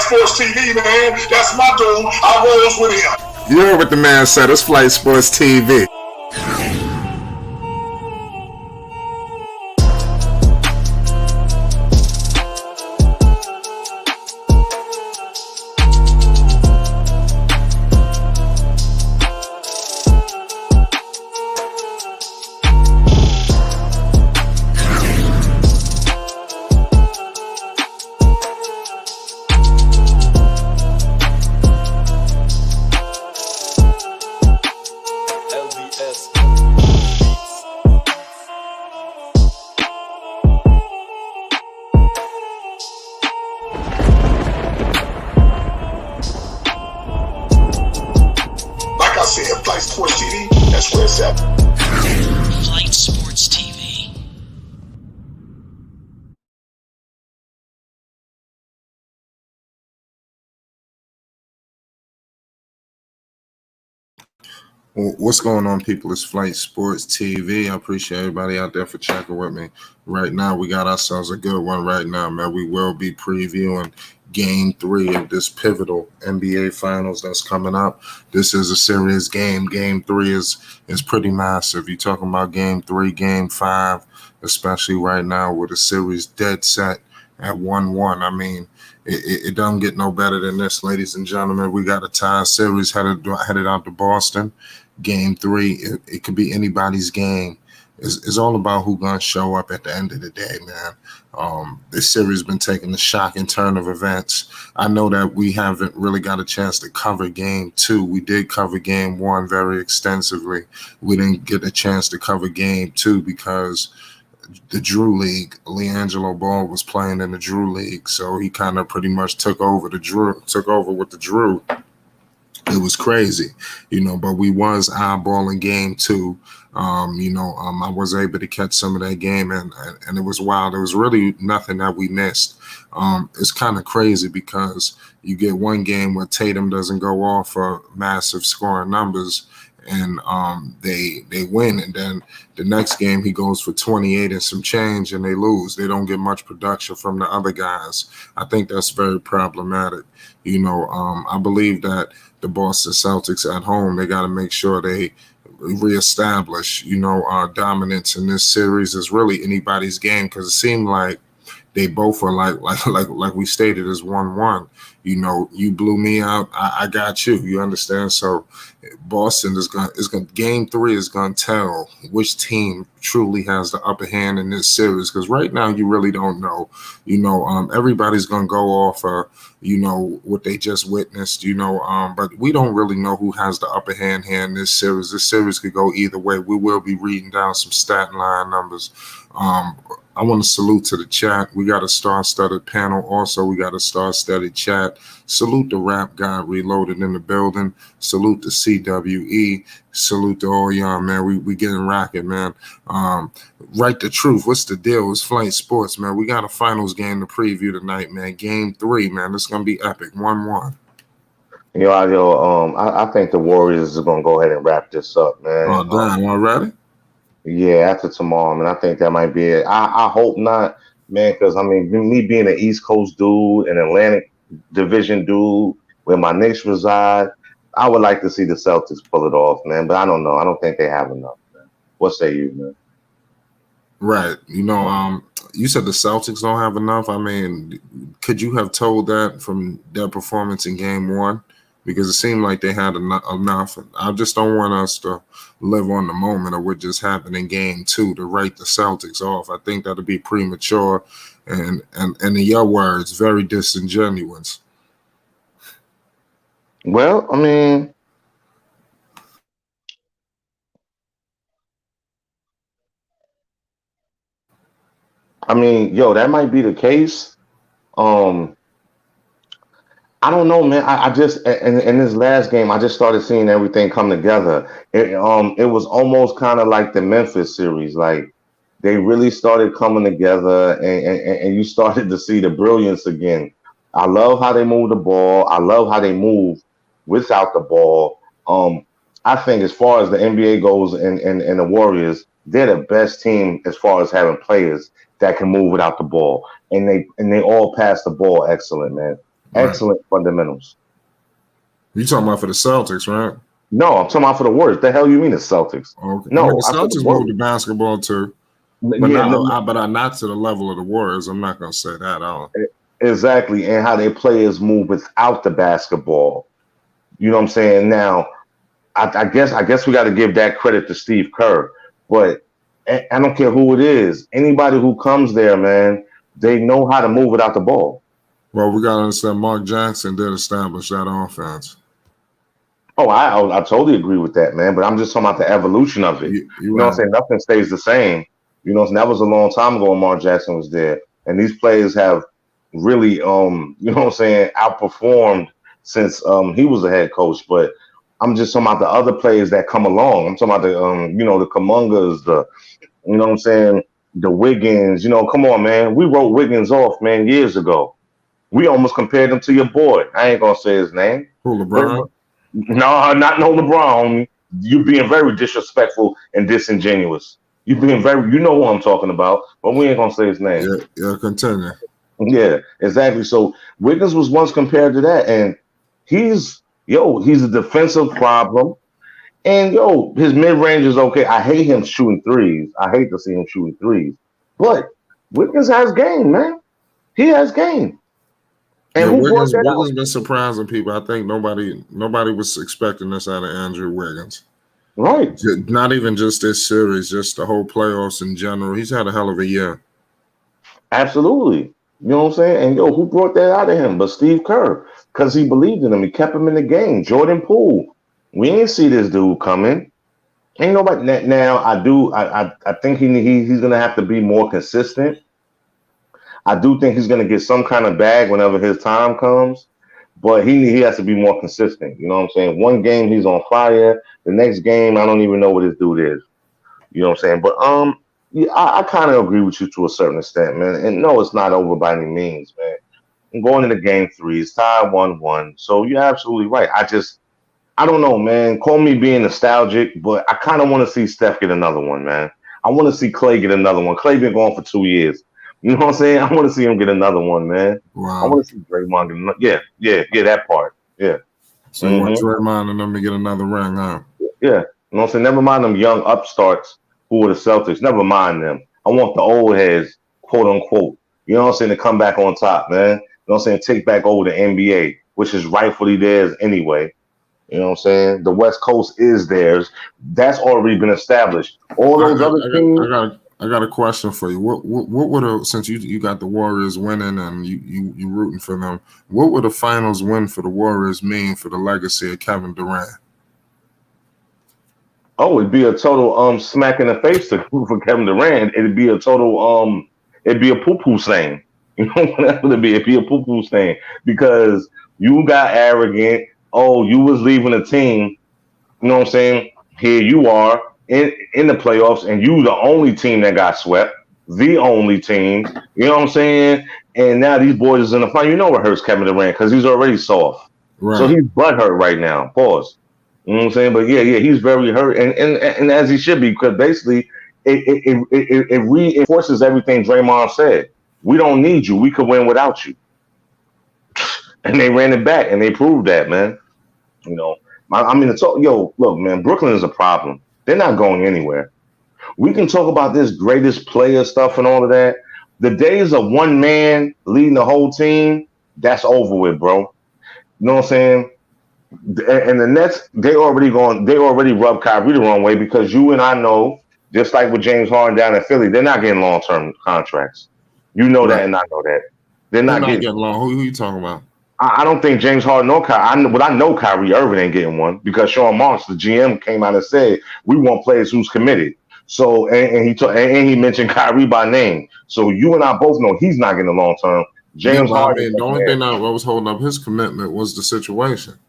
Flight Sports TV, man. That's my dude. I rolls with him. You heard what the man said. It's Flight Sports TV. Flight Sports TV, that's where it's at. Flight Sports TV. What's going on, people? It's Flight Sports TV. I appreciate everybody out there for checking with me. Right now, we got ourselves a good one right now, man. We will be previewing Game 3 of this pivotal NBA Finals that's coming up. This is a serious game. Game 3 is pretty massive. You're talking about Game 3, Game 5, especially right now with a series dead set at 1-1. I mean, it doesn't get no better than this, ladies and gentlemen. We got a tie series headed out to Boston. Game 3, it could be anybody's game. It's all about who's going to show up at the end of the day, man. This series has been taking a shocking turn of events. I know that we haven't really got a chance to cover Game 2. We did cover Game 1 very extensively. We didn't get a chance to cover Game 2 because the Drew League, LiAngelo Ball was playing in the Drew League, so he kind of pretty much took over with the Drew. It was crazy, but we was eyeballing Game 2. I was able to catch some of that game, and it was wild. There was really nothing that we missed. It's kind of crazy because you get one game where Tatum doesn't go off for massive scoring numbers, and they win, and then the next game he goes for 28 and some change, and they lose. They don't get much production from the other guys. I think that's very problematic. I believe that the Boston Celtics at home, they got to make sure they reestablish, dominance in this series. Is really anybody's game because it seemed like they both were like we stated as 1-1. You blew me out, I got you. You understand? So Boston is going. Game 3 is going to tell which team truly has the upper hand in this series. Because right now you really don't know. Everybody's going to go off what they just witnessed. But we don't really know who has the upper hand here in this series. This series could go either way. We will be reading down some stat line numbers. I want to salute to the chat. We got a star-studded panel. Also, we got a star-studded chat. Salute the Rap God Reloaded in the building. Salute the CWE. Salute to all y'all, man. We getting rocking, man. Right the truth. What's the deal? It's Flight Sports, man. We got a finals game to preview tonight, man. Game 3, man. It's going to be epic. 1-1. I think the Warriors are going to go ahead and wrap this up, man. Oh, damn. Already? Yeah, after tomorrow, man. I think that might be it. I hope not, man, because, me being an East Coast dude, an Atlantic Division dude, where my Knicks reside, I would like to see the Celtics pull it off, man. But I don't know. I don't think they have enough, man. What say you, man? Right. You said the Celtics don't have enough. Could you have told that from their performance in Game 1? Because it seemed like they had enough. I just don't want us to live on the moment of what just happened in Game 2 to write the Celtics off. I think that'll be premature and in your words, very disingenuous. Well, that might be the case. I don't know, man. I just in this last game, I just started seeing everything come together. It was almost kind of like the Memphis series. Like they really started coming together, and you started to see the brilliance again. I love how they move the ball. I love how they move without the ball. I think as far as the NBA goes and the Warriors, they're the best team as far as having players that can move without the ball, and they all pass the ball excellent, man. Right. Excellent fundamentals. You talking about for the Celtics, right? No, I'm talking about for the Warriors. The hell you mean the Celtics? Okay. I mean, No, the I said the Celtics moved the Warriors. basketball too, but Yeah, no, not to the level of the Warriors. I'm not gonna say that. I don't. exactly. And how their players move without the basketball. You know what I'm saying? Now, I guess we got to give that credit to Steve Kerr, but I don't care who it is. Anybody who comes there, man, they know how to move without the ball. Well, we gotta understand. Mark Jackson did establish that offense. Oh, I totally agree with that, man. But I'm just talking about the evolution of it. You You know what I'm right. saying? Nothing stays the same. You know, that was a long time ago when Mark Jackson was there, and these players have really, you know what I'm saying, outperformed since he was a head coach. But I'm just talking about the other players that come along. I'm talking about the, the Kumungas, you know what I'm saying, the Wiggins. You know, come on, man. We wrote Wiggins off, man, years ago. We almost compared him to your boy. I ain't gonna say his name. Who, LeBron? No, not no LeBron, homie. You being very disrespectful and disingenuous. You being very, you know who I'm talking about, but we ain't gonna say his name. Yeah. Continue. Yeah, exactly. So Wiggins was once compared to that, and he's a defensive problem. And his mid range is okay. I hate him shooting threes. I hate to see him shooting threes. But Wiggins has game, man. He has game. And Yeah, who brought that Wiggins out? been surprising people. I think nobody was expecting this out of Andrew Wiggins. Right. Not even just this series, just the whole playoffs in general. He's had a hell of a year. Absolutely. You know what I'm saying? And who brought that out of him but Steve Kerr? Because he believed in him. He kept him in the game. Jordan Poole. We ain't see this dude coming. Ain't nobody now. I think he's gonna have to be more consistent. I do think he's gonna get some kind of bag whenever his time comes. But he has to be more consistent. You know what I'm saying? One game he's on fire. The next game, I don't even know what this dude is. You know what I'm saying? But yeah, I kind of agree with you to a certain extent, man. And no, it's not over by any means, man. I'm going into game three. It's tied 1-1. So you're absolutely right. I don't know, man. Call me being nostalgic, but I kind of want to see Steph get another one, man. I want to see Clay get another one. Clay been going for 2 years. You know what I'm saying? I want to see him get another one, man. I Wow. want to see Draymond get another. Yeah, that part. Yeah. So you want Draymond and them to get another ring, huh? Yeah. You know what I'm saying? Never mind them young upstarts who are the Celtics. Never mind them. I want the old heads, quote unquote. You know what I'm saying? To come back on top, man. You know what I'm saying? Take back over the NBA, which is rightfully theirs anyway. You know what I'm saying? The West Coast is theirs. That's already been established. All those other teams. I got a question for you. What would have, since you got the Warriors winning and you rooting for them, what would a finals win for the Warriors mean for the legacy of Kevin Durant? Oh, it'd be a total smack in the face for Kevin Durant. It'd be a total it'd be a poo-poo stain. You know what it'd be? It'd be a poo-poo stain because you got arrogant. Oh, you was leaving the team. You know what I'm saying? Here you are in the playoffs, and you the only team that got swept. The only team. You know what I'm saying? And now these boys is in the final. You know what hurts Kevin Durant because he's already soft. Right. So he's butthurt right now. Pause. You know what I'm saying? But yeah, he's very hurt, and as he should be, because basically it reinforces everything Draymond said. We don't need you. We could win without you. And they ran it back, and they proved that, man. You know, I mean, look, man, Brooklyn is a problem. They're not going anywhere. We can talk about this greatest player stuff and all of that. The days of one man leading the whole team, that's over with, bro. You know what I'm saying? And the Nets, they already rubbed Kyrie the wrong way because you and I know, just like with James Harden down in Philly, they're not getting long-term contracts. You know that, and I know that. They're not getting long. Who are you talking about? I don't think James Harden or Kyrie. I know Kyrie Irving ain't getting one because Sean Marks, the GM, came out and said we want players who's committed. So and he mentioned Kyrie by name. So you and I both know he's not getting a long term. James Harden. I mean, the only thing that was holding up his commitment was the situation.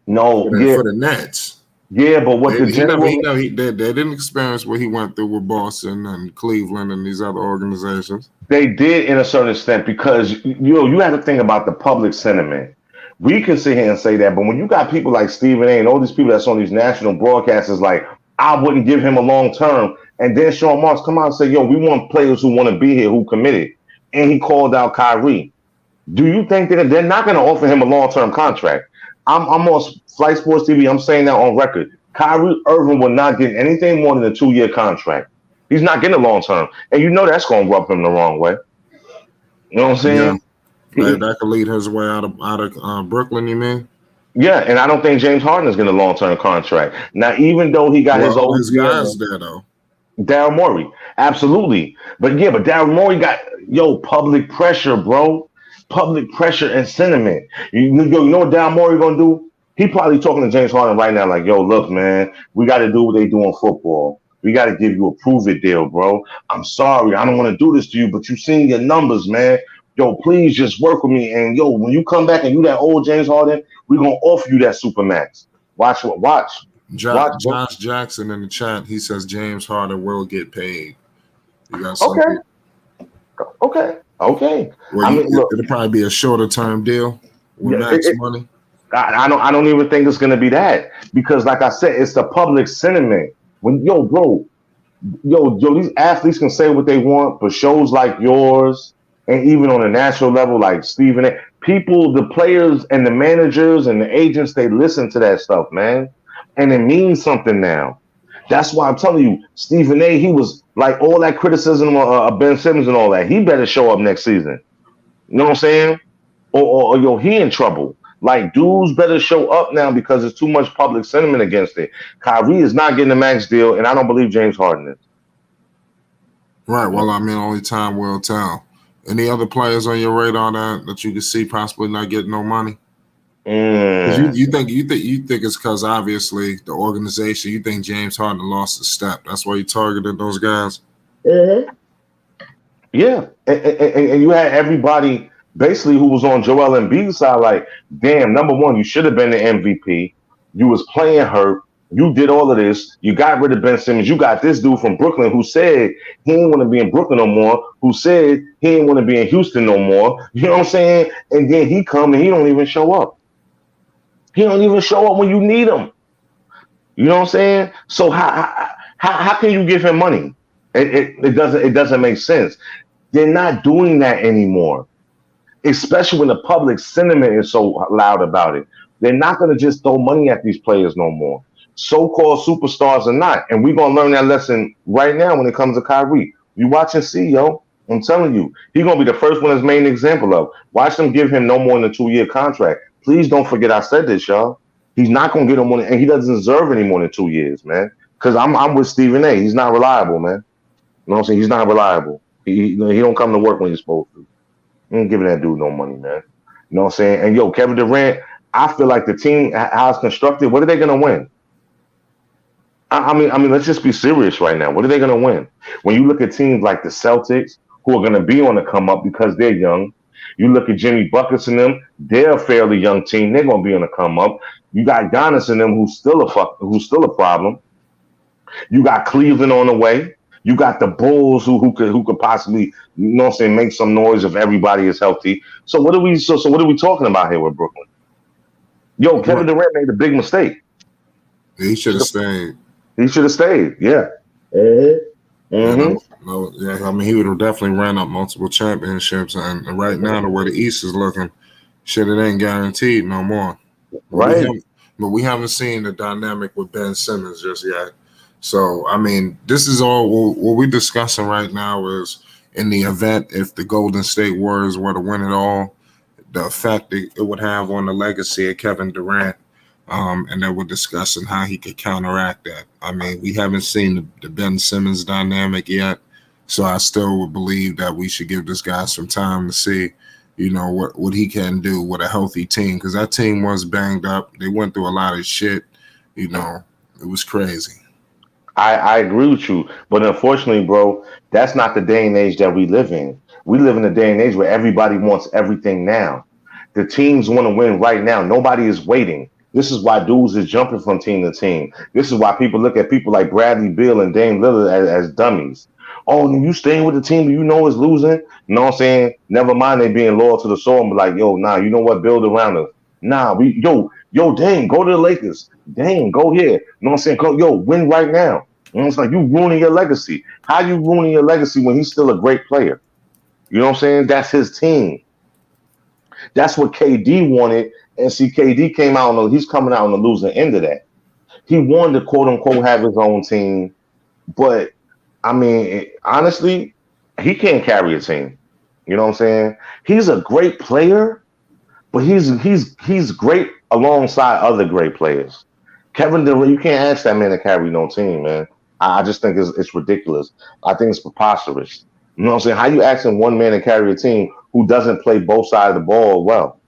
No, for the Nets. Yeah, but what they didn't experience what he went through with Boston and Cleveland and these other organizations. They did in a certain extent because you have to think about the public sentiment. We can sit here and say that, but when you got people like Stephen A. and all these people that's on these national broadcasters, like I wouldn't give him a long term, and then Sean Marks come out and say, "Yo, we want players who want to be here, who committed," and he called out Kyrie. Do you think that they're not going to offer him a long-term contract? I'm on Flight Sports TV. I'm saying that on record. Kyrie Irving will not get anything more than a 2-year contract. He's not getting a long-term, and you know that's going to rub him the wrong way. You know what I'm Yeah, saying? that could lead his way out of Brooklyn. You mean? Yeah, and I don't think James Harden is getting a long-term contract. Now, even though he got Well, his all old his deal, guys there though. Daryl Morey, absolutely. But yeah, but Daryl Morey got public pressure, bro. Public pressure and sentiment. You know what Daryl Morey gonna do? He probably talking to James Harden right now, like, yo, look, man, we got to do what they do in football. We got to give you a prove it deal, bro. I'm sorry, I don't want to do this to you, but you seen your numbers, man. Yo, please just work with me. And yo, when you come back and you that old James Harden, we gonna offer you that super max. Watch, bro. Josh Jackson in the chat. He says James Harden will get paid. You got Okay, something? okay. Well, I mean, look. it'll probably be a shorter term deal with Yeah, max money. I don't even think it's gonna be that because, like I said, it's the public sentiment. When bro, these athletes can say what they want, but shows like yours, and even on a national level, like Stephen A, people, the players and the managers and the agents, they listen to that stuff, man, and it means something now. That's why I'm telling you, Stephen A, he was like all that criticism of Ben Simmons and all that. He better show up next season. You know what I'm saying? Or he in trouble. Like dudes better show up now because there's too much public sentiment against it. Kyrie is not getting a max deal, and I don't believe James Harden is. Right. Well, I mean, only time will tell. Any other players on your radar that you can see possibly not getting no money? You think it's because obviously the organization. You think James Harden lost a step. That's why you targeted those guys. Yeah, and you had everybody basically who was on Joel Embiid's side like, damn, number one, you should have been the MVP. You was playing hurt. You did all of this. You got rid of Ben Simmons. You got this dude from Brooklyn who said he didn't want to be in Brooklyn no more, who said he didn't want to be in Houston no more. You know what I'm saying? And then he come and he don't even show up. He don't even show up when you need him. You know what I'm saying? So how can you give him money? It doesn't make sense. They're not doing that anymore, especially when the public sentiment is so loud about it. They're not going to just throw money at these players no more. So-called superstars are not. And we're going to learn that lesson right now when it comes to Kyrie. You watch and see, yo. I'm telling you. He's going to be the first one that's made an example of. Watch them give him no more than a 2-year contract. Please don't forget I said this, y'all. He's not going to get no more than, and he doesn't deserve any more than 2 years, man. Because I'm with Stephen A. He's not reliable, man. You know what I'm saying? He's not reliable. He don't come to work when he's supposed to. He ain't giving that dude no money, man. You know what I'm saying? And yo, Kevin Durant, I feel like the team, how it's constructed, what are they gonna win? I mean, let's just be serious right now. What are they gonna win? When you look at teams like the Celtics, who are gonna be on the come up because they're young. You look at Jimmy Buckets and them, they're a fairly young team. They're gonna be on the come up. You got Giannis and them, who's still a problem. You got Cleveland on the way. You got the Bulls who could possibly, you know what I'm saying, make some noise if everybody is healthy. So what are we talking about here with Brooklyn? Yo, Kevin Durant made a big mistake. He should have stayed. He should have stayed. Yeah. I mean, he would have definitely ran up multiple championships. And right now, the way the East is looking, shit, it ain't guaranteed no more. Right. But we haven't seen the dynamic with Ben Simmons just yet. So, I mean, this is all what we're discussing right now is in the event if the Golden State Warriors were to win it all, the effect it would have on the legacy of Kevin Durant. And then we're discussing how he could counteract that. I mean, we haven't seen the Ben Simmons dynamic yet. So I still would believe that we should give this guy some time to see, you know, what he can do with a healthy team. Because that team was banged up. They went through a lot of shit. You know, it was crazy. I agree with you. But unfortunately, bro, that's not the day and age that we live in. We live in a day and age where everybody wants everything now. The teams want to win right now. Nobody is waiting. This is why dudes is jumping from team to team. This is why people look at people like Bradley Beal and Dame Lillard as dummies. Oh, you staying with the team you know is losing? You know what I'm saying? Never mind they being loyal to the soul and be like, yo, nah, you know what? Build around us. Nah, Dame, go to the Lakers. Dame, go here. You know what I'm saying? Win right now. You know, it's like you ruining your legacy. How you ruining your legacy when he's still a great player? You know what I'm saying? That's his team. That's what KD wanted. And see, KD came out he's coming out on the losing end of that. He wanted to quote unquote have his own team, but I mean, honestly, he can't carry a team. You know what I'm saying? He's a great player, but he's great alongside other great players. Kevin Durant, you can't ask that man to carry no team, man. I just think it's ridiculous. I think it's preposterous. You know what I'm saying? How you asking one man to carry a team who doesn't play both sides of the ball well?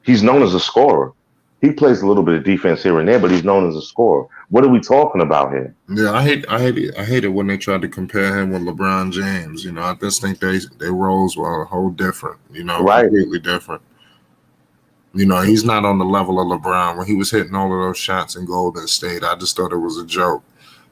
He's known as a scorer. He plays a little bit of defense here and there, but he's known as a scorer. What are we talking about here? Yeah, I hate it when they tried to compare him with LeBron James. You know, I just think their roles were a whole different. You know, Right. completely different. You know, he's not on the level of LeBron when he was hitting all of those shots in Golden State. I just thought it was a joke.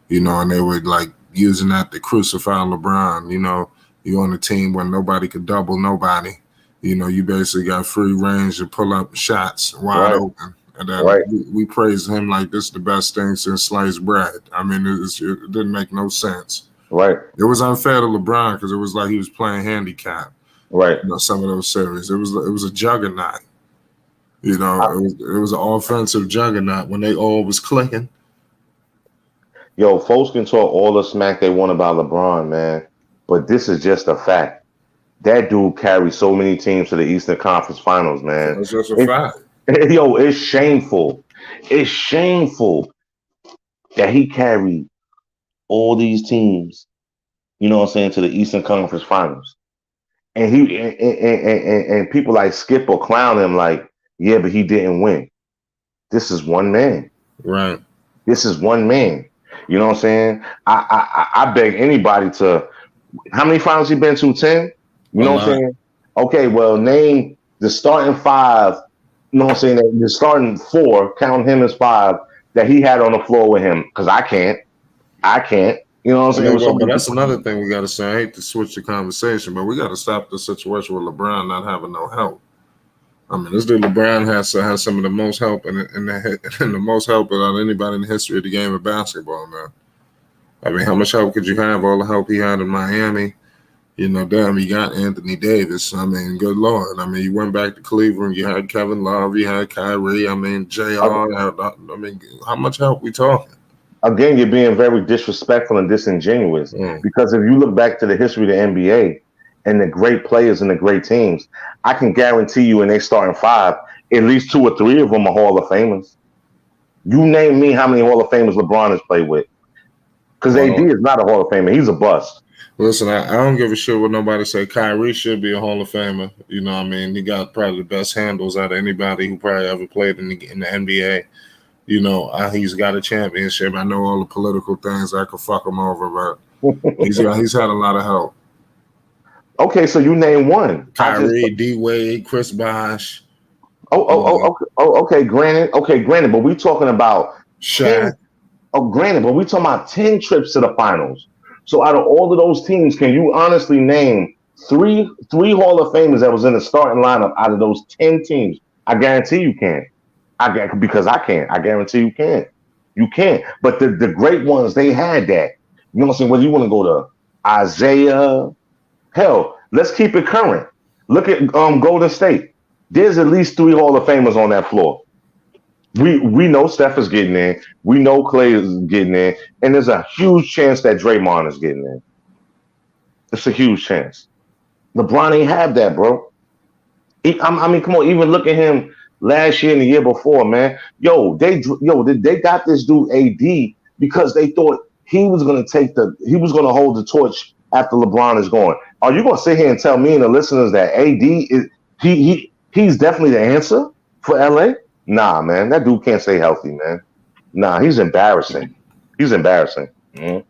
You know, and they were like using that to crucify LeBron. You know, you on a team where nobody could double nobody. You know, you basically got free range to pull up shots wide open. And then we praise him like this is the best thing since sliced bread. I mean, it didn't make no sense. Right. It was unfair to LeBron because it was like he was playing handicap. Right. You know, some of those series. It was a juggernaut. You know, it was an offensive juggernaut when they all was clicking. Yo, folks can talk all the smack they want about LeBron, man, but this is just a fact. That dude carries so many teams to the Eastern Conference Finals, man. That's just a fact. Yo, it's shameful. It's shameful that he carried all these teams, you know what I'm saying, to the Eastern Conference Finals. And and people like skip or clown him like, yeah, but he didn't win. This is one man. Right. This is one man. You know what I'm saying? I beg anybody to. How many finals he been to? 10. You know what I'm saying? Okay, well, name the starting 5. You know what I'm saying? The starting 4, count him as 5 that he had on the floor with him. Because I can't. You know what I'm saying? Well, but that's another thing we got to say. I hate to switch the conversation, but we got to stop the situation with LeBron not having no help. I mean, this dude LeBron has some of the most help and the most help out of anybody in the history of the game of basketball, man. I mean, how much help could you have? All the help he had in Miami. You know, damn, he got Anthony Davis. I mean, good Lord. I mean, you went back to Cleveland. You had Kevin Love. You had Kyrie. I mean, JR. I mean, how much help we talking? Again, you're being very disrespectful and disingenuous because if you look back to the history of the NBA and the great players and the great teams, I can guarantee you in their starting 5, at least 2 or 3 of them are Hall of Famers. You name me how many Hall of Famers LeBron has played with. Because AD is not a Hall of Famer. He's a bust. Listen, I don't give a shit what nobody say. Kyrie should be a Hall of Famer. You know what I mean? He got probably the best handles out of anybody who probably ever played in the NBA. You know, he's got a championship. I know all the political things that could fuck him over, but he's had a lot of help. Okay, so you name one. Kyrie, D-Wade, Chris Bosh. Okay, granted. But we talking about Shaq. Granted, but we talking about 10 trips to the finals. So out of all of those teams, can you honestly name three Hall of Famers that was in the starting lineup out of those 10 teams? I guarantee you can't. Because I can't. I guarantee you can't. You can't. But the great ones, they had that. You know what I'm saying? Whether you want to go to Isaiah, hell, let's keep it current. Look at Golden State. There's at least 3 Hall of Famers on that floor. We know Steph is getting in. We know Clay is getting in. And there's a huge chance that Draymond is getting in. It's a huge chance. LeBron ain't have that, bro. I mean, come on. Even look at him last year and the year before, man. They got this dude AD because they thought he was going to hold the torch after LeBron is gone. Are you going to sit here and tell me and the listeners that AD is he's definitely the answer for LA? Nah, man, that dude can't stay healthy, man. Nah, he's embarrassing. Mm-hmm.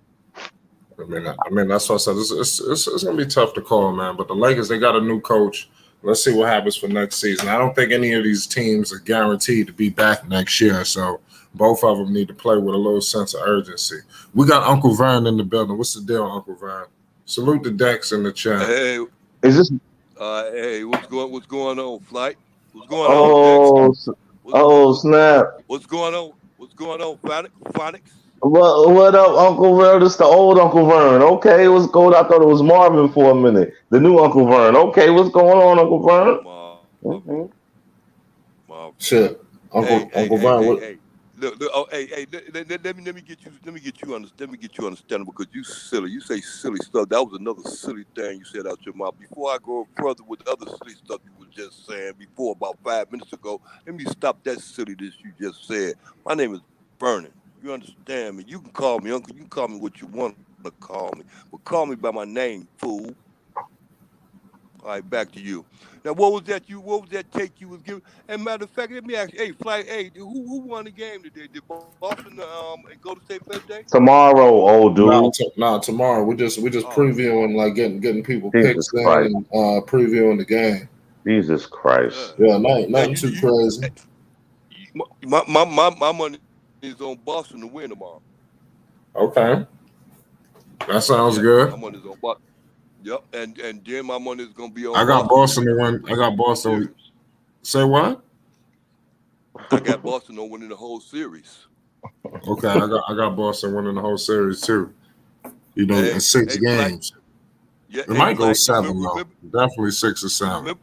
I mean, that's what I said. It's gonna be tough to call, man. But the Lakers, they got a new coach. Let's see what happens for next season. I don't think any of these teams are guaranteed to be back next year. So both of them need to play with a little sense of urgency. We got Uncle Vern in the building. What's the deal, Uncle Vern? Salute the Dex in the chat. Hey, is this? Hey, what's going on, Flight? What's going on, Dex? Snap! What's going on? Phonics? What up, Uncle Vern? It's the old Uncle Vern. Okay, what's going on? I thought it was Marvin for a minute. The new Uncle Vern. Okay, what's going on, Uncle Vern? Mhm. Marvelous. Shit, Uncle Vern, what? Hey. Look, oh, hey, let me get you understandable because you silly. You say silly stuff. That was another silly thing you said out your mouth. Before I go further with the other silly stuff you were just saying before about 5 minutes ago, let me stop that silliness you just said. My name is Vernon. You understand me? You can call me uncle. You can call me what you want to call me, but call me by my name, fool. All right, back to you. Now, what was that take you was giving? And matter of fact, let me ask you, hey, Flight, hey, who won the game today? Did Boston and Golden State play today? Tomorrow, old Nah, dude. tomorrow. We just Oh, previewing, like getting people Jesus picks in Christ. and previewing the game. Jesus Christ. yeah. Yeah, Now nothing too crazy. my money is on Boston to win tomorrow. Okay, that sounds Yeah, good. my money is on Boston. Yep, and then my money is gonna be on I got Boston to Boston win to the win. I got whole Boston. series. Say what? I got Boston on winning the whole series. Okay, I got Boston winning the whole series too. You know, in Hey, six hey, Flight. games. Yeah, It hey, might go Flight. seven though. Definitely 6 or 7. Remember,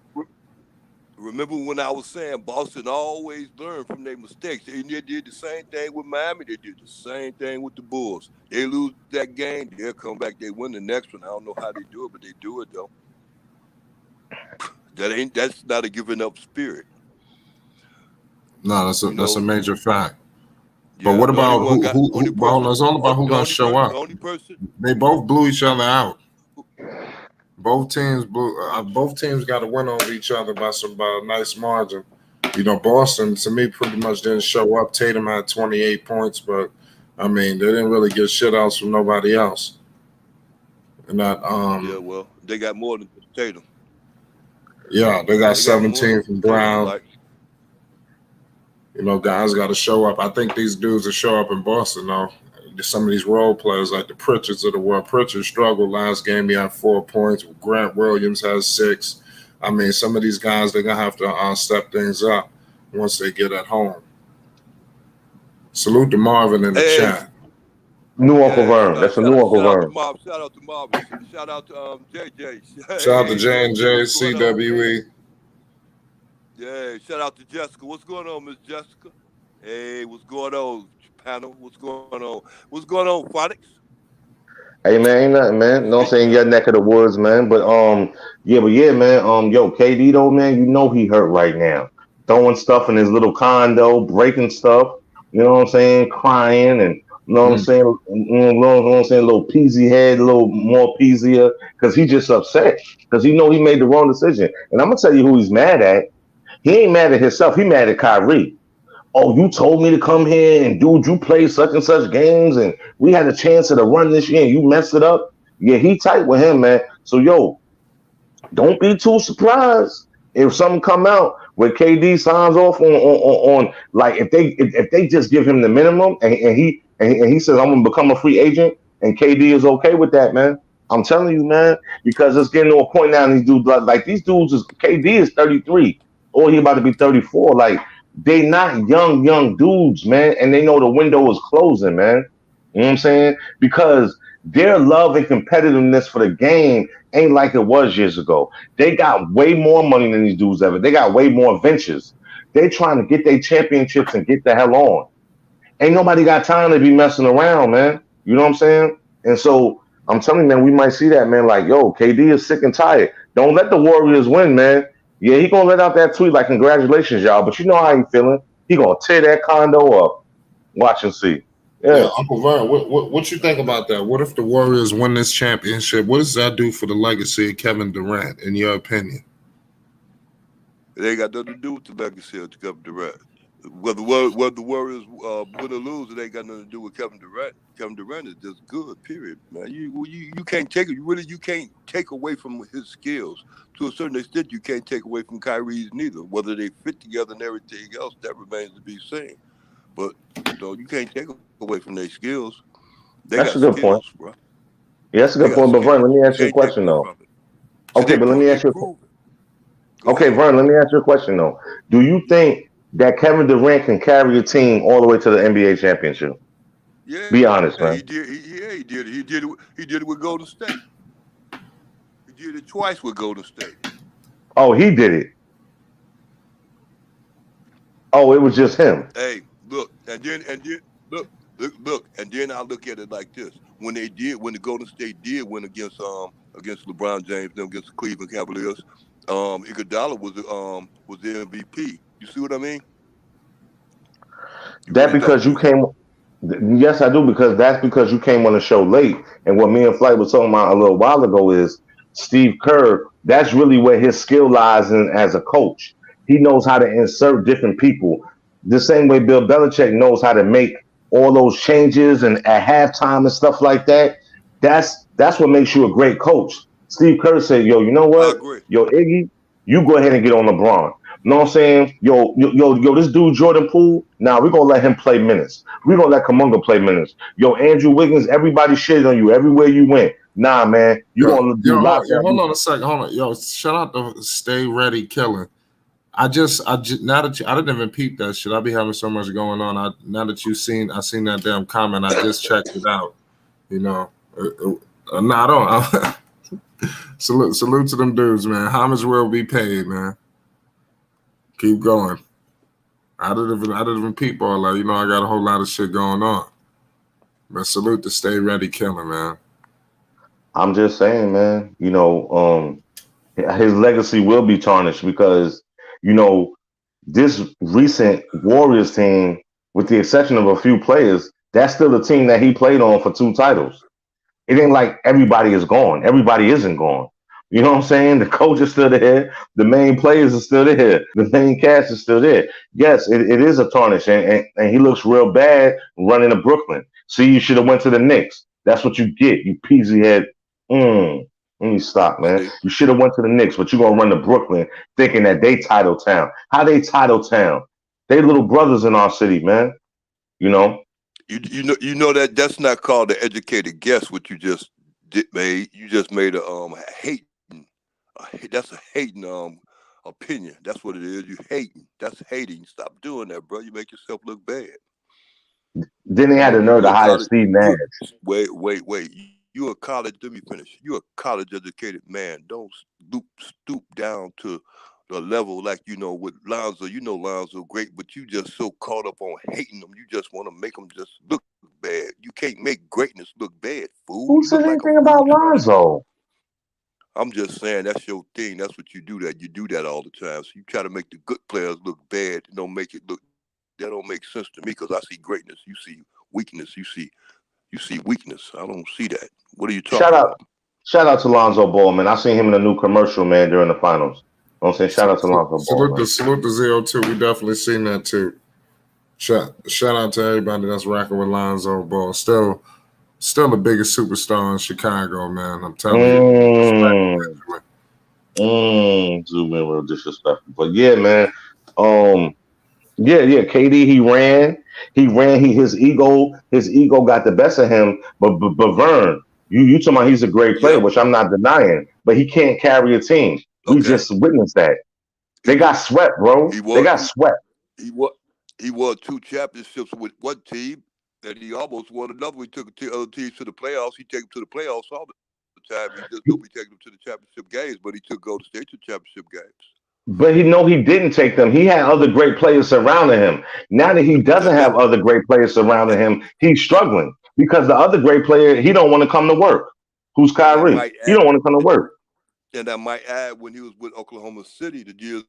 remember when I was saying Boston always learn from their mistakes. They did the same thing with Miami. They did the same thing with the Bulls. They lose that game, they'll come back. They win the next one. I don't know how they do it, but they do it though. That's not a giving up spirit. No, that's a You that's a know. major fact. But Yeah. what The only about one got who? Well, it's all about who gonna show the up. only person. They both blew each other out. Who, Both teams blew. who, Both teams got to win over each other by a nice margin. You know, Boston to me pretty much didn't oh, show up. Tatum had 28 points, but I mean they didn't really get shit outs from nobody else. And that yeah. Well, they got more than just Tatum. yeah, they got They got more than 17 from just Tatum. Brown. Flight. You know, guys got to show up. I think these dudes will show up in Boston though. Some of these role players like the Pritchards of the world. Pritchard struggled last game. He had 4 points. Grant Williams has 6. I mean, some of these guys they're gonna have to step things up once they get at home. Salute to Marvin in the Hey, chat. New Uncle yeah. Vern. That's a new Uncle Shout out to Vern. Mob. Shout out to Mob. Shout out to JJ. Shout out to Hey, J and JJ, J what's going on? CWE. Yeah, shout out to Jessica. What's going on, Miss Jessica? Hey, what's going on, panel? What's going on? What's going on, Phonics? Hey man, ain't nothing, man. No, I'm Hey, saying your neck of the woods, man. But yeah, man. Yo, KD though, man. You know he hurt right now, throwing stuff in his little condo, breaking stuff. You know what I'm saying? Crying and you know what I'm Mm. saying? You know what I'm saying? A little peasy head, a little more peasier, because he just upset because he know he made the wrong decision. And I'm gonna tell you who he's mad at. He ain't mad at himself. He mad at Kyrie. Oh, you told me to come here and dude, you played such and such games and we had a chance at a run this year and you messed it up. Yeah, he tight with him, man. So yo, don't be too surprised if something come out where KD signs off on like if they just give him the minimum and he says I'm gonna become a free agent and KD is okay with that, man. I'm telling you, man, because it's getting to a point now. And these dudes like these dudes is KD is 33 or he about to be 34. Like they not young dudes, man, and they know the window is closing, man. You know what I'm saying? Because their love and competitiveness for the game ain't like it was years ago. They got way more money than these dudes ever. They got way more ventures. They trying to get their championships and get the hell on. Ain't nobody got time to be messing around, man. You know what I'm saying? And so I'm telling you, man, we might see that, man. Like, yo, KD is sick and tired. Don't let the Warriors win, man. Yeah, he gonna let out that tweet like, "Congratulations, y'all." But you know how he feeling? He gonna tear that condo up. Watch and see. Yeah, Yeah. Uncle Vern, what you think about that? What if the Warriors win this championship? What does that do for the legacy of Kevin Durant, in your opinion? It ain't got nothing to do with the legacy of Kevin Durant. Whether the Warriors win or lose, it ain't got nothing to do with Kevin Durant. Kevin Durant is just good. Period, man. You can't take it. You can't take away from his skills. To a certain extent, you can't take away from Kyrie's neither. Whether they fit together and everything else, that remains to be seen. But you can't take away from their skills. They got That's a good skills, point. bro. Yeah, that's a They good got point. But Vern, skills. let me You ask you a can't take question away though. from it. See, Okay, but let me they ask you. prove it. Go Okay, ahead. Vern, let me ask you a question though. Do you think that Kevin Durant can carry a team all the way to the NBA championship? Yeah, Be he honest, did. man. He did it. He did it with Golden State. He did it twice with Golden State. Oh, he did it. Oh, it was just him. Hey, look, and then look, and then I look at it like this: when the Golden State did win against LeBron James, them against the Cleveland Cavaliers, Iguodala was the MVP. You see what I mean? You That really don't, because do you you? came. Yes, I do, because that's because you came on the show late. And what me and Flight was talking about a little while ago is Steve Kerr. That's really where his skill lies in as a coach. He knows how to insert different people. The same way Bill Belichick knows how to make all those changes and at halftime and stuff like that. That's what makes you a great coach. Steve Kerr said, "Yo, you know I what? agree. Yo, Iggy, you go ahead and get on LeBron. You know what I'm saying? Yo, this dude Jordan Poole. Now we're gonna let him play minutes. We're gonna let Kamunga play minutes. Yo, Andrew Wiggins, everybody shitted on you everywhere you went. Nah, man, you gonna do Hold lockdown. on a second. Hold on. Yo, shout out to Stay Ready Killer. I just now that I didn't even peep that shit. I be having so much going on. Now that I seen that damn comment. I just checked it out. You know, no, I don't. Salute to them dudes, man. Homage will be paid, man. Keep going. I didn't even peep all that. You know, I got a whole lot of shit going on. But salute to Stay Ready Killer, man. I'm just saying, man. His legacy will be tarnished because you know this recent Warriors team, with the exception of a few players, that's still the team that he played on for 2 titles. It ain't like everybody is gone. Everybody isn't gone. You know what I'm saying? The coach is still there. The main players are still there. The main cast is still there. Yes, it is a tarnish, and he looks real bad running to Brooklyn. See, you should have went to the Knicks. That's what you get, you peasy head. Let me stop, man. See, You should have went to the Knicks, but you're gonna run to Brooklyn thinking that they title town. How they title town? They little brothers in our city, man. You know. you know that's not called an educated guess. What you just made, you just made that's a hating opinion. That's what it is. You hating. That's hating. Stop doing that, bro. You make yourself look bad. Then they had You the nerve you to a hire college Steve you Nash. wait. You a college. Let me finish. You a college educated man. Don't stoop down to the level like with Lonzo. You know Lonzo great, but you just so caught up on hating them. You just want to make them just look bad. You can't make greatness look bad, fool. Who You look said like a anything fool about trying to. Lonzo? I'm just saying that's your thing. That's what you do. That you do that all the time. So you try to make the good players look bad. Don't make it look. That don't make sense to me because I see greatness. You see weakness. You see weakness. I don't see that. What are you Shout talking out, about? shout out to Lonzo Ball, man. I seen him in a new commercial, man, during the finals. You know what I'm saying? Shout out to Lonzo Ball, man. Salute to ZO2. We definitely seen that too. Shout out to everybody that's rocking with Lonzo Ball. Still the biggest superstar in Chicago, man. I'm telling you. Mmm, zoom in real disrespectful, but yeah, man. Um, yeah. KD, his ego got the best of him. But Vern, you talking about he's a great player, Yep. which I'm not denying, but he can't carry a team. We Okay. just witnessed that. They He got swept, bro. he They won got he swept. he won he won 2 championships with one team, and he almost won another. He took other teams to the playoffs. He take them to the playoffs all the time. He just don't be taking them to the championship games, but he took Golden State to championship games. But he didn't take them. He had other great players surrounding him. Now that he doesn't And have other great players surrounding him, he's and struggling because the other great player, he don't want to come to work. Who's and I Kyrie? might He add, don't want to come to work. and I might add, when he was with Oklahoma City, the years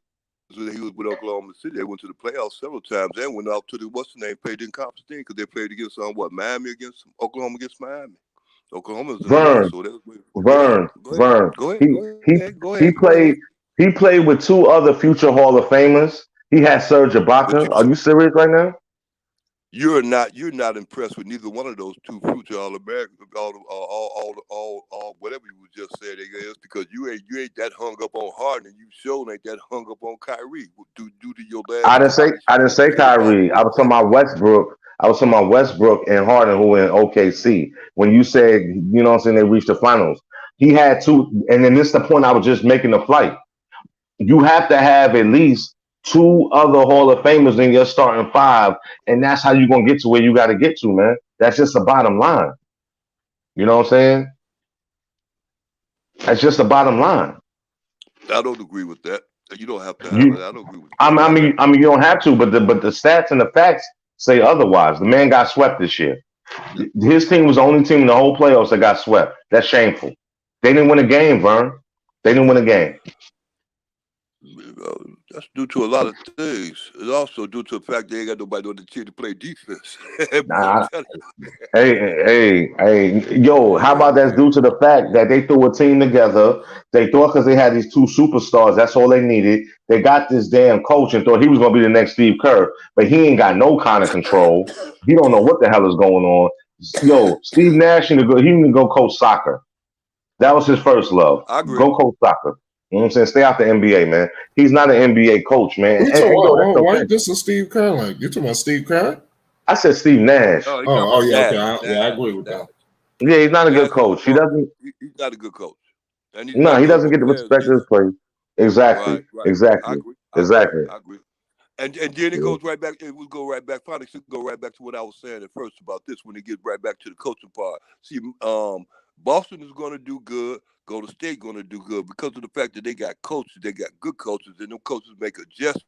that he was with Oklahoma City, they went to the playoffs several times and went out to the what's the name, played in conference thing because they played against Miami against Oklahoma against Miami. Oklahoma's in the North, Vern, so that was go ahead, Vern, go ahead, Vern. go ahead, He go ahead, he go ahead, he go ahead. he played with two other future Hall of Famers. He had Serge But Ibaka. Are you serious right now? you're not impressed with neither one of those two future All Americans, all whatever you was just said, is because you ain't that hung up on Harden, and you sure ain't that hung up on Kyrie due to your last I didn't accomplishment. say You ain't that Kyrie. I was talking impressed. about Westbrook. I was talking about Westbrook and Harden, who were in OKC. When you said, you know what I'm saying, they reached the finals. He had two, and then this is the point I was just making the flight. You have to have at least two other Hall of Famers in your starting five, and that's how you're gonna get to where you gotta get to, man. That's just the bottom line. You know what I'm saying? That's just the bottom line. I don't agree with that. You don't have to have it. You, I don't agree with you. You don't have to have you don't have to, but the stats and the facts say otherwise. The man got swept this year. it. His team was the only team in the whole playoffs that got swept. That's shameful. They didn't win a game, Vern. They didn't win a game. That's due to a lot of things. It's also due to the fact they ain't got nobody on the team to play defense. Boy, I'm Nah, telling you. yo, how about that's due to the fact that they threw a team together. They thought because they had these two superstars, that's all they needed. They got this damn coach and thought he was going to be the next Steve Kerr, but he ain't got no kind of control. He don't know what the hell is going on. Yo, Steve Nash need to go. He need to go coach soccer. That was his first love. I agree. Go coach soccer. You know what I'm saying? Stay out the NBA, man. He's not an NBA coach, man. Who you talking Yo, that's about? Why okay. this is Steve Kerr? Like you talking about Steve Kerr? I said Steve Nash. Oh, Oh, yeah, okay. Nash, I agree with that. Yeah, he's not a good Nash coach. He doesn't. he's not a good coach. And he's No, not he good doesn't with get the players respect of his either. place. Exactly. Right. I Exactly. agree. Exactly. I agree. And then it Yeah. goes right back. It will go right back. Probably should go right back to what I was saying at first about this. When it gets right back to the coaching part. See, Boston is going to do good. Golden State going to do good because of the fact that they got coaches. They got good coaches, and them coaches make adjustments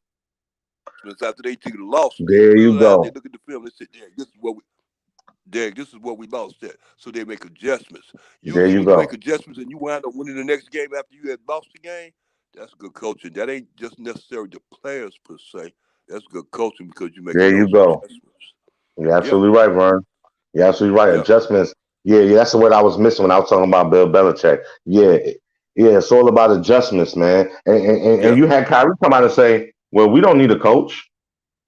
after they take the loss. They There you realize they go. look at the film. They say, this is what we lost at. So they make adjustments. There Usually you when you make go. adjustments and you wind up winning the next game after you had lost the game, that's good coaching. That ain't just necessarily the players per se. That's good coaching because you're making There you those go. adjustments. You're Yeah, absolutely right, Vern. You're absolutely right. yeah, Adjustments. Yeah, that's the word I was missing when I was talking about Bill Belichick. Yeah, yeah, it's all about adjustments, man. And yeah, you had Kyrie come out and say, "Well, we don't need a coach."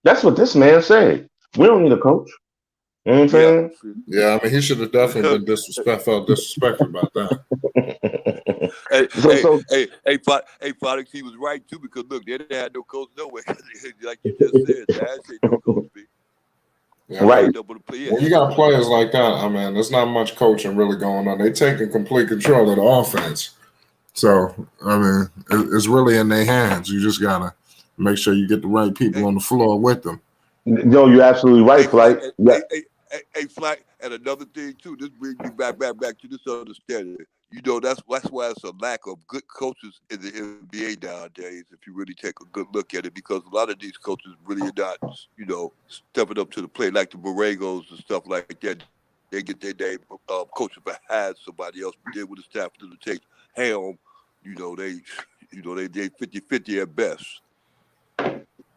That's what this man said. We don't need a coach. You know what I'm yeah. saying? Yeah, I mean, he should have definitely been disrespectful about that. Hey, so, hey, so Fox, he was right too because look, they didn't have no coach nowhere. Like you just said, Nash ain't no coach. Yeah, I He mean, right. ain't double the play. when you got players like that, I mean, there's not much coaching really going on. They taking complete control of the offense. So, I mean, it's really in their hands. You just gotta make sure you get the right people Hey, on the floor with them. No, you're absolutely right, Flight, Flight. Yeah. Flight, and another thing too. This brings me back to this understanding. You know, that's why it's a lack of good coaches in the NBA nowadays. If you really take a good look at it, because a lot of these coaches really are not, stepping up to the plate like the Borregos and stuff like that. They get their name coaching behind somebody else, but then with the staff to take helm, you know, they, they 50-50 at best.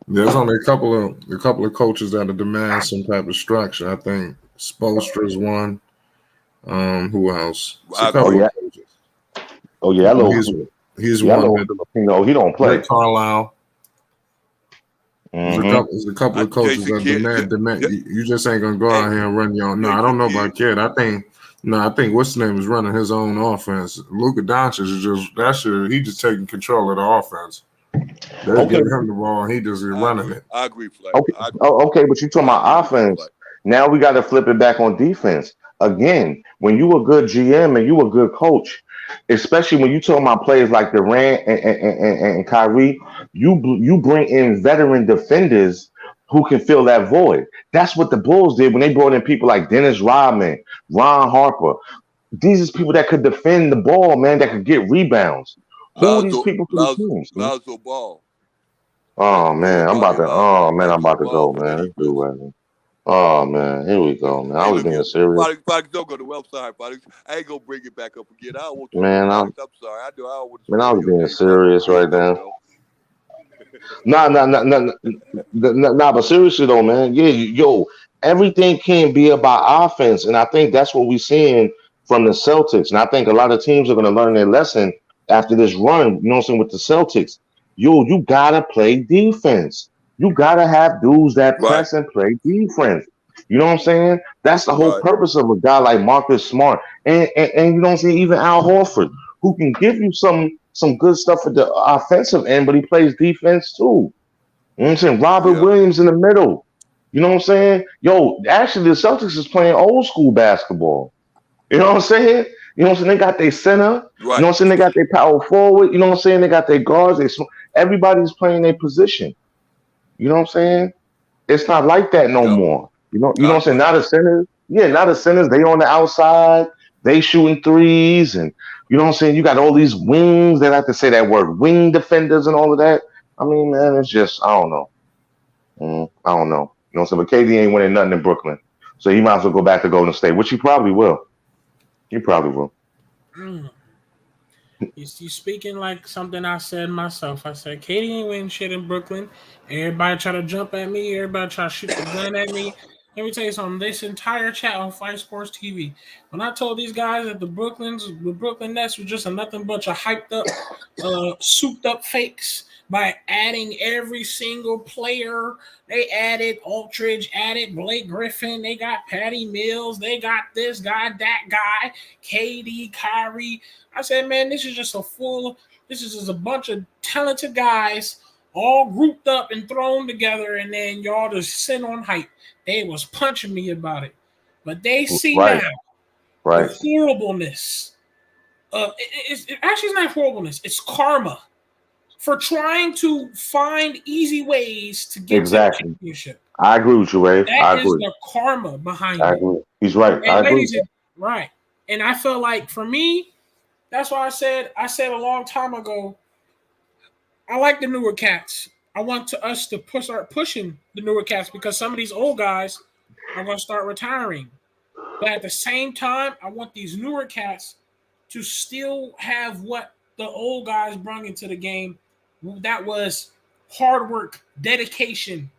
There's only a couple of coaches that demand some type of structure. I think Spoelstra's one. Who else? It's a I Oh couple agree. of yeah. coaches. Oh yeah. That little. He's Yeah, that one little that Filipino. He don't Rick play. Carlisle. Mm-hmm. There's a couple of coaches Jason that Kidd, demand. You just ain't gonna go hey, out here and run your own. No, I don't Jason know Kidd. about Kidd. I think what's his name is running his own offense. Luka Doncic is he just taking control of the offense. They're Okay. giving him the ball, and he just is running it. I agree, Flight. Okay. Oh, okay, but you talking I agree about with you, offense. Flight. Now we got to flip it back on defense. Again, when you a good GM and you a good coach, especially when you talking about players like Durant and Kyrie, you bring in veteran defenders who can fill that void. That's what the Bulls did when they brought in people like Dennis Rodman, Ron Harper. These is people that could defend the ball, man, that could get rebounds. Who are these people for the teams, man? Lonzo Ball. Oh Lonzo Ball man, I'm brought about in to. Oh man, I'm Lonzo about to Ball go, for that man. Let's defense. do it. Oh man, here we go, man. I Hey, was look being here. serious, Fox, don't go to website, Fox. I ain't gonna bring it back up again. I don't want you to go, man. Fox. I'm sorry. I know I don't want to Man, I spoil was your being day, but I'm gonna serious bring right it up now. though. Nah, but seriously though, man. Yeah, yo, everything can be about offense, and I think that's what we're seeing from the Celtics. And I think a lot of teams are going to learn their lesson after this run. You know what I'm saying with the Celtics? Yo, you gotta play defense. You gotta have dudes that Right, press and play defense. You know what I'm saying? That's the whole right. purpose of a guy like Marcus Smart, and you know what I'm saying. Even Al Horford, who can give you some good stuff at the offensive end, but he plays defense too. You know what I'm saying? Robert Yeah, Williams in the middle. You know what I'm saying? Yo, actually, the Celtics is playing old school basketball. You know what I'm saying? You know what I'm saying? They got their center. You know right. what I'm saying? They got their power forward. You know what I'm saying? They got their guards. Everybody's playing their position. You know what I'm saying? It's not like that no Yep, more. You know I what I'm saying? agree. Now the centers, yeah, Yep, now the centers, they on the outside, they shooting threes, and you know what I'm saying? You got all these wings, they like to say that word, wing defenders and all of that. I mean, man, it's just I don't know. I don't know. You know what I'm saying? But KD ain't winning nothing in Brooklyn, so he might as well go back to Golden State, which he probably will. He probably will. Mm. You speaking like something I said myself. I said Katie ain't winning shit in Brooklyn. Everybody try to jump at me. Everybody try to shoot the gun at me. Let me tell you something. This entire chat on Fight Sports TV, when I told these guys that the Brooklyn Nets were just a nothing bunch of hyped up, souped up fakes by adding every single player. They added Aldridge, added Blake Griffin. They got Patty Mills. They got this guy, that guy, KD, Kyrie. I said, man, this is just a bunch of talented guys all grouped up and thrown together, and then y'all just sit on hype. They was punching me about it. But they see Right, now the right. horribleness of actually it's not horribleness, it's karma for trying to find easy ways to get to the Exactly. championship. I agree with you, Ray. That I is agree. the karma behind I it. agree. He's right. I And agree with ladies, that. right. And I feel like for me, that's why I said a long time ago, I like the newer cats. I want us to start pushing the newer cats because some of these old guys are going to start retiring. But at the same time, I want these newer cats to still have what the old guys brought into the game. That was hard work, dedication.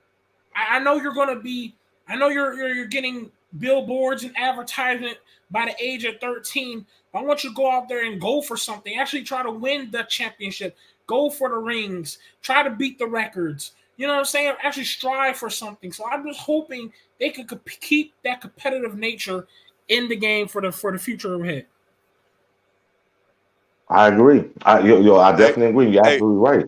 I know you're going to be. I know you're getting billboards and advertisement by the age of 13. I want you to go out there and go for something. Actually, try to win the championship. Go for the rings. Try to beat the records. You know what I'm saying? Actually, strive for something. So I'm just hoping they could keep that competitive nature in the game for the future ahead. I agree. I Hey, definitely agree. You're hey, absolutely right.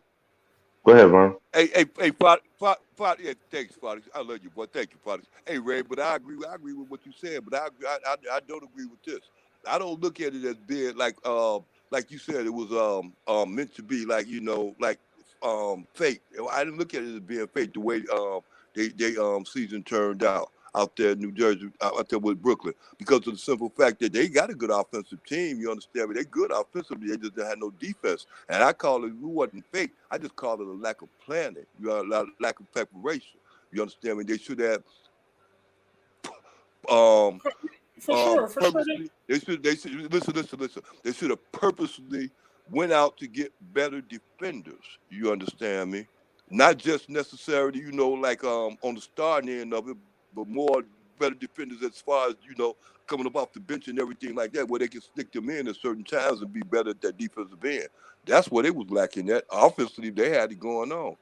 Go ahead, Vern. Yeah, thanks, Father. I love you, boy. Thank you, Father. Hey, Ray, but I agree with what you said, but I don't agree with this. I don't look at it as being like you said, it was meant to be like like fake. I didn't look at it as being fake the way they season turned out there in New Jersey, out there with Brooklyn, because of the simple fact that they got a good offensive team. You understand me? They good offensively. They just didn't have no defense. And I call it wasn't fake. I just call it a lack of planning. You know, lack of preparation. You understand me? They should have um For sure. purposely. They should listen. They should have purposely went out to get better defenders. You understand me? Not just necessarily, like on the starting end of it, but more better defenders as far as coming up off the bench and everything like that, where they can stick them in at certain times and be better at that defensive end. That's what it was lacking. That offensively, they had it going on.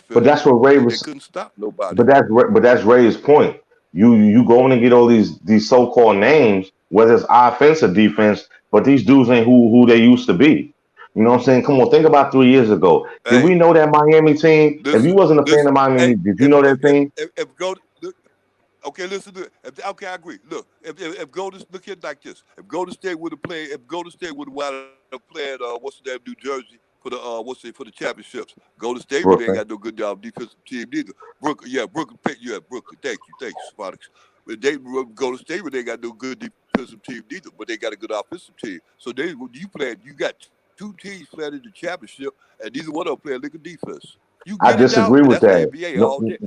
But that's what Defensively, Ray they was. couldn't stop nobody. But that's Ray's point. You go in and get all these so called names, whether it's offense or defense, but these dudes ain't who they used to be. You know what I'm saying? Come on, think about 3 years ago. Did Hey, we know that Miami team? If you listen, wasn't a fan listen. of Miami, Hey, did you know that team? if go look, okay, listen to it. Okay, I agree. Look, if Golden look at it like this, if Golden State would have played, if Golden State would have wound up playing, what's the name, New Jersey for the for the championships. Golden State really ain't got Brooklyn. no good job defensive team neither. Brooklyn, yeah, Brooklyn, Brooklyn. Thank you, Spartacus. But Golden State really ain't got no good defensive team neither, but they got a good offensive team. So you got two teams playing in the championship, and neither one of them playing liquor defense. You get I it now, and disagree that's with the that. NBA all No, day.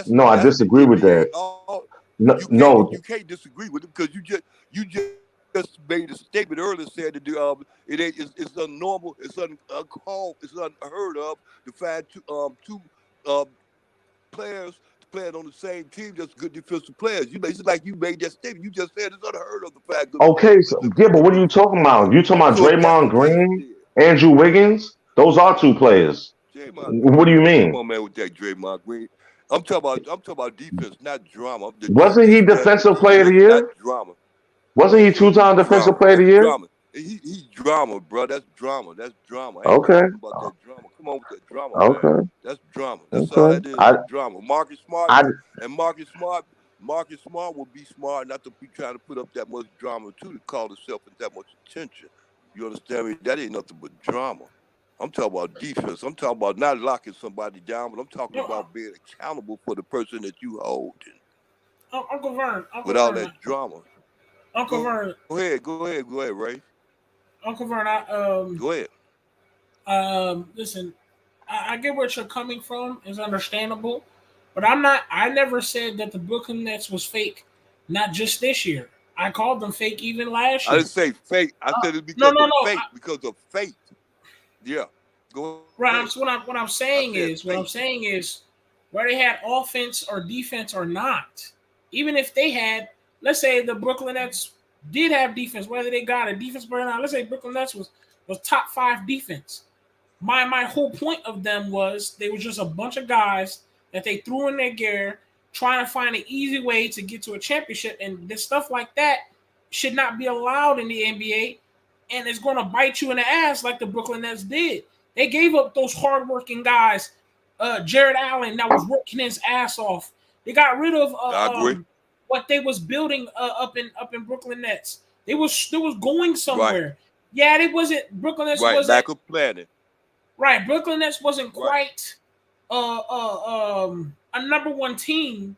no, I That's the disagree with NBA that. all. No, You no, can't disagree with it because you just made a statement earlier saying that it's unnormal, it's uncalled, it's unheard of to find two um, players playing on the same team that's good defensive players. It's like you made that statement. You just said it's unheard of to find okay, so yeah, but good what are you defensive talking players. about? You talking about So if that's the Draymond case, Green, then Andrew Wiggins? Those are two players. What do you Come mean? on, man, with that Draymond Green. I'm talking about defense, not drama. The Wasn't he defense, defensive player of the defense, not year? drama. Wasn't he He two-time defensive drama. player of That's the year? drama. He's drama, bro. That's drama. That's drama. I ain't Okay, talking about that drama. Come on with that drama, man. okay, That's drama. That's all okay. that is. That's drama. I, Marcus Smart would be smart not to be trying to put up that much drama too to call himself in that much attention. You understand me? That ain't nothing but drama. I'm talking about defense. I'm talking about not locking somebody down, but I'm talking No, about being accountable for the person that you hold Uncle Vern, with all that drama. Uncle Vern, Go ahead, Ray. Uncle Vern. Go ahead. Listen. I get where you're coming from. It's understandable, but I'm not. I never said that the Brooklyn Nets was fake. Not just this year. I called them fake even last I year. didn't say fake. I said it's No, because no, of no. fate. Because of fate. Yeah. Go ahead. Right. What I'm I said saying is fate. where they had offense or defense or not. Even if they had, let's say the Brooklyn Nets did have defense, whether they got a defense or not. Let's say Brooklyn Nets was top 5 defense. My whole point of them was they were just a bunch of guys that they threw in their gear, trying to find an easy way to get to a championship, and this stuff like that should not be allowed in the NBA, and it's going to bite you in the ass like the Brooklyn Nets did. They gave up those hardworking guys, Jared Allen that was working his ass off. They got rid of I agree. what they was building up in Brooklyn Nets. They was going Right. somewhere. Yeah, it wasn't Brooklyn Nets Right. wasn't Lack of planning. right. Brooklyn Nets wasn't Right. quite a number one team,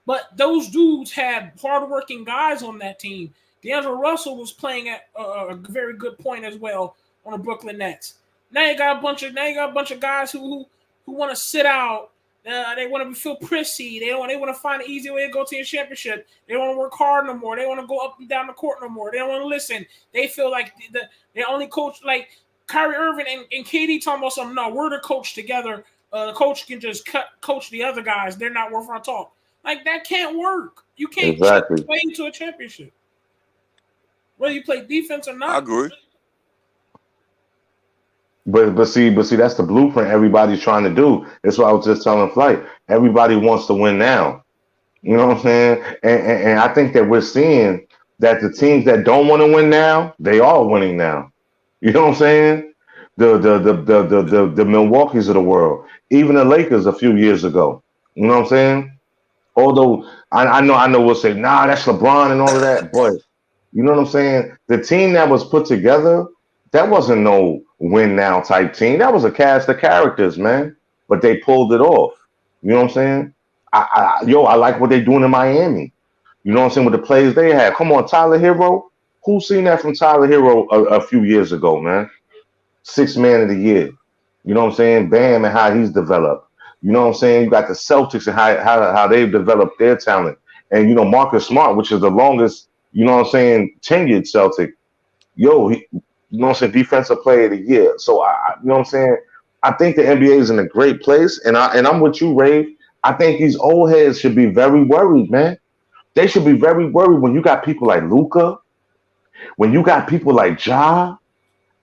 but those dudes had hardworking guys on that team. D'Angelo Russell was playing at a very good point as well on the Brooklyn Nets. Now you got a bunch of guys who want to sit out. They want to feel prissy. They want to find an easy way to go to a championship. They don't want to work hard no more. They want to go up and down the court no more. They don't want to listen. They feel like they only coach like Kyrie Irving and KD talking about something. No, we're the coach together. The coach can just coach the other guys. They're not worth our talk. Like that can't work. You can't Exactly. play to a championship, whether you play defense or I not. agree. But see, that's the blueprint everybody's trying to do. That's what I was just telling Flight. Everybody wants to win now. You know what I'm saying? And I think that we're seeing that the teams that don't want to win now, they are winning now. You know what I'm saying? The Milwaukee's of the world, even the Lakers a few years ago. You know what I'm saying? Although I know we'll say, nah, that's LeBron and all of that, but you know what I'm saying? The team that was put together, that wasn't no win now type team. That was a cast of characters, man. But they pulled it off. You know what I'm saying? I like what they're doing in Miami. You know what I'm saying? With the players they have. Come on, Tyler Hero. Who seen that from Tyler Hero a few years ago, man? 6 man of the year. You know what I'm saying? Bam and how he's developed. You know what I'm saying? You got the Celtics and how they've developed their talent. And you know, Marcus Smart, which is the longest, you know what I'm saying, tenured Celtic. You know what I'm saying, defensive player of the year. So you know what I'm saying? I think the NBA is in a great place, and I'm with you, Ray. I think these old heads should be very worried, man. They should be very worried when you got people like Luca, when you got people like Ja.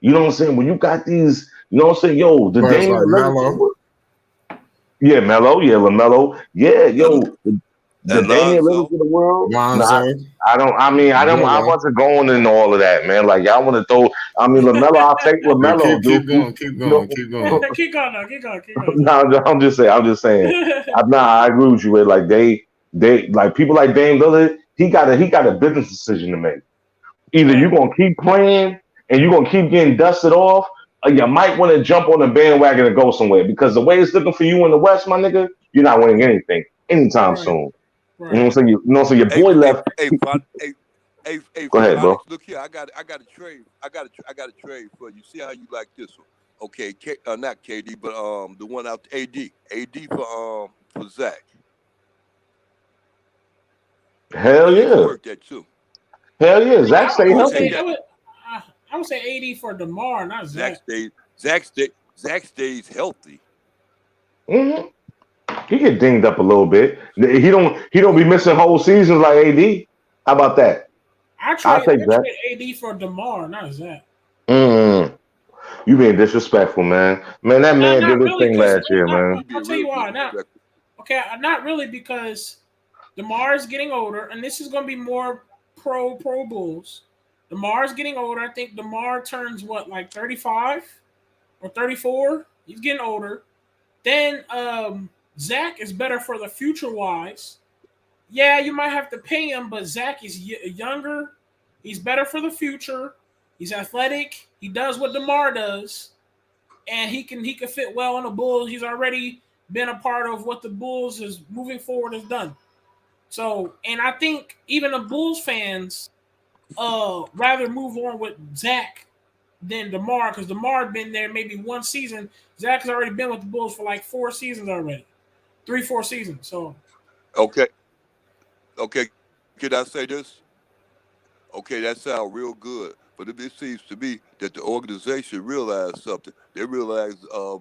You know what I'm saying? When you got these, you know what I'm saying? Yo, the Players like Damian Melo. Lillard, yeah, Melo, yeah, LaMelo, yeah, yo, the And Damian Lillard Lonzo. of the world. No, Lonzo. I don't. I mean, I Melo. wasn't going into all of that, man. Like y'all want to throw. I mean, Lamelo, I'll take Yeah, Lamelo, dude. keep going, keep You know, going, keep going. keep going, now, keep going. no, no, I'm just saying. I agree with you. With like they like people like Dame Lillard. He got a business decision to make. Either you're gonna keep playing and you're gonna keep getting dusted off, or you might want to jump on the bandwagon and go somewhere. Because the way it's looking for you in the West, my nigga, you're not winning anything anytime Right, soon. right. You know what I'm saying? So your Hey, boy hey, left. hey, hey, Go ahead, bro. Alex, look here. I got a trade. I got a trade for you. See how you like this one? Okay, not KD, but the one out to AD for Zach. Hell Now they can yeah. work that too. Hell yeah. Zach stay I would Take say healthy. that. I would say AD for DeMar, not Zach Zach. stays healthy. hmm He get dinged up a little bit. He don't be missing whole seasons like AD. How about that? I I'll trade take that. AD for DeMar, not Zach. Mm. You being disrespectful, man. Man, that man Not did his really, thing because last year, man. You I'll being tell real you why. disrespectful. Not really, because DeMar is getting older, and this is going to be more pro Bulls. DeMar is getting older. I think DeMar turns like 35 or 34. He's getting older. Then Zach is better for the future wise. Yeah, you might have to pay him, but Zach is younger. He's better for the future. He's athletic. He does what DeMar does, and he can fit well on the Bulls. He's already been a part of what the Bulls is moving forward has done. So, and I think even the Bulls fans rather move on with Zach than DeMar, because DeMar had been there maybe one season. Zach has already been with the Bulls for like 4 seasons already. 3-4 seasons. So Okay. Can I say this? Okay, that sounds real good, but it seems to me that the organization realized something. They realized that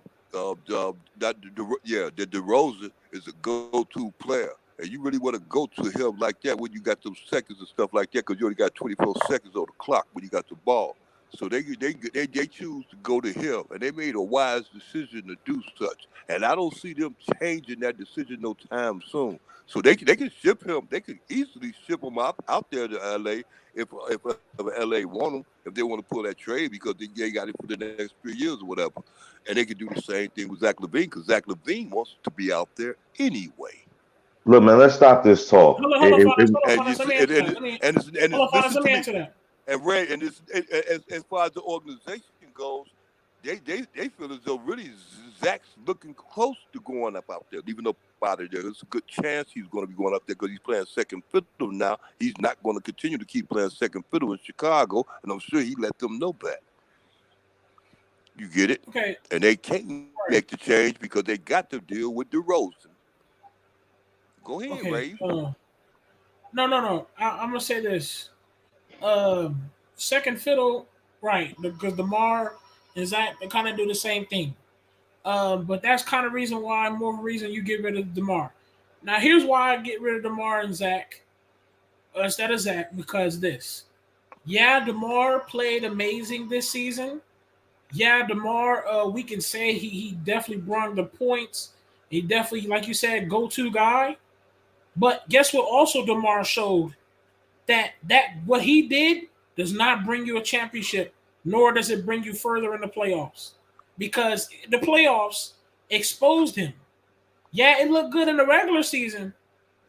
DeRozan is a go-to player, and you really want to go to him like that when you got those seconds and stuff like that, because you only got 24 seconds on the clock when you got the ball. So they choose to go to him, and they made a wise decision to do such. And I don't see them changing that decision no time soon. So they can ship him. They could easily ship him out there to LA if LA want him, if they want to pull that trade because they got it for the next 3 years or whatever. And they can do the same thing with Zach LaVine because Zach LaVine wants to be out there anyway. Look, man, let's stop this talk. hold on, Finance. Let me answer that. And Hold on, Finance. listen Let to me me. answer that. And Ray, and as far as the organization goes, they feel as though really Zach's looking close to going up out there, leaving up out of there. There's a good chance he's going to be going up there because he's playing second fiddle now. He's not going to continue to keep playing second fiddle in Chicago, and I'm sure he let them know that. You get it? Okay. And they can't make the change because they got to deal with DeRozan. Go ahead, Okay. Ray. No. I'm gonna say this. Second fiddle, right? Because DeMar and Zach, they kind of do the same thing. But that's kind of more reason you get rid of DeMar. Now, here's why I get rid of DeMar and Zach instead of Zach, because this. Yeah, DeMar played amazing this season. Yeah, DeMar, we can say he definitely brought the points. He definitely, like you said, go-to guy. But guess what? Also, DeMar showed that what he did does not bring you a championship, nor does it bring you further in the playoffs, because the playoffs exposed him. Yeah, it looked good in the regular season,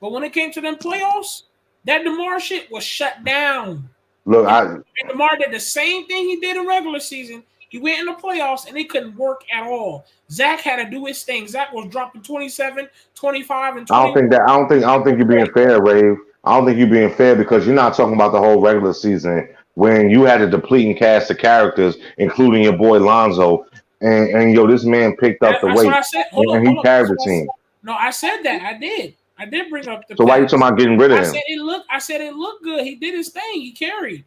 but when it came to them playoffs, that DeMar shit was shut down. Look, And DeMar did the same thing he did in regular season. He went in the playoffs, and it couldn't work at all. Zach had to do his thing. Zach was dropping 27, 25, and 20. I don't think you're being fair, Ray. I don't think you're being fair because you're not talking about the whole regular season when you had a depleting cast of characters, including your boy Lonzo, and this man picked up the That's weight what I said. Hold and he on. carried the team. No, I said that. I did. I did bring up the. So why are you talking about getting rid of him? I said it looked good. He did his thing. He carried.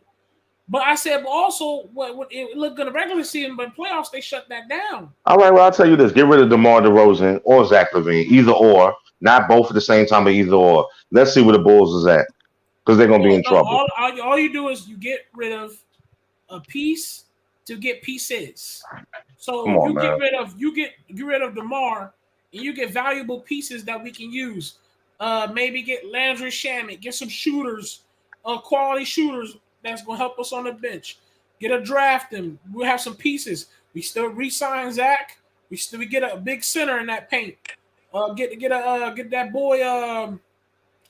But I said, but also, what it looked good in the regular season, but in playoffs they shut that down. All right, well I'll tell you this: get rid of DeMar DeRozan or Zach LaVine, either or, not both at the same time, but either or. Let's see where the Bulls is at because they're gonna be in trouble. All you do is you get rid of a piece to get pieces. So Come on, man. you get rid of DeMar, and you get valuable pieces that we can use. Maybe get Landry Shamet, get some shooters, quality shooters that's gonna help us on the bench. Get a draft him. We'll have some pieces. We still re-sign Zach. We get a big center in that paint. Get that boy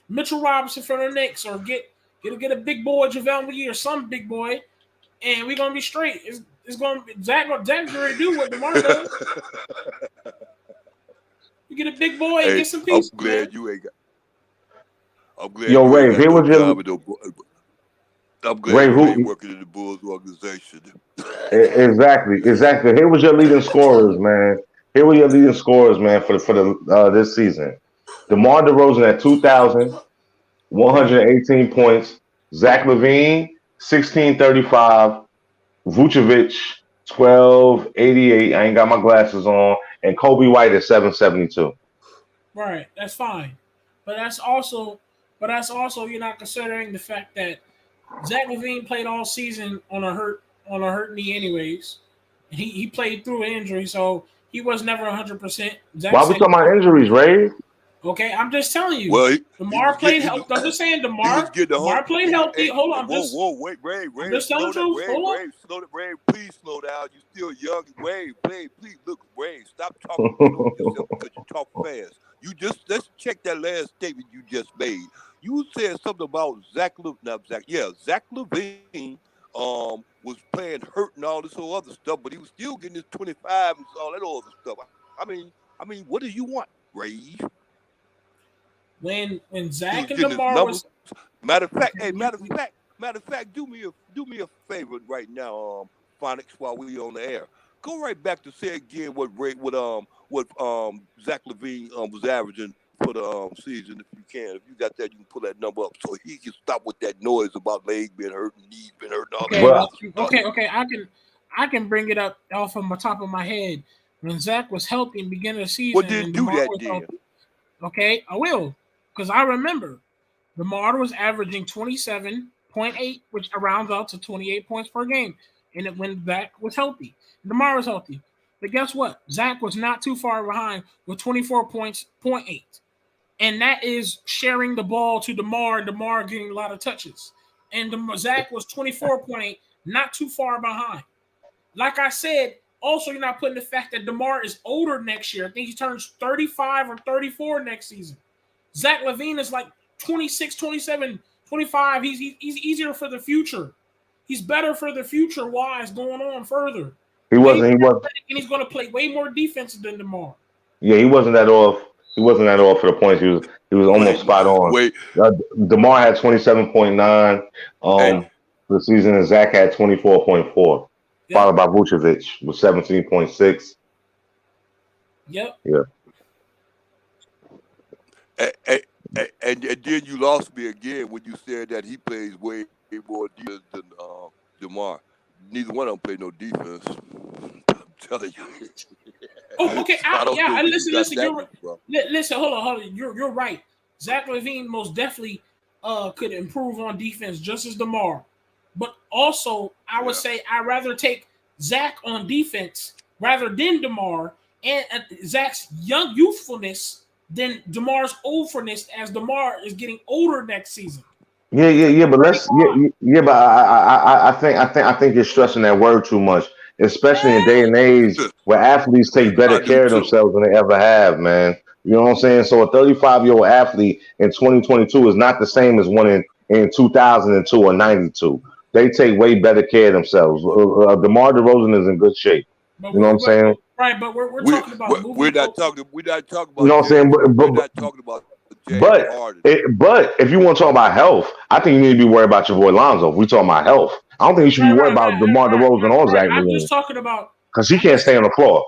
Mitchell Robinson for the Knicks, or get a big boy JaVale McGee or some big boy, and we're gonna be straight. It's gonna be Zach gonna do what DeMar does. You get a big boy and get some pieces. I'm glad you ain't got. I'm glad Yo, you Ray, ain't got here no was your job I'm glad you ain't working in the Bulls organization. exactly. Here was your leading scorers, man. Here were your leading scorers, man, for the this season. DeMar DeRozan at 2,118 points. Zach LaVine 1,635. Vucevic 1,288. I ain't got my glasses on, and Kobe White at 772. Right, that's fine, but that's also you're not considering the fact that Zach LaVine played all season on a hurt knee, anyways. He played through an injury, so he was never 100%. Why we talking about injuries, Ray? Okay, I'm just telling you. Well, DeMar played healthy. I'm just saying DeMar played healthy. Hold on, wait, Ray, just telling the truth. Hold on. Ray, please slow down. You're still young. Ray, please look, Ray, stop talking over yourself because you talk fast. Let's check that last statement you just made. You said something about Zach LaVine was playing hurt and all this whole other stuff, but he was still getting his 25 and all that other stuff. I mean, what do you want, Ray? When Zach and DeMar was matter of fact, do me a favor right now. phonics while we on the air. Go right back to say again what Zach Levine was averaging for the season, if you can. If you got that, you can pull that number up so he can stop with that noise about legs being hurt and knees being hurt and all that Well, stuff. Okay. I can bring it up off of my top of my head. When Zach was healthy in the beginning of the season, Well, then and do DeMar that was then. healthy. Okay, I will, because I remember DeMar was averaging 27.8, which rounds out to 28 points per game, and it when Zach was healthy. DeMar was healthy, but guess what? Zach was not too far behind with 24 points, 0.8, and that is sharing the ball to DeMar, and DeMar getting a lot of touches. And Zach was 24.8, not too far behind. Like I said, also you're not putting the fact that DeMar is older next year. I think he turns 35 or 34 next season. Zach LaVine is like 26, 27, 25. He's easier for the future. He's better for the future wise going on further. he wasn't. And he's going to play way more defense than DeMar. Yeah, he wasn't that off. He wasn't that off for the points. He was almost spot on. DeMar had 27.9 Hey. for the season, and Zach had 24.4, followed by Vucevic with 17.6. Yep. Yeah. And then you lost me again when you said that he plays way more defense than DeMar. Neither one of them play no defense. I'm telling you. Oh, okay. Listen. Listen. Hold on. You're right. Zach LaVine most definitely could improve on defense just as DeMar. But also, I would say I'd rather take Zach on defense rather than DeMar, and Zach's young youthfulness than DeMar's oldfulness, as DeMar is getting older next season. Yeah. But but I think you're stressing that word too much, especially in a day and age where athletes take better care of themselves than they ever have, man. You know what I'm saying? So a 35-year-old athlete in 2022 is not the same as one in 2002 or 92. They take way better care of themselves. DeMar DeRozan is in good shape. You know what I'm saying? Right, but we're talking about we're not talking about. You know what I'm saying? We're not talking about James Harden. But if you want to talk about health, I think you need to be worried about your boy Lonzo. If we talking about health, I don't think you should be worried about DeMar DeRozan or Zach I'm LaVine. just talking about because he can't stay on the floor.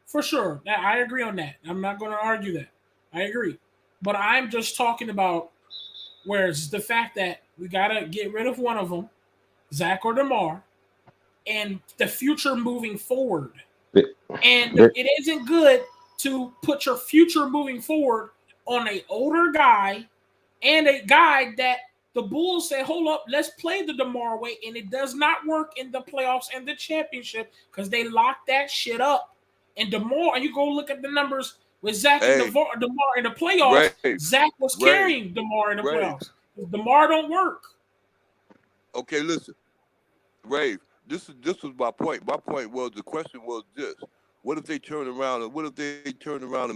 For sure, I agree on that. I'm not going to argue that. I agree, but I'm just talking about where's the fact that we gotta get rid of one of them, Zach or DeMar, and the future moving forward. And it isn't good to put your future moving forward on an older guy and a guy that the Bulls say, hold up, let's play the DeMar way, and it does not work in the playoffs and the championship because they locked that shit up. And DeMar, and you go look at the numbers with Zach and DeMar in the playoffs, Zach was carrying DeMar in the playoffs. DeMar don't work. Okay, listen, Rave. This was my point. My point was the question was this: what if they turn around and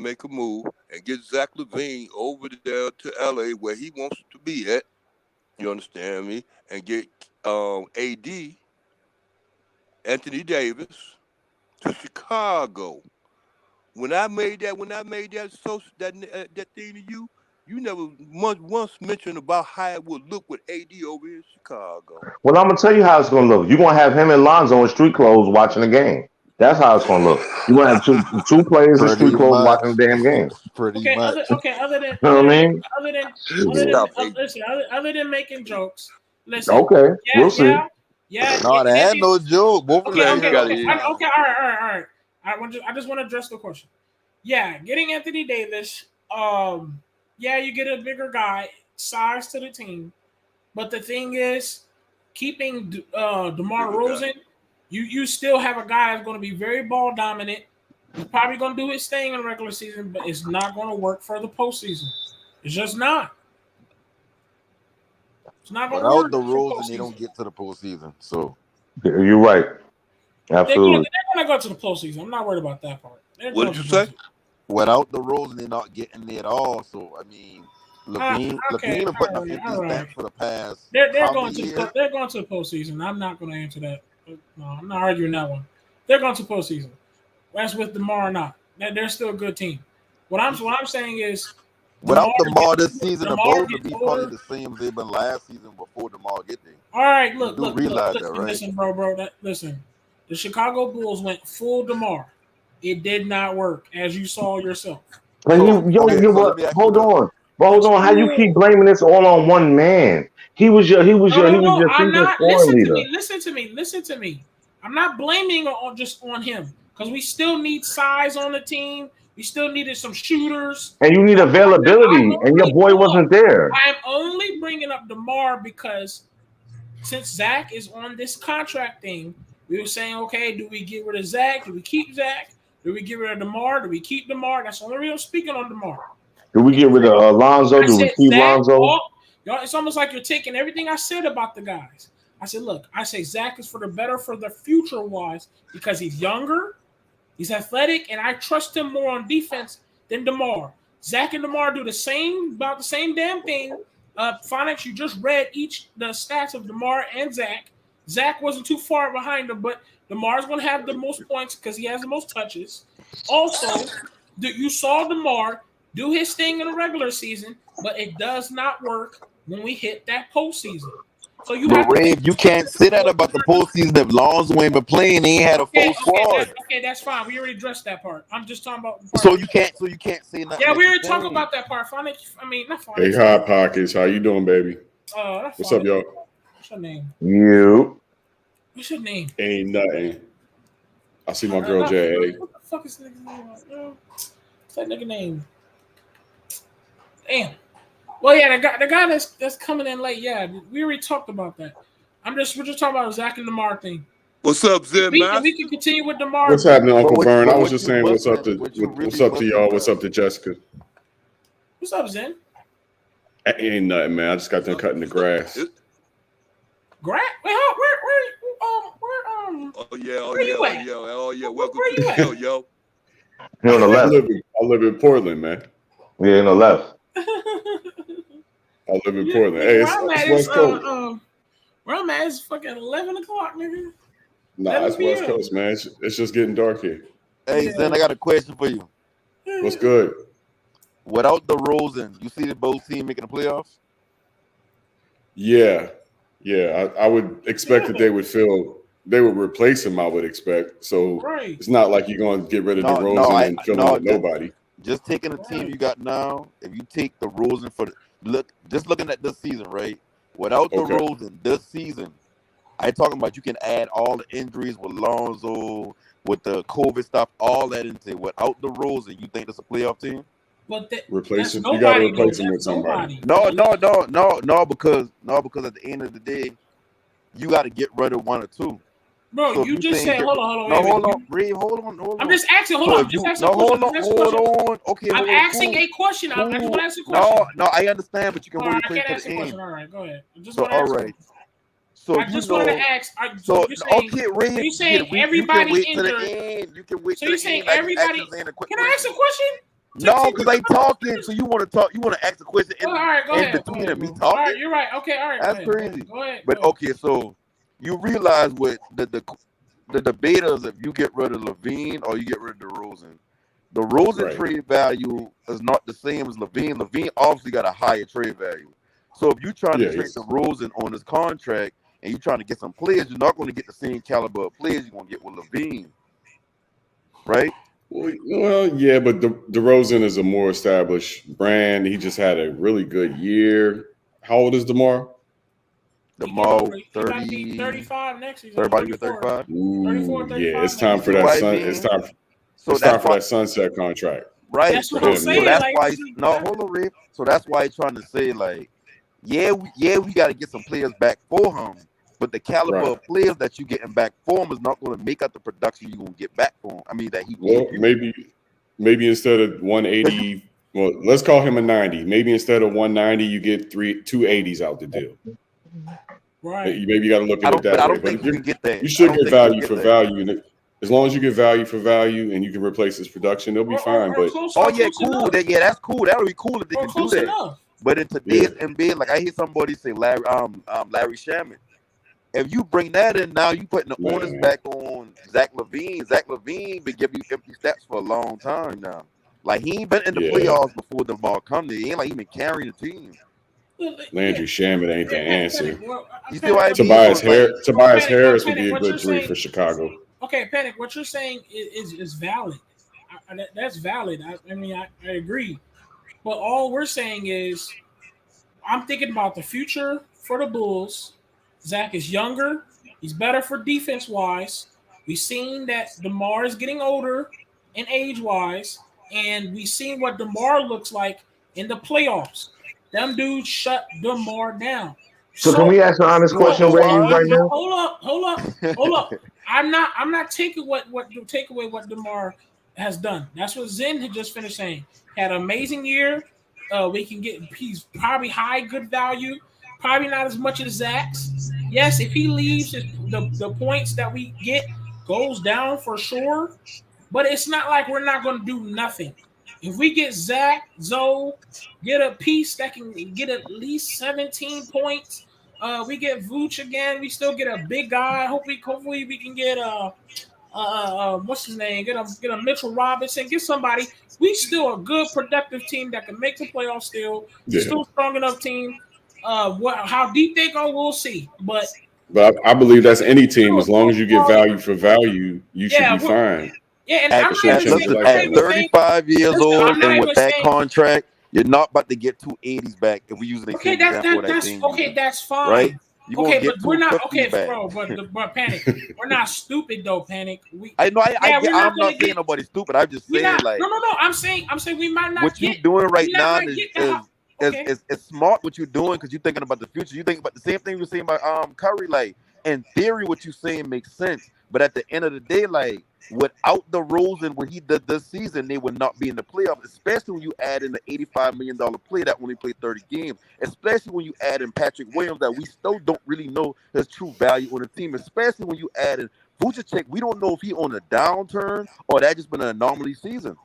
make a move and get Zach LaVine over there to LA where he wants to be at? You understand me? And get AD, Anthony Davis, to Chicago. When I made that thing to you, you never once mentioned about how it would look with AD over in Chicago. Well, I'm gonna tell you how it's gonna look. You're gonna have him and Lonzo in street clothes watching the game. That's how it's gonna look. You're gonna have two players in street clothes watching the damn game. Pretty much. Other than other than making jokes. Listen. Okay, we'll see. Yeah. No, that ain't no joke. Both of them. Okay. All right. I just want to address the question. Yeah, getting Anthony Davis. Yeah, you get a bigger guy, size to the team, but the thing is, keeping DeMar DeRozan, you still have a guy that's going to be very ball dominant. He's probably going to do his thing in the regular season, but it's not going to work for the postseason. It's just not. It's not going to work. Without DeRozan, they don't get to the postseason. So you're right. Absolutely. They're going to go to the postseason. I'm not worried about that part. What did you say? Without DeRozan, they're not getting there at all. So I mean, LaVine putting up 50 stats for the past. They're going to the postseason. I'm not going to answer that. No, I'm not arguing that one. They're going to postseason. That's with DeMar or not. They're still a good team. What I'm saying is, without DeMar this season, the Bulls would be probably the same as they've been last season before DeMar get there. All right, look. Realize that, right? Listen, bro. Listen. The Chicago Bulls went full DeMar. It did not work, as you saw yourself. But So, you okay, so what? let me ask you Hold this. on. But hold on. How you keep blaming this all on one man? He was your No. I'm season not. scoring leader. Listen to me. I'm not blaming just on him because we still need size on the team. We still needed some shooters. And you need availability, and your boy wasn't there. I'm only bringing up DeMar because since Zach is on this contract thing, we were saying, okay, do we get rid of Zach? Do we keep Zach? Do we get rid of DeMar? Do we keep DeMar? That's the only reason I'm speaking on DeMar. Do we get rid of Lonzo? Do we keep Lonzo? Y'all, it's almost like you're taking everything I said about the guys. I said, look, I say Zach is for the better for the future wise because he's younger, he's athletic, and I trust him more on defense than DeMar. Zach and DeMar do about the same damn thing. Phonics, you just read the stats of DeMar and Zach. Zach wasn't too far behind him, but DeMar's going to have the most points because he has the most touches. Also, you saw DeMar do his thing in the regular season, but it does not work when we hit that postseason. So you can't say that about the postseason if Lonzo ain't been playing. He ain't had a full squad. That's fine. We already addressed that part. I'm just talking about. So you can't say nothing. Yeah, we already talked about that part. Not Phonics. Hey, Hot Pockets, how you doing, baby? What's up, y'all? What's your name? What's your name? Ain't nothing. I see my girl J.A. What the fuck is nigga's name? What's that nigga name? Damn. Well, yeah, the guy that's coming in late. Yeah, we already talked about that. We're just talking about the Zach and DeMar thing. What's up, Zen? We can continue with DeMar. What's happening, Uncle Vern? I was just saying what's up to y'all. What's up to Jessica? What's up, Zen? Ain't nothing, man. I just got done cutting the grass. Grass? Wait, where? Oh yeah. Welcome to the show, yo. He on the left. I live in Portland, man. Yeah, on the left. I live in Portland. Hey, it's West Coast. Where I'm at is fucking 11 o'clock, nigga. Nah, it's West Coast, man. It's just getting dark here. Hey, Zen, I got a question for you. What's good? Without the DeRozan, you see the both team making the playoffs? Yeah. I would expect that they would replace him. I would expect. So It's not like you're going to get rid of DeRozan and fill him with nobody. Just taking the team you got now, if you take DeRozan just looking at this season, right? Without DeRozan this season, I talking about you can add all the injuries with Lonzo, with the COVID stuff, all that into it. Without DeRozan, you think that's a playoff team? But replace him. You got to replace him with somebody. No, because at the end of the day, you got to get rid of one or two. Bro, so you just said, hold on. No, hold on, Reed, hold on. I'm just asking, hold on. Hold on. Okay, I'm asking a question. I just want to ask a question. No, I understand, but you can hold your question to the end. All right, go ahead. All right. So I just wanted to ask. Reed, you saying everybody injured? You can wait. So you saying everybody? Can I ask a question? No, because they talking. So you want to talk? You want to ask a question all right, go ahead. Between me talking? All right, you're right. Okay, all right. That's crazy. Go ahead. But okay, so you realize what the debate is if you get rid of Levine or you get rid of DeRozan. DeRozan trade value is not the same as Levine. Levine obviously got a higher trade value. So if you're trying to trade DeRozan on his contract and you're trying to get some players, you're not going to get the same caliber of players you're going to get with Levine. Right? Well, yeah, but DeRozan is a more established brand. He just had a really good year. How old is DeMar? DeMar, 35 next season. 35. Yeah, it's time for that sun. It's time for that sunset contract. Right. That's what I'm saying. So that's why. Hold on, Rick. So that's why he's trying to say, like, we got to get some players back for him. But the caliber of players that you getting back for him is not going to make up the production you're going to get back for him. I mean, that he. Well, maybe instead of 180, well, let's call him a 90. Maybe instead of 190, you get 2 80s out the deal. Right. Maybe you got to look at it that way. I don't think you can get that. You should get value for value. And as long as you get value for value and you can replace his production, they'll be fine. But cool. That's cool. That would be cool if they can do that. Enough. But in today's NBA, like I hear somebody say, Larry Shaman. If you bring that in now, you putting the onus back on Zach LaVine. Zach LaVine been giving you empty stats for a long time now. Like he ain't been in the playoffs before the ball come there. He ain't like he been carrying the team. Landry Shamet ain't the answer. You still Tobias Harris would be a good 3 for Chicago. okay, Panic. What you're saying is valid. That's valid. I mean, I agree. But all we're saying is, I'm thinking about the future for the Bulls. Zach is younger. He's better for defense wise. We've seen that DeMar is getting older in age wise, and we've seen what DeMar looks like in the playoffs. Them dudes shut DeMar down. So can So, we ask an honest You wanna question, know Ray, why? right now? hold up. I'm not taking take away what DeMar has done. That's what Zen had just finished saying. Had an amazing year. We can get he's probably high good value, probably not as much as Zach's. Yes, if he leaves, the points that we get goes down for sure. But it's not like we're not going to do nothing. If we get Zach, Zoe, get a piece that can get at least 17 points. We get Vooch again. We still get a big guy. Hopefully we can get what's his name? Get a Mitchell Robinson. Get somebody. We still a good productive team that can make the playoffs. Still, Yeah. still strong enough team. How deep they go, we'll see. But I believe that's any team. As long as you get value for value, you should be fine. Yeah, and At, I'm not short even term, saying. you like I'm not that. at even saying. 35 years Listen, old I'm not and with even that saying. contract, you're not about to get 280s back if we use the Okay, same example of that that's thing. okay. That's fine. Right? You're gonna Okay, get but we're not 250s okay, back. bro. But Panic, we're not stupid though. Panic. I know. We're not I'm gonna not saying get. nobody's stupid. I'm just We're saying not. like No. I'm saying we might not what you get. doing right We not now might is get the. Okay. is smart. What you're doing because you're thinking about the future. You think about the same thing you're saying about Curry. Like in theory, what you're saying makes sense, but at the end of the day, like without the roles and what he did this season, they would not be in the playoffs. Especially when you add in the $85 million play that only played 30 games. Especially when you add in Patrick Williams that we still don't really know his true value on the team. Especially when you add in Vucevic, we don't know if he on a downturn or that just been an anomaly season.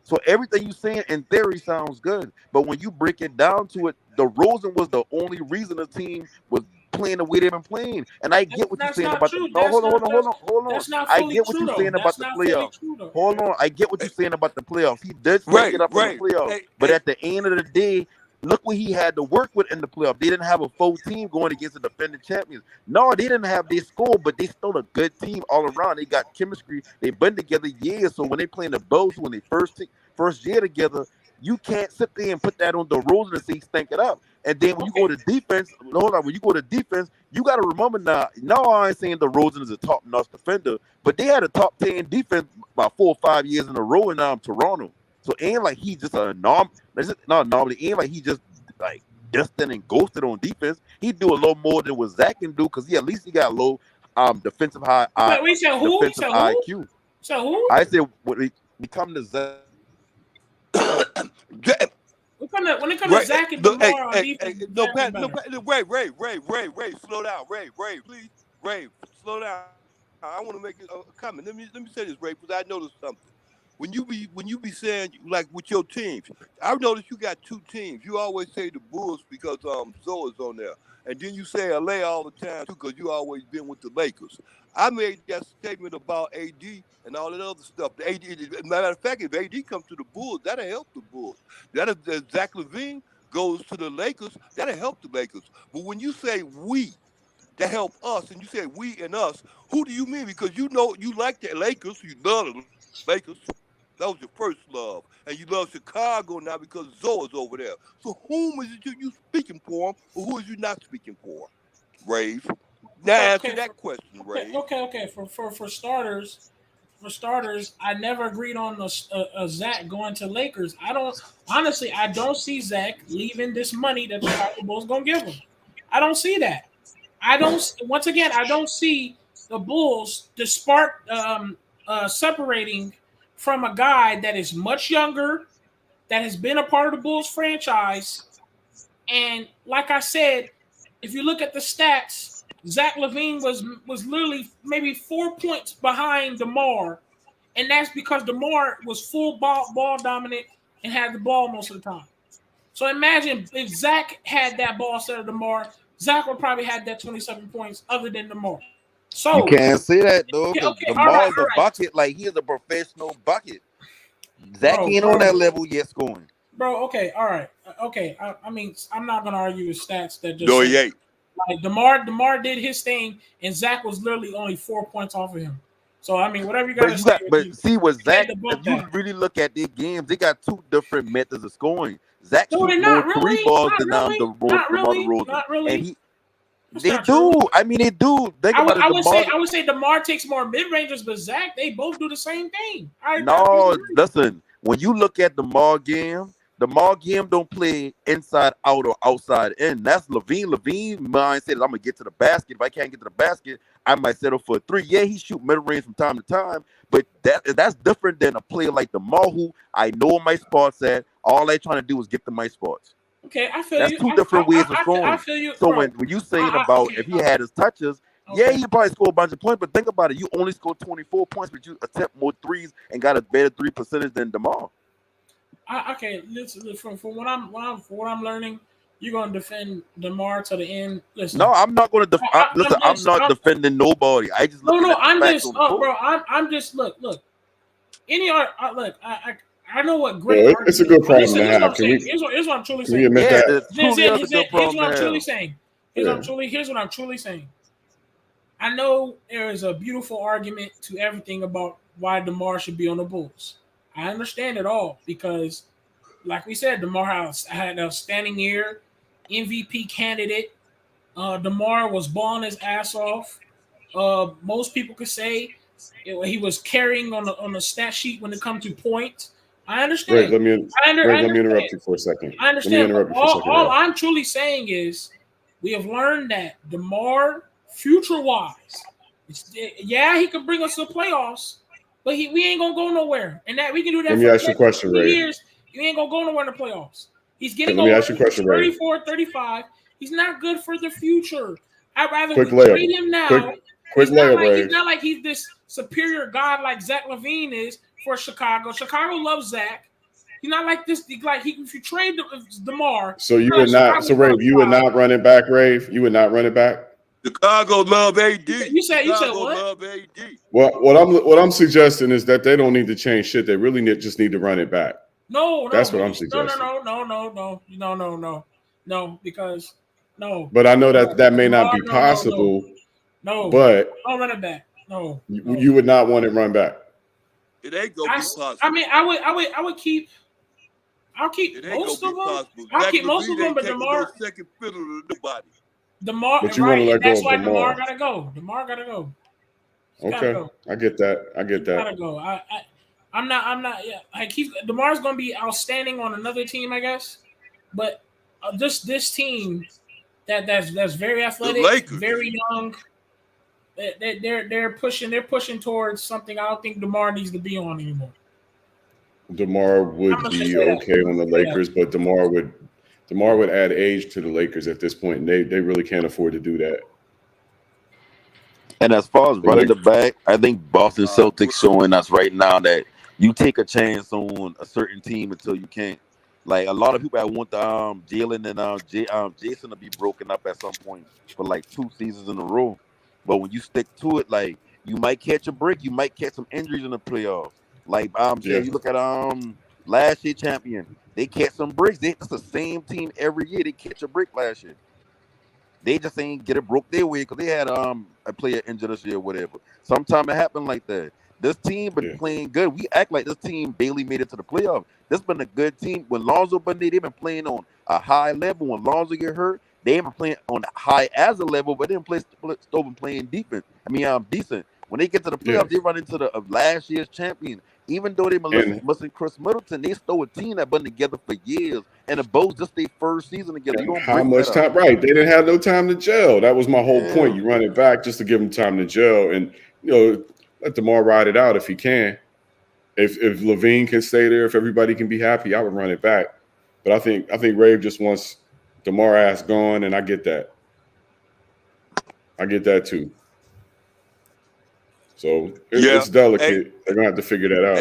So everything you saying in theory sounds good, but when you break it down to it, the Rosen was the only reason the team was playing the way they've been playing. And I get what you're That's saying not about the true. no, hold on. That's not I fully get what true you're though. saying about That's the not fully playoffs. true though. Hold on, I get what you're saying about the playoffs. He did step Right, it up in the right. playoffs, but at the end of the day, look what he had to work with in the playoffs. They didn't have a full team going against the defending champions. No, they didn't have their score, but they still a good team all around. They got chemistry. They've been together years. So when they playing the Bulls, when they first year together, you can't sit there and put that on the Rosen and say stink it up. And then when you go to defense, hold on, when you go to defense, you got to remember now. No, I ain't saying the Rosen is a top-notch defender, but they had a top 10 defense about 4 or 5 years in a row in Toronto. So it ain't like he just a norm. It's not anomaly. It ain't like he just like destined and ghosted on defense. He do a little more than what Zach can do because at least he got low defensive We said who? defensive IQ. So who? I said when we come to Zach. When it comes to Zach and DeMar on defense, Ray, slow down, Ray, please, Ray, slow down. I want to make a comment. Let me say this, Ray, because I noticed something. When you be saying like with your teams, I've noticed you got two teams. You always say the Bulls because Zoe's on there, and then you say LA all the time too because you always been with the Lakers. I made that statement about AD and all that other stuff. The AD, matter of fact, if AD comes to the Bulls, that'll help the Bulls. That if Zach LaVine goes to the Lakers, that'll help the Lakers. But when you say we, that help us, and you say we and us, who do you mean? Because you know you like the Lakers, you love the Lakers. That was your first love. And you love Chicago now because Zoe's over there. So whom is it you speaking for, or who is you not speaking for? Rave. Now answer that question, Rave. Okay. For starters, I never agreed on a Zach going to Lakers. I don't see Zach leaving this money that the Chicago Bulls gonna give him. I don't see that. I don't see the Bulls the spark separating from a guy that is much younger, that has been a part of the Bulls franchise. And like I said, if you look at the stats, Zach LaVine was literally maybe 4 points behind DeMar. And that's because DeMar was full ball dominant and had the ball most of the time. So imagine if Zach had that ball instead of DeMar, Zach would probably have that 27 points other than DeMar. So you can't say that though, because DeMar's a bucket, like he is a professional bucket. Zach ain't on that level yet scoring. Bro, okay, all right. Okay. I mean, I'm not gonna argue with stats that just no, he ain't. Like DeMar did his thing, and Zach was literally only 4 points off of him. So I mean, whatever you But gotta you say, got, but see with can't Zach, if debunk you that. really look at their games, they got two different methods of scoring. Zach No, shoot they're more not three really. balls Not than really. Not DeMar really. DeRozan, Not and really. That's they not true. do. I mean, they do. Think about it. I would DeMar, say DeMar takes more mid ranges, but Zach, they both do the same thing. I no, disagree. listen. When you look at the Mar game don't play inside out or outside in. That's Levine. Levine mindset is I'm gonna get to the basket. If I can't get to the basket, I might settle for a three. Yeah, he shoot mid range from time to time, but that's different than a player like DeMar who I know my spots at. All they trying to do is get to my spots. Okay, I feel That's you. two different ways of I scoring. feel you, So bro. when you saying about Okay, if he had his touches, yeah, okay. he probably score a bunch of points. But think about it, you only scored 24 points, but you attempt more threes and got a better three percentage than DeMar. Okay. Listen, from what I'm learning, you're gonna defend DeMar to the end. Listen, No, I'm not going to listen. I'm not I'm, defending nobody. I just no, looking no. at the I'm facts just, on the court. bro. I'm just look. Any art, look. I know what Well, great art. it's a good problem to Here's what I'm have. Can saying. we Here's what I'm truly can we saying. admit Yeah, that? it truly is a good Here's problem what I'm to truly have. saying. Yeah. Here's what I'm truly saying. I know there is a beautiful argument to everything about why DeMar should be on the Bulls. I understand it all because, like we said, DeMar had a standing year, MVP candidate. DeMar was balling his ass off. Most people could say he was carrying on the stat sheet when it comes to points. I Ray, understand. let me I interrupt understand. you for a second. I Let me understand. But interrupt you for a second. all Ray. I'm truly saying is we have learned that DeMar, future-wise, yeah, he could bring us to the playoffs, but we ain't gonna go nowhere. And that we can do that Let me for ask you a question, 3 Ray. years. You ain't gonna go nowhere in the playoffs. He's getting Let me older. ask you a question, Ray. 34, 35. He's not good for the future. I'd rather Quick we layup. trade him now. Quick layup, Ray. He's not like he's this superior god like Zach LaVine is for Chicago. Chicago loves Zach. He's not like this. Like if you trade DeMar, So you would not. So Ray, you would not run it back, Ray. You would not run it back. Chicago love AD. You said Chicago what? love AD. Well, what I'm suggesting is that they don't need to change shit. They really just need to run it back. No, That's what I'm suggesting. No, because no. But I know that may not be possible. No, but don't run it back. No, you would not want it run back. It ain't gonna be possible. I mean, I would keep. I'll keep most of them. I'll keep most of them, but DeMar second fiddle to nobody. DeMar, but you want to let go that's of why DeMar. DeMar gotta go. DeMar gotta go. Okay, go. I get that. Gotta go. I'm not. Yeah, like DeMar's gonna be outstanding on another team, I guess. But this team that's very athletic, very young. They're pushing towards something I don't think DeMar needs to be on anymore. DeMar would be okay on the Lakers, but DeMar would add age to the Lakers at this point. And they really can't afford to do that. And as far as running the back, I think Boston Celtics showing us right now that you take a chance on a certain team until you can't. Like a lot of people, I want the Jalen and Jason to be broken up at some point for like 2 seasons in a row. But when you stick to it, like you might catch a break, you might catch some injuries in the playoffs. Like you look at last year champion, they catch some breaks. It's the same team every year. They catch a break last year. They just ain't get it broke their way because they had a player injured this year or whatever. Sometimes it happened like that. This team been playing good. We act like this team barely made it to the playoff. This been a good team. When Lonzo been there, they've been playing on a high level. When Lonzo get hurt, they ain't been playing on high as a level, but they still been playing defense. I mean, decent. When they get to the playoffs, they run into the last year's champion. Even though they missing Chris Middleton, they still a team that been together for years. And the Bulls just their first season together. You don't how much time? Right. They didn't have no time to gel. That was my whole point. You run it back just to give them time to gel. And, let DeMar ride it out if he can. If Levine can stay there, if everybody can be happy, I would run it back. But I think Rave just wants DeMar ass gone, and I get that. I get that too. So it's delicate. They're gonna have to figure that out.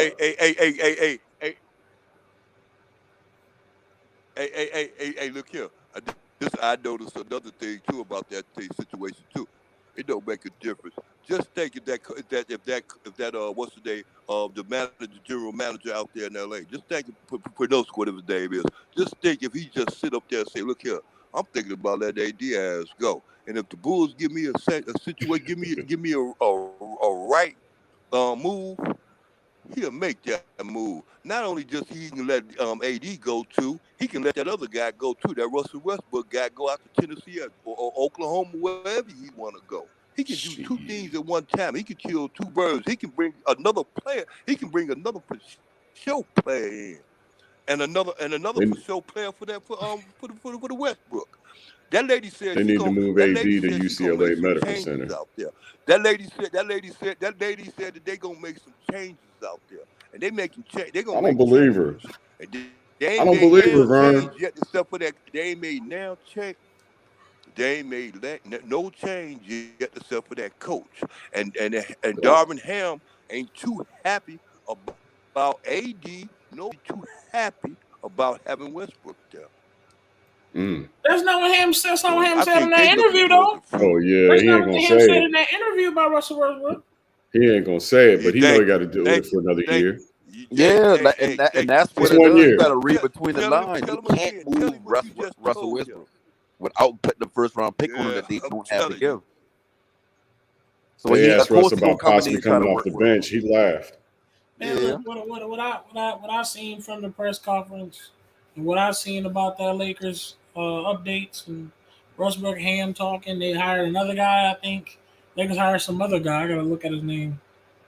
Hey, look here. I noticed another thing too about that situation too. It don't make a difference. Just think if that what's the name the general manager out there in LA. Just think Pernos, whatever his name is. Just think if he just sit up there and say, look here, I'm thinking about letting AD ass go. And if the Bulls give me a situation, give me a right move, he'll make that move. Not only just he can let AD go to, he can let that other guy go too. That Russell Westbrook guy go out to Tennessee or Oklahoma, wherever he want to go. He can do two things at one time. He can kill two birds. He can bring another player. He can bring another show player in, and another show player for the Westbrook. That lady said they she need gonna. to move That AD lady to said she gonna UCLA make some Medical changes Center. out there. That lady said that they gonna make some changes out there, and they making change. They gonna I don't make believe her. changes. And they I ain't don't made believe her, now Vern. change yet, except for that. They ain't made now change. They ain't made no change yet, except for that coach. And Darvin Ham ain't too happy about AD. No, too happy about having Westbrook there. That's not what Ham said. That's not what Ham I said in think that they looking interview, towards though. the future. Oh yeah, That's he not ain't what gonna Ham say said it. in that interview about Russell Westbrook. He ain't gonna say it, You but he know he think? got to do it for another year. Yeah, and that's what Just it 1 does. You year. got to read between the Tell lines. him You can't again. Tell move him what you just Russell told him. Westbrook without putting the first round pick on him Yeah, that they I'm don't have to telling give. you. So They of asked course Russ he's gonna about come in there possibly and try to coming off work the with him. bench. He laughed. Man, Yeah. look, what I seen from the press conference and what I seen about that Lakers updates and Westbrook Ham talking, they hired another guy. I think Lakers hired some other guy. I gotta look at his name.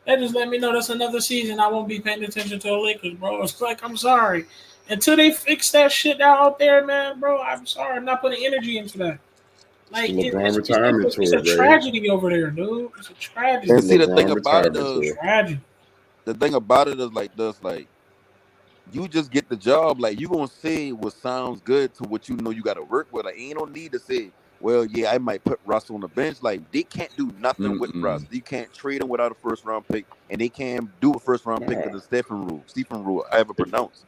That just let me know that's another season I won't be paying attention to the Lakers, bro. It's like I'm sorry. Until they fix that shit out there, man, bro, I'm sorry. I'm not putting energy into that. It's Like the LeBron retirement it's a tour, Ray. tragedy over there, dude. It's a tragedy. And see, the thing LeBron about it retirement is, tour. Tragedy. like this, like you just get the job. Like you gonna say what sounds good to what you know you got to work with. Like ain't no need to say, well, yeah, I might put Russ on the bench. Like they can't do nothing with Russ. You can't trade him without a first round pick, and they can't do a first round pick because the Stephen rule, I ever pronounced.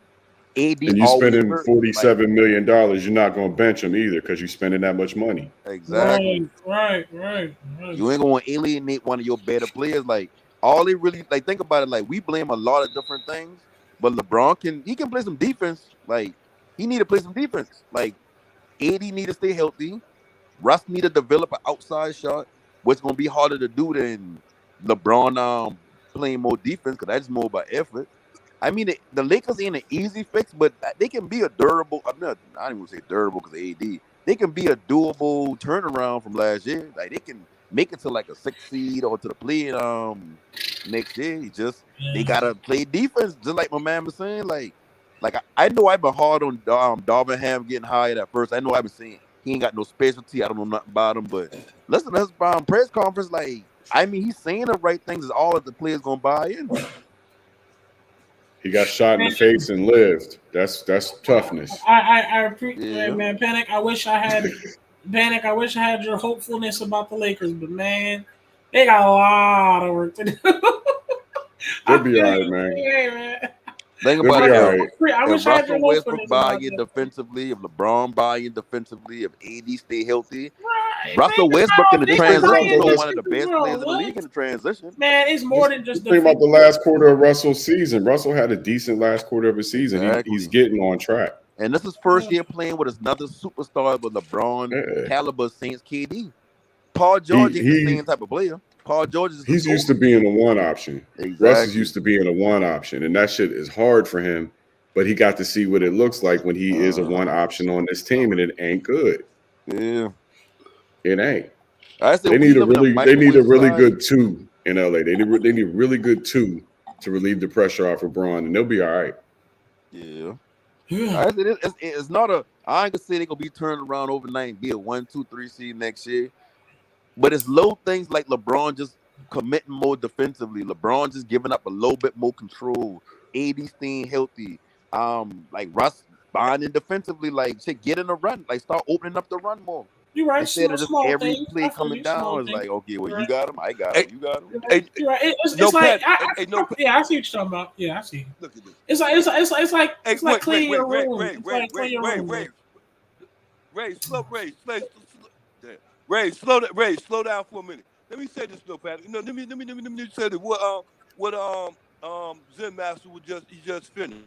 AD And you always spending hurt. Like $47 million, you're not gonna bench him either because you're spending that much money. exactly. Right. You ain't gonna alienate one of your better players. Like all they really like think about it, like we blame a lot of different things, but LeBron can play some defense. Like he need to play some defense. Like AD need to stay healthy. Russ need to develop an outside shot, which gonna be harder to do than LeBron playing more defense because that's more about effort. I mean, the Lakers ain't an easy fix, but they can be a durable. I don't even want to say durable because AD. They can be a doable turnaround from last year. Like they can make it to like a 6 seed or to the play next year. They gotta play defense, just like my man was saying. Like I know I've been hard on Darvin Ham getting hired at first. I know I've been saying he ain't got no specialty. I don't know nothing about him, but listen to his press conference. Like I mean, he's saying the right things. Is all that the players gonna buy in. He got shot in the face and lived. That's toughness. I appreciate man, Panic. I wish I had your hopefulness about the Lakers, but man, they got a lot of work to do. They'll be all right, man. Yeah, man. Think about it. I wish I had your Russell Westbrook hopefulness buy about in that. defensively, if LeBron buy in defensively, if AD stay healthy, Right, Russell man, Westbrook in the they transition buying is this- one of the best bro, players in the what? league in the transition. Man, it's more than just Think about the last quarter of Russell's season. Russell had a decent last quarter of his season. Exactly. He's getting on track. And this is first year playing with another superstar, but LeBron Yeah. caliber Saints KD. Paul George ain't the He- same type of player. Paul George is He's used to being a one option. Exactly. Russ is used to being a one option, and that shit is hard for him. But he got to see what it looks like when he is a one option on this team, and it ain't good. Yeah, it ain't. I said They need a really side. good two in LA. They need a really good two to relieve the pressure off of Braun, and they'll be all right. Yeah. I said it's not a. I ain't gonna say they're gonna be turned around overnight and be a 1, 2, 3 seed next year. But it's little things like LeBron just committing more defensively. LeBron just giving up a little bit more control. AD staying healthy. Like Russ binding defensively. Like shit, get in the run. Like start opening up the run more. You're right. Instead of just Small every things. play coming down, it's like, okay, well, you got him, I got him, you got him. You're right. It's like yeah, I see what you're talking about. Yeah, I see. Look at this. It's like cleaning your room. Ray, slow down for a minute. Let me say this, though, Patrick. No, let me say this. What Zen Master just finished.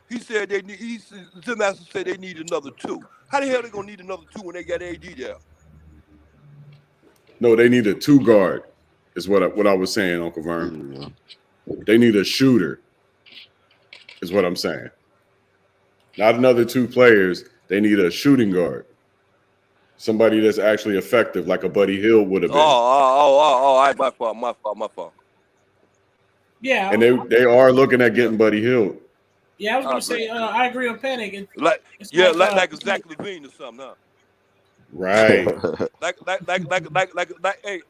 He said Zen Master said they need another two. How the hell they gonna need another two when they got AD there? No, they need a two guard. Is what I was saying, Uncle Vern. They need a shooter. Is what I'm saying. Not another two players. They need a shooting guard. Somebody that's actually effective, like a Buddy Hill would have been. All right, my fault. Yeah, And they are looking at getting Buddy Hill. Yeah, I was gonna say I agree on Panic. Like a Zach LaVine or something, huh? Right. like hey,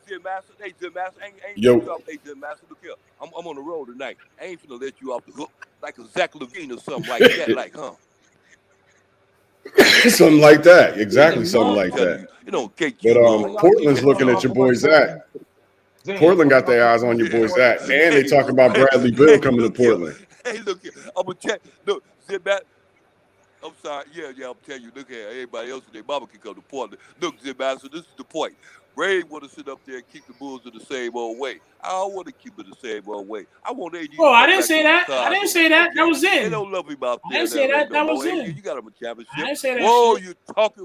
Jim Master, Yo. Hey, Jim Master, look here. I'm on the road tonight. I ain't finna let you off the hook like a Zach LaVine or something like that, like, huh? Something like that. Exactly, something like that. But Portland's looking at your boy Zach. Portland got their eyes on your boy Zach. And they talking about Bradley Beal coming to Portland. Hey, look here. I'm gonna tell you. Look, Zip back. I'm sorry. Yeah, I'm telling you. Look here. Everybody else in their mama can come to Portland. Look, Zip Master, this is the point. Ray want to sit up there and keep the Bulls in the same old way. I don't want to keep it the same old way. I want AD. Oh, I didn't say that. I didn't say that. That was in. They don't love him out there. I didn't say that. That was in. You got him a championship. I didn't say that. Whoa, shit. you're talking.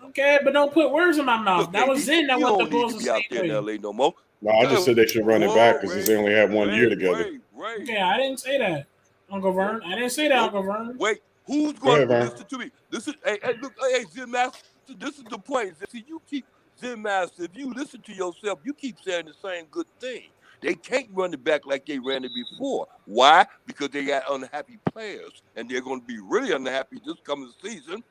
Okay, but don't put words in my mouth. Look, that was in. That you what the don't need Bulls to was be out saying. there in LA no more. No, I just said they should run it back because they only had 1 year together. Okay, I didn't say that, Uncle Vern. I didn't say that, Uncle Vern. Wait, who's going to listen to me? This is look, Zim Master. This is the point. See, you keep Zim Master. If you listen to yourself, you keep saying the same good thing. They can't run it back like they ran it before. Why? Because they got unhappy players, and they're going to be really unhappy this coming season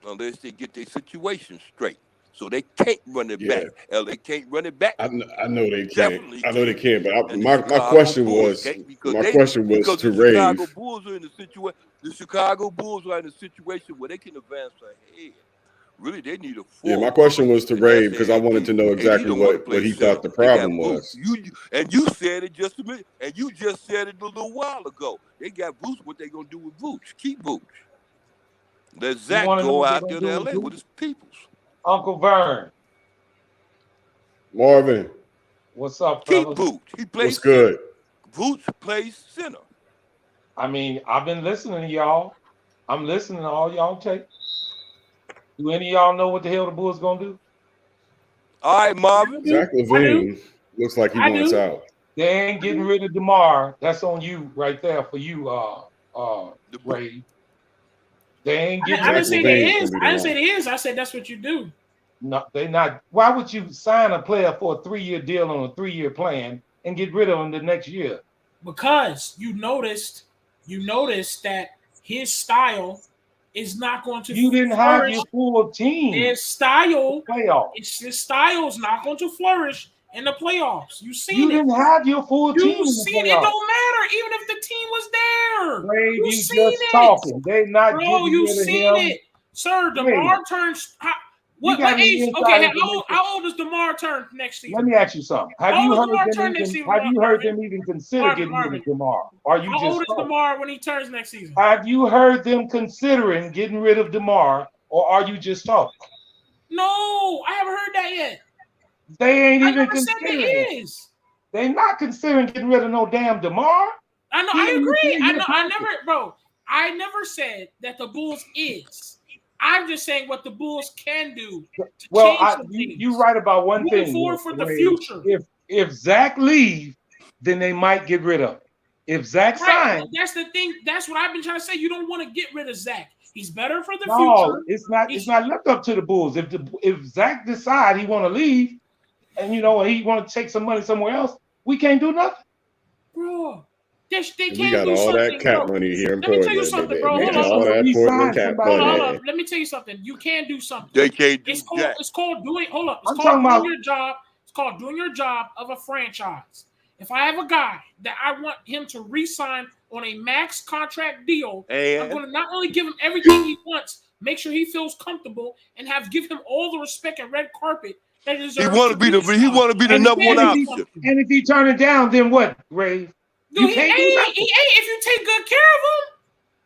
unless they get their situation straight. So they can't run it back. They can't run it back. I know they can't. I know they can't. But my question was to Ray. The Chicago Bulls are in a situation where they can advance ahead. Really, they need a four. Yeah, my question was to Ray because I wanted to know exactly what he thought the problem was. You said it just a minute, and you just said it a little while ago. They got Vooch. What they gonna do with Vooch? Keep Vooch. Let Zach go out there to LA with his peoples. Uncle Vern. Marvin. What's up, Keep fellas? Vooch. He plays. What's good? Vooch plays center. I mean, I've been listening to y'all. I'm listening to all y'all take. Do any of y'all know what the hell the Bulls gonna do? All right, Marvin. Zach LaVine looks like he wants out. They ain't getting rid of DeMar. That's on you right there for you, Ray. They ain't getting I rid didn't of say they is. I didn't say they is. I said that's what you do. No, they not. Why would you sign a player for a 3-year deal on a 3-year plan and get rid of him the next year? Because you noticed that his style is not going to. You didn't have your full team. His style, playoffs. His style's not going to flourish in the playoffs. You seen You it. didn't have your full team. You seen it. Don't matter. Even if the team was there. Ray, you just seen it. talking. They not Bro, getting you rid of seen him. it, sir. DeMar turns. What age? Okay, how old does DeMar turn next season? Let me ask you something. Have you heard them even consider getting rid of DeMar? Are you how old is DeMar when he turns next season? Have you heard them considering getting rid of DeMar, or are you just talking? No, I haven't heard that yet. They ain't I even never said considering. they is. They not considering getting rid of no damn DeMar. I know. I agree. I never said that the Bulls is. I'm just saying what the Bulls can do. Well, you right about one moving thing. forward for the future. If Zach leave, then they might get rid of him. If Zach signs, that's the thing. That's what I've been trying to say. You don't want to get rid of Zach. He's better for the future. No, it's not. It's not left up to the Bulls. If Zach decide he want to leave, and he want to take some money somewhere else, we can't do nothing, bro. They can't we got do all something, that cap bro. money here in Let me Portland. tell you something, bro. We Hold got on. all that Portland cap money. Let me tell you something. You can do something. They can't do It's called doing. Hold up. It's I'm called talking doing your job. It's called doing your job of a franchise. If I have a guy that I want him to re-sign on a max contract deal, I'm going to not only give him everything he wants, make sure he feels comfortable, and give him all the respect and red carpet that he deserves. He want to be the number one option. And if he turn it down, then what, Ray? Dude, he ain't if you take good care of him.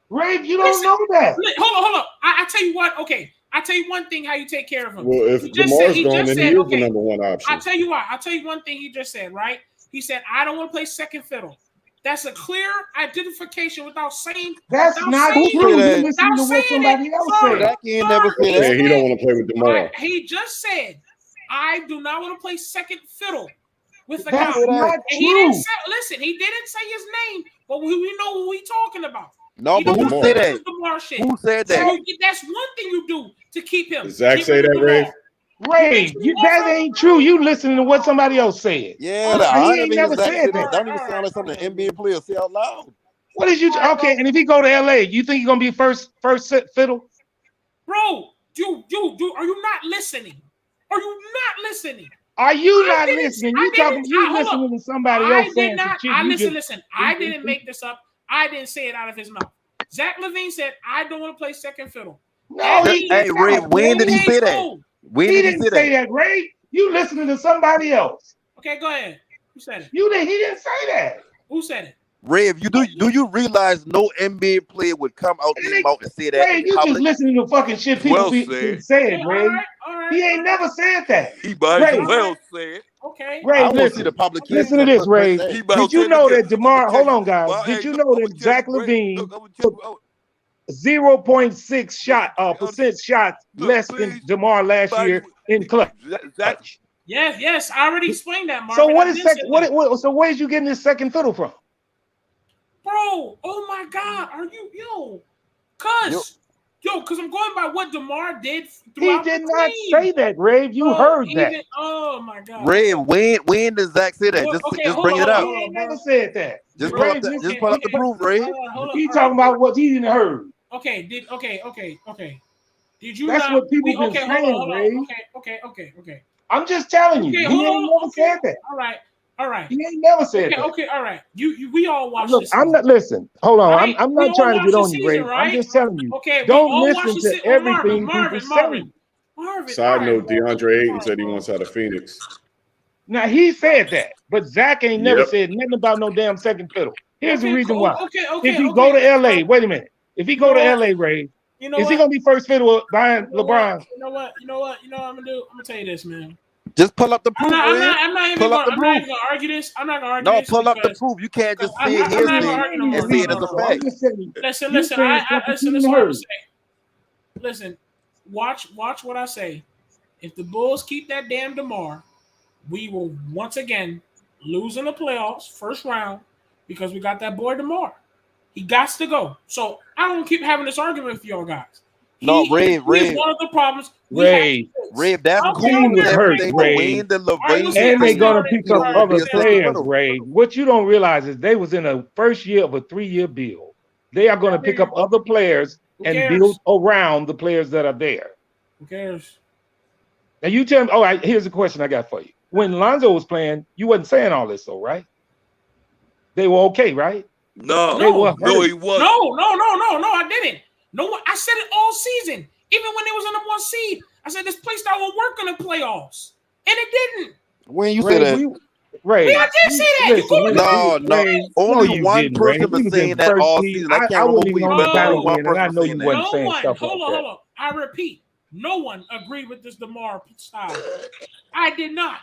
Ray, you don't know that. Hold up. I tell you what. Okay, I tell you one thing. How you take care of him? Well, if DeMar's gone, then he is the number one option. I'll tell you why. I'll tell you one thing he just said. Right? He said, "I don't want to play second fiddle. That's a clear identification without saying. That's without not saying, true. that. You listen to what somebody else Sir, said. Zach ain't never sir, said he that. Said he said- don't want to play with DeMar. He just said, I do not want to play second fiddle with the That's guy. not And he didn't true. say, listen, he didn't say his name, but we know what we talking about. No, He but don't who want said to that? listen to DeMar shit. Who said So that? that's one thing you do to keep him. Did Zach Get say rid of that, DeMar. Ray? Ray, that ain't true. You listening to what somebody else said. Yeah, Alright, I he ain't ain't never never Zach said said that. that. That don't even sound like something an NBA player say out loud. What is you? Okay, and if he go to LA, you think he's gonna be first fiddle? Bro, are you not listening? Are you not listening? Are you I not didn't- listening? I You didn't- talking? You hold up. listening to somebody I else did saying some not. shit? I you listen. just- Listen. I didn't make this up. I didn't say it out of his mouth. Zach LaVine said, "I don't want to play second fiddle." No, he Hey, did Ray, not. when did he Okay, say that? cool. When He did he didn't say say that? that, Ray. You listening to somebody else? Okay, go ahead. Who said it? You didn't. He didn't say that. Who said it? Ray, if you do you realize no NBA player would come out their mouth and say that Ray, in you just public? listening to fucking shit people Well said, said. Ray. All right. He ain't never said that. He might Ray, as well say it. Okay. Ray, I want to see listen. the publication. Listen to this, Ray. He might Did you tell know again. that DeMar? I'ma Hold tell on, guys. Well, Did hey, you look, know I'ma that tell Zach you, Ray, LaVine look, I'ma tell took you, 0.6 percent shots Look, less please, than DeMar last everybody- year in clutch? Zach, Yes. I already explained that, Marvin. So what I is did second? say that. What? So where's you getting this second fiddle from? Bro, oh my God, are you cuz I'm going by what DeMar did He throughout did the not team. say that, Ray. You heard that. Oh my God. Ray, when does Zach say that? Well, Just okay, just hold bring on, it hold up. on, He ain't bro. never said that. Just Ray, pull up the proof, Ray. Hold on. He talking about what he didn't heard. Okay. Did you That's not? what people been saying, hold on. Ray. Okay. I'm just telling you. Okay, He hold ain't on. never Okay. said that. All right. He ain't never said that. Okay, all right. We all watched Look, this. I'm not. Listen, hold on. Right? I'm We not all trying to get watched on the you, Ray. season, right? I'm just telling you. Okay, we Don't all watched listen the to season. everything people say. Marvin. Side all note: right, bro. DeAndre Ayton said he wants out of Phoenix. Now he said that, but Zach ain't never Yep. said nothing about no damn second fiddle. Here's the reason why. Okay. If he go to LA, wait a minute. If he go to LA, Ray, You know is he what? gonna be first fiddle behind You know LeBron? what? You know what I'm gonna do? I'm gonna tell you this, man. Just pull up the proof, I'm Ray. not even Pull up the gonna proof. argue this. I'm not gonna argue No, this. pull up the because- proof. You can't just say I'm not gonna hearsay argue no and more. say it as a No. I'm fact. just saying. Listen. You I saying something listen. you This is didn't what I'm heard. saying. Listen, watch what I say. If the Bulls keep that damn DeMar, we will once again lose in the playoffs, first round, because we got that boy DeMar. He got to go. So I don't keep having this argument with y'all guys. No, Ray, He is one of the problems. Ray, that's Okay, cool and it hurts, everything, but Ray. when the All right, LaVine listen, And I they're gonna started- pick he don't up want to other be a second players, fiddle. Ray. What you don't realize is they was in the first year of a 3-year deal. They are gonna pick up other players Who and cares? build around the players that are there. Who cares? Now you tell me. All right, here's a question I got for you. When Lonzo was playing, you wasn't saying all this, though, right? They were okay, right? no, They were no, hurt. he wasn't. No, I didn't. No one. I said it all season. Even when they was in the 1 seed, I said this play style will work in the playoffs, and it didn't. When you Ray, say that, Ray, Yeah, I did say that. You go to no, Ray, only you one didn't, Ray. person We was was saying in that first all seed. season. I can't I remember wasn't who even you on been, the but only panel one then, and I person know was you saying that. wasn't No saying one. stuff Hold like on, that. hold on. I repeat, no one agreed with this DeMar style. I did not.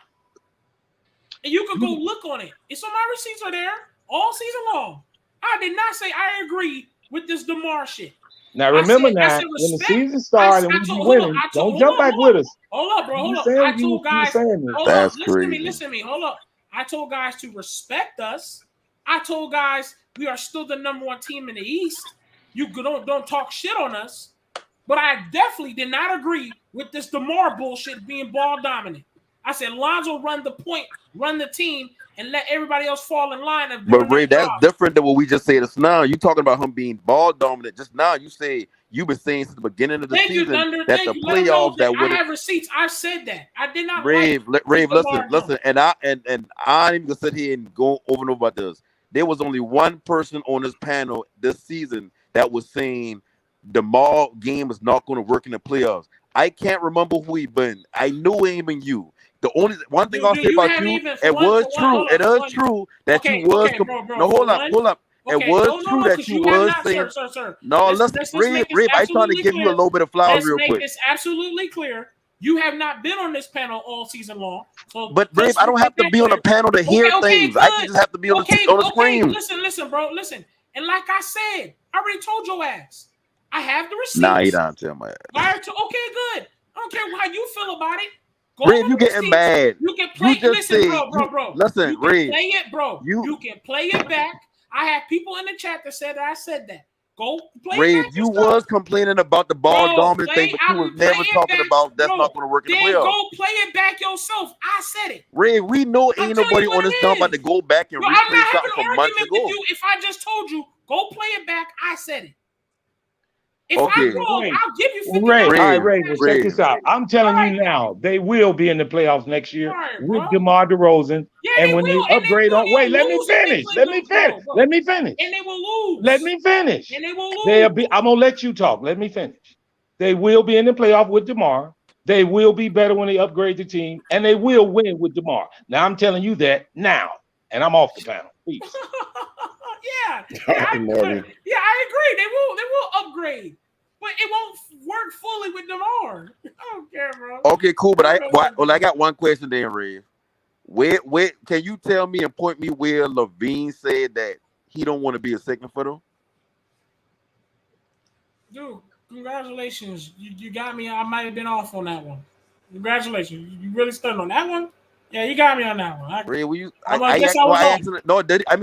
And you can go look on it. It's on my receipts are there all season long. I did not say I agree with this DeMar shit. Now remember I now, said when the respect. season started and we be winning, don't jump back with us. Hold up, bro. You Hold up. saying I you told guys. saying this. Hold That's up. Listen crazy. to me. Hold up. I told guys to respect us. I told guys we are still the number 1 team in the East. You don't talk shit on us. But I definitely did not agree with this DeMar bullshit being ball dominant. I said Lonzo run the point, run the team, and let everybody else fall in line of doing But Ray, their that's job. different than what we just said just now. You talking about him being ball dominant. Just now, you say you've been saying since the beginning of the Thank you, season Thunder. that Thank the you. Let them know playoffs that that I would have receipts. I said that. I did not Rave, like Rave, DeMar listen, and I ain't even gonna sit here and go over and over about this. There was only one person on this panel this season that was saying the Mall game is not going to work in the playoffs. I can't remember who he been. I knew it ain't been you. The only one thing I'll say about you, it was true. It is true that you was. No, hold up. It was true that you was saying. Sir. No, listen, Rave, I trying to give you a little bit of flowers Let's real make quick. this absolutely clear. You have not been on this panel all season long. So, But Rave, I don't have to be on a panel to hear things. I can just have to be on the screen. Listen, bro. Listen. And like I said, I already told your ass. I have the receipts. Nah, you don't tell my ass. Okay, good. I don't care how you feel about it. Rave, you getting mad. You can play. Listen, bro. Listen, Rave. Play it, bro. You can play it back. I have people in the chat that said that I said that. Go play Rave, you was complaining about the ball dominant thing, but you was never talking about that's not going to work in the playoffs. Go play it back yourself. I said it. Rave, we know ain't nobody on this dumb about to go back and replay something from months ago. If I just told you, go play it back, I said it. If I'm wrong, I'll give you 50. Ray, all right, Ray, check this out. I'm telling you now, they will be in the playoffs next year with DeMar DeRozan. And when they upgrade on, wait, let me finish. Let me finish. And they will lose. Let me finish. And they will lose. They'll be. I'm gonna let you talk. Let me finish. They will be in the playoff with DeMar. They will be better when they upgrade the team, and they will win with DeMar. Now I'm telling you that now, and I'm off the panel. Peace. I agree. They will upgrade, but it won't work fully with DeMar. I don't care, bro. Okay, cool. But I got one question there, Ray. Where can you tell me and point me where Levine said that he don't want to be a second fiddle? Dude, congratulations. You got me. I might have been off on that one. Congratulations. You really stunned on that one? Yeah, you got me on that one. Ray,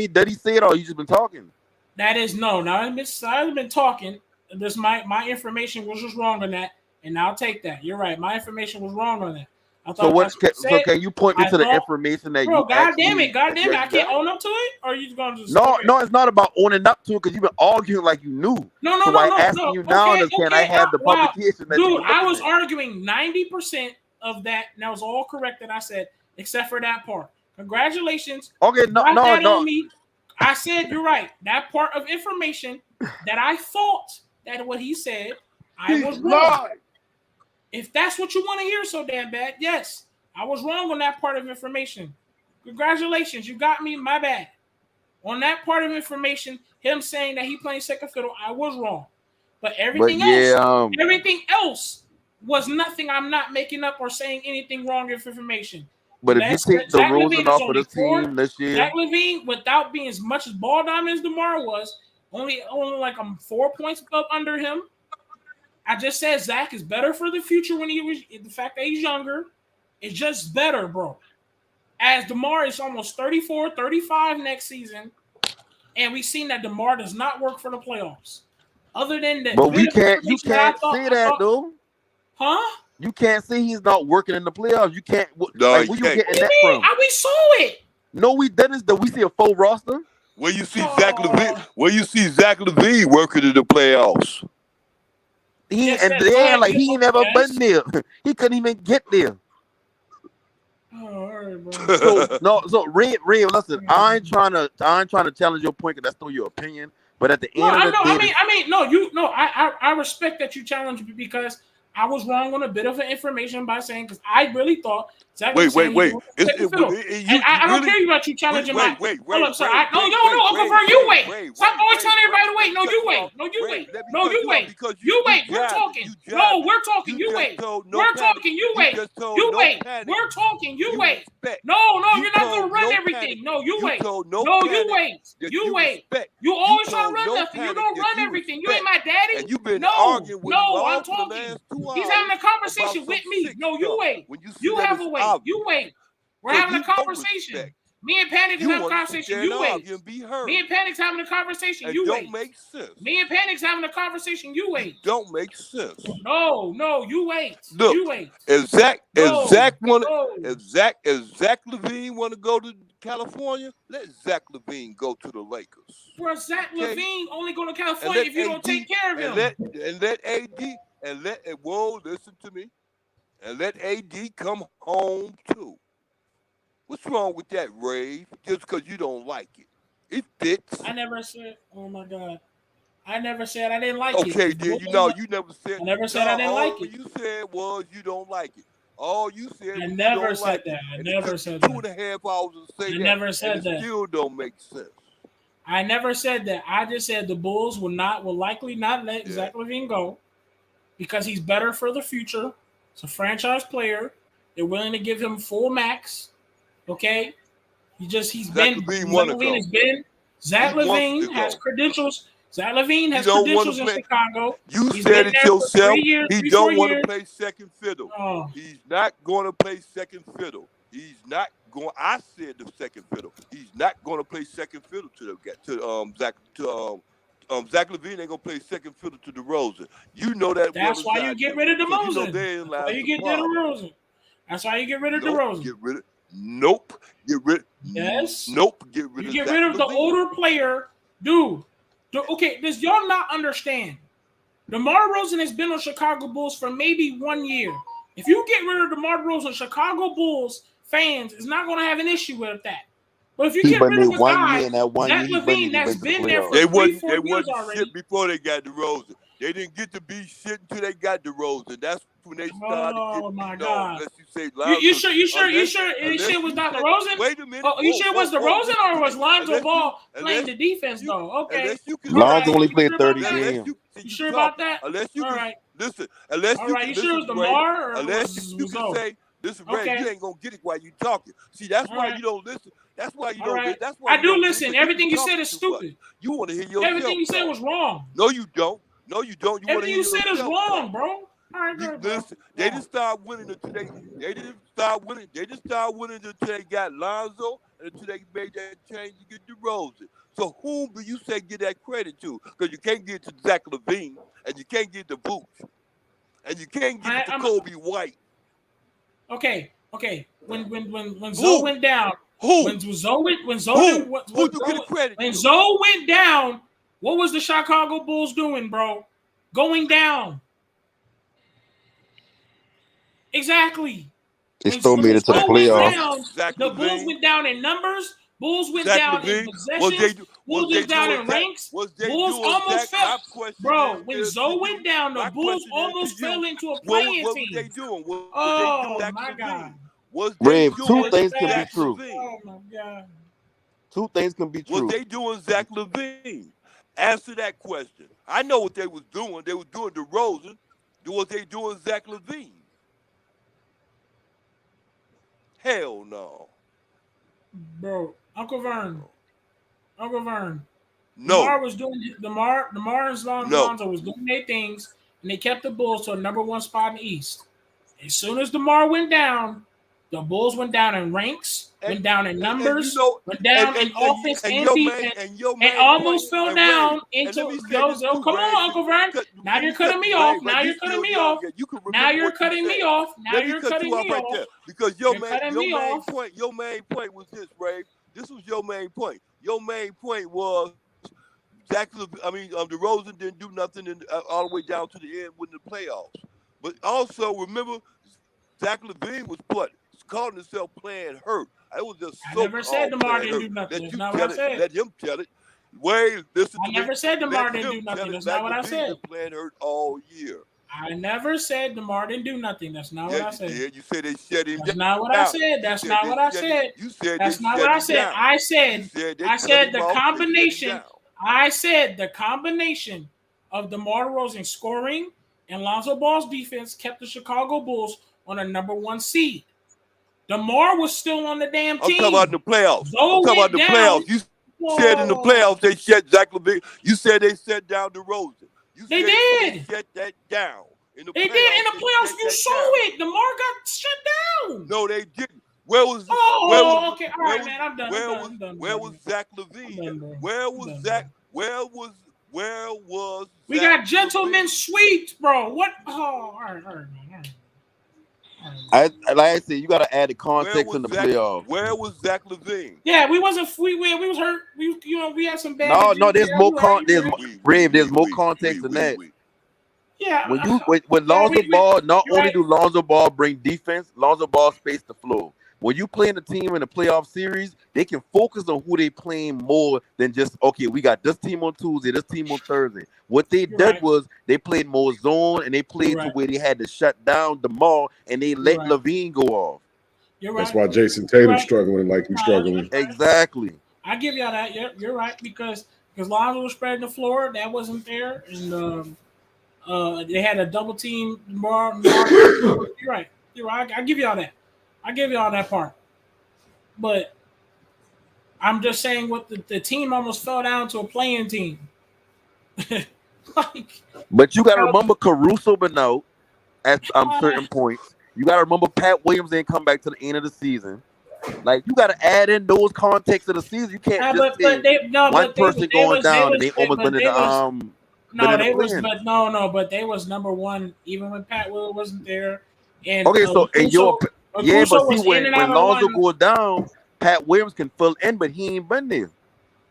did he say it or you just been talking? That is no. Now I've been talking. This my information was just wrong on that, and I'll take that. You're right. My information was wrong on that. So can you point me to the information that you? God damn it! I can't own up to it. Or are you going to just? No, it's not about owning up to it because you've been arguing like you knew. No. I asking you now, can I have the publication? Dude, I was arguing 90% of that, and that was all correct that I said, except for that part. Congratulations. Okay, no. I said you're right. That part of information that I thought that what he said, I was wrong. If that's what you want to hear so damn bad, yes, I was wrong on that part of information. Congratulations, you got me. My bad. On that part of information, him saying that he playing second fiddle, I was wrong. But everything else was nothing. I'm not making up or saying anything wrong with information. But if you take the Rosen off of the team this year, Zach LaVine, without being as much as ball dominant as DeMar was, only like I'm 4 points up under him. I just said Zach is better for the future when the fact that he's younger. It's just better, bro. As DeMar is almost 34, 35 next season, and we've seen that DeMar does not work for the playoffs. Other than that, but you can't say that though. Huh? You can't say he's not working in the playoffs. You can't. Where you getting that from? We saw it. No, we didn't. We see a full roster. Where you see Zach LaVine? Where you see Zach LaVine working in the playoffs? He ain't never been there. He couldn't even get there. Oh, all right, bro. So Ray, listen. I ain't trying to challenge your point because that's still your opinion. But at the end of the day, I respect that you challenge me because I was wrong on a bit of information by saying because I really thought. Zach wait. I don't care about you challenging my. Hold up, sir. No, Uncle Vern, you wait. Stop always telling everybody to wait. No, you wait. You wait. We're talking. No, we're talking. You wait. We're talking. You wait. You wait. We're talking. You wait. No, you're not gonna run everything. No, you wait. No, you wait. You wait. You always trying to run nothing. You don't run everything. You ain't my daddy. No, I'm talking. He's having a conversation with me. No, you wait. You have a wait. You wait. We're having a conversation. Me and Panic's having a conversation. You wait. Me and Panic's having a conversation. You wait. Don't make sense. Me and Panic's having a conversation. You wait. Don't make sense. No, you wait. Look, you wait. If Zach LaVine want to go to California, let Zach LaVine go to the Lakers. Bro, Zach LaVine only go to California if you don't take care of him. Listen to me. And let AD come home too. What's wrong with that, Ray? Just because you don't like it. It fits. I never said, oh my God. I never said I didn't like it. Okay, then you never said. I never said I didn't like it. All you said was you don't like it. All you said I never said that. I never said that. 2.5 hours to say that. I never said that. It still don't make sense. I never said that. I just said the Bulls will likely not let Zach LaVine go because he's better for the future. It's a franchise player. They're willing to give him full max. Okay, Zach LaVine has credentials. Zach LaVine has credentials in Chicago. You said it yourself. He don't want to play second fiddle. Oh. He's not going to play second fiddle. He's not going. I said the second fiddle. He's not going to play second fiddle Zach LaVine ain't gonna play second fiddle to DeRozan. You know that. That's why you get rid of DeRozan. That's why you get rid of DeRozan. That's why you get rid of DeRozan. Get rid of. Nope. Get rid. Yes. Nope. Get rid. You get rid of the older player, dude. Okay, does y'all not understand? DeMar DeRozan has been on Chicago Bulls for maybe 1 year. If you get rid of DeMar DeRozan, Chicago Bulls fans is not going to have an issue with that. But if you get rid of a guy, Zach LaVine, that's been there for 3-4 years already. Shit before they got DeRozan. They didn't get to be shit until they got DeRozan. That's when they started. Oh my God! Unless you say you sure shit was not DeRozan? Wait a minute. Oh, you sure it was DeRozan or was Lonzo Ball playing the defense though? Okay. Lonzo only played 30 games. You sure about that? Unless you all right. Listen. Unless all right. You sure it was DeMar or unless you can say, listen, Ray, you ain't gonna get it while you talking. See, that's why you don't listen. That's why you don't. Right. That's why I do listen. Everything you said is stupid. You want to hear yourself. Everything you said was wrong. No, you don't. No, you don't. Everything you said is wrong, bro. All right, listen, they didn't start winning until they didn't start winning. They didn't start winning until they got Lonzo and until they made that change to get DeRozan. So whom do you say get that credit to? Because you can't get to Zach LaVine and you can't get to Boots and you can't get to Kobe White. Okay. When Zoe went down, when Zoe went down, what was the Chicago Bulls doing, bro? Going down. Exactly. They still made it to the playoffs. The Bulls went down in numbers. Bulls went down in possessions. Bulls went down in ranks. Bulls almost fell. Bro, when Zoe went down, the Bulls almost fell into a playing team. What were they doing? Oh, my God. Rave, two things can be true. Oh, my God. Two things can be true. Was they doing Zach LaVine? Answer that question. I know what they was doing. They was doing DeRozan. Was they doing Zach LaVine? Hell no. Bro, Uncle Vern. No. DeMar was doing DeMar and Lonzo was doing their things, and they kept the Bulls to a #1 spot in the East. As soon as DeMar went down, the Bulls went down in ranks, went down in numbers, went down in offense and defense, and almost fell down into those. Come on, Uncle Vern. Now you're cutting me off. Now you're cutting me off. Because your main point was this, Ray. This was your main point. Your main point was DeRozan didn't do nothing all the way down to the end with the playoffs. But also remember, Zach LaVine was calling himself playing hurt. I was just I never said DeMar didn't do nothing. That's not what I said. Let him tell it. Wait, listen to me. I never said DeMar didn't do nothing. That's not what I said. Playing hurt all year. I never said DeMar didn't do nothing. That's not what I said. Yeah, you said they shut him down. That's not what I said. That's not what I said. You said that's not what I said. I said the combination. I said the combination of DeMar DeRozan scoring and Lonzo Ball's defense kept the Chicago Bulls on a #1 seed. DeMar was still on the damn team. I'm talking about the playoffs. You said in the playoffs they shut Zach LaVine. You said they shut down DeRozan. They did. They shut that down. They did. In the playoffs, you saw it. DeMar got shut down. No, they didn't. Where was? Okay. All right, man. I'm done. Where was Zach LaVine? Where was Zach? Where was? We got gentlemen sweeps, bro. What? Oh, all right, man. Like I said, you got to add the context in the playoffs. Where was Zach LaVine? Yeah, we wasn't. We was hurt. We had some bad. No. There's more There's more context than that. Yeah. When Lonzo Ball, not only do Lonzo Ball bring defense, Lonzo Ball space the floor. When you play in a team in a playoff series, they can focus on who they playing more than just, okay, we got this team on Tuesday, this team on Thursday. What they did was they played more zone and they played to where they had to shut down DeMar and they let LaVine go off. That's why Jason Tatum's struggling like he's struggling. Exactly. I give y'all that. You're right because Lonzo was spreading the floor. That wasn't there. And They had a double team. You're right. You're right. I give you all that. I give you all that part. But I'm just saying, what the team almost fell down to a playing team. Like, but you got to remember Caruso been out at certain points. You got to remember Pat Williams didn't come back to the end of the season. Like, you got to add in those contexts of the season. You can't just say one person going down and they almost been in the but they was number one even when Pat Will wasn't there. And okay, so and your but see when Lonzo goes down, Pat Williams can fill in, but he ain't been there.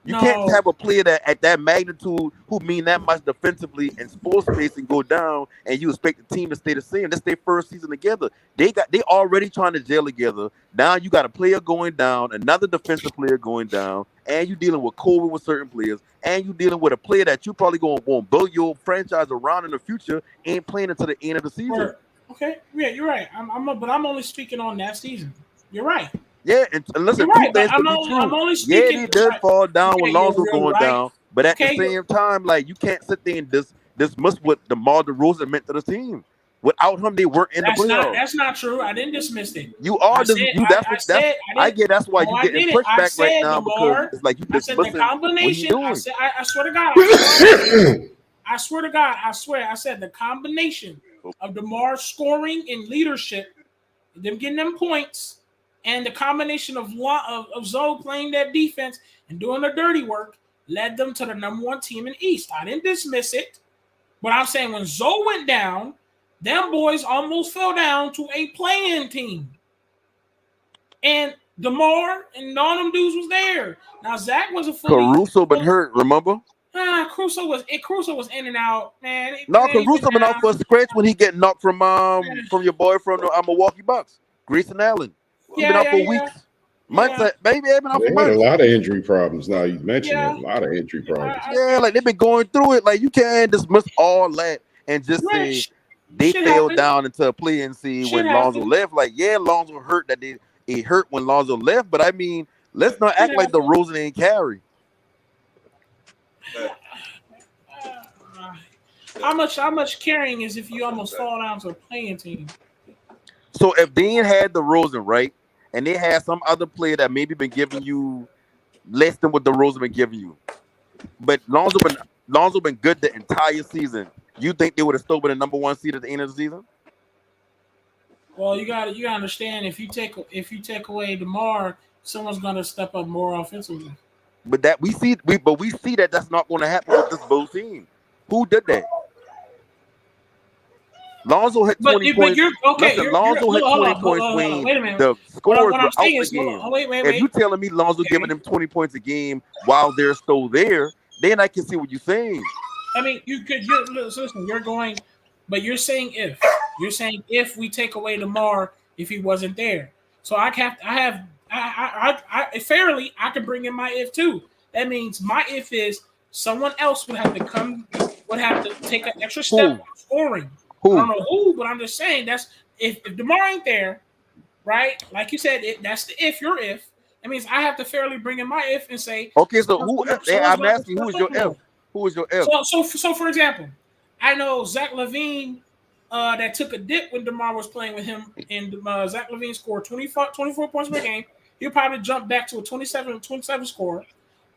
You can't have a player that at that magnitude who mean that much defensively and sports space and go down, and you expect the team to stay the same. That's their first season together. They already trying to gel together. Now you got a player going down, another defensive player going down, and you dealing with COVID with certain players, and you dealing with a player that you probably going to build your franchise around in the future, ain't playing until the end of the season. Okay, yeah, you're right. But I'm only speaking on that season. You're right. Yeah, and listen, right, two things could be true. Yeah, they did fall down when Lonzo going down, but at the same time, like, you can't sit there and dismiss what DeMar DeRozan meant to the team. Without him, they weren't in the playoffs. That's not true. I didn't dismiss it. You are. I get. That's why you getting pushback right now because it's like you dismissing the combination. What I swear to God. I swear to God. I said the combination of DeMar scoring and leadership, them getting them points. And the combination of Zoe playing that defense and doing the dirty work led them to the number one team in the East. I didn't dismiss it. But I'm saying when Zoe went down, them boys almost fell down to a playing team. And DeMar and all them dudes was there. Now, Zach was a Caruso been hurt, remember? Caruso was in and out, man. Caruso been out for a scratch when he get knocked from your boy from the Milwaukee Bucks, Grayson Allen. He's been out for weeks. Months, maybe they've been out for months. A lot of injury problems. Now you mentioned it, a lot of injury problems. Yeah, like they've been going through it. Like, you can't dismiss all that and just say they fell down into a play-in seed when Lonzo left. Like, yeah, Lonzo hurt that it hurt when Lonzo left, but I mean, let's not act like the Rosen ain't carry. How much carrying is if you almost fall down to a playing team? So if Dean had the Rosen, right, and they had some other player that maybe been giving you less than what the Rosen been giving you, but Lonzo been good the entire season, you think they would have still been the number one seed at the end of the season? Well, you got to understand, if you take away DeMar, someone's gonna step up more offensively. But we see that that's not going to happen with this Bulls team. Who did that? Lonzo hit 20 points. Lonzo hit 20 points when the scores were out the game. If you telling me Lonzo giving them 20 points a game while they're still there, then I can see what you're saying. I mean, listen, you're saying if we take away DeMar, if he wasn't there. So I can bring in my if too. That means my if is someone else would have to take an extra step scoring. I don't know who, but I'm just saying that's if DeMar ain't there, right? Like you said, that's the if. Your if. That means I have to fairly bring in my if and say, okay. So I'm asking, who is your if? Who is your if? So for example, I know Zach LaVine that took a dip when DeMar was playing with him, and Zach LaVine scored 24 points per game. He'll probably jump back to a 27 score.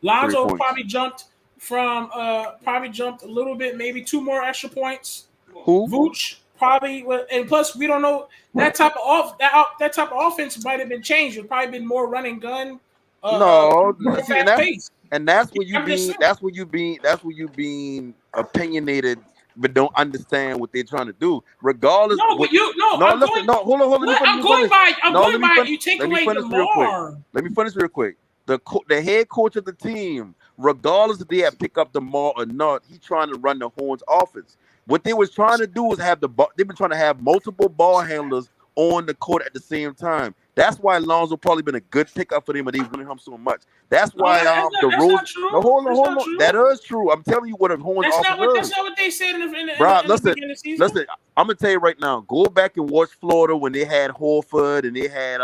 Lonzo probably jumped a little bit, maybe 2 more extra points. Who? Vooch probably, and plus we don't know that type of offense might have been changed. It's probably been more run and gun. And that's where you being opinionated, but don't understand what they're trying to do. Regardless, hold on. I'm going by. You take away DeMar. Let me finish real quick. The head coach of the team, regardless if they have picked up DeMar or not, he's trying to run the Horns offense. What they was trying to do is they've been trying to have multiple ball handlers on the court at the same time. That's why Lonzo probably been a good pickup for them, and they wanted him so much. That's why the rules. No, hold on. That is true. I'm telling you what a Horns offense is. That's not what they said in the beginning of the season. Listen, I'm gonna tell you right now. Go back and watch Florida when they had Horford and they had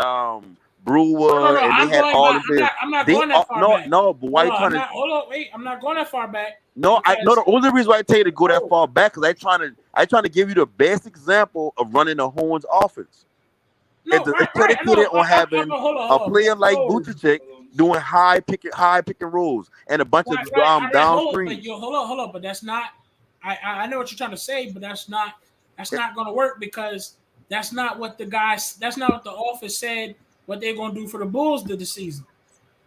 Brewer, No. and they I'm had going all back. of this. I'm not They going that far back. no, but why Hold you on, trying to? hold on, wait. I'm not going that far back. No, because, the only reason why I tell you to go that far back because I trying to give you the best example of running the Horns offense. No, It's right. I predicated know. on having Hold a on. player like No. Vucevic doing high pick and rolls and a bunch of Right. All right. down Hold screens. on. But that's not. I know what you're trying to say, but that's not going to work because that's not what the guys. That's not what the office said. What they're going to do for the Bulls this season.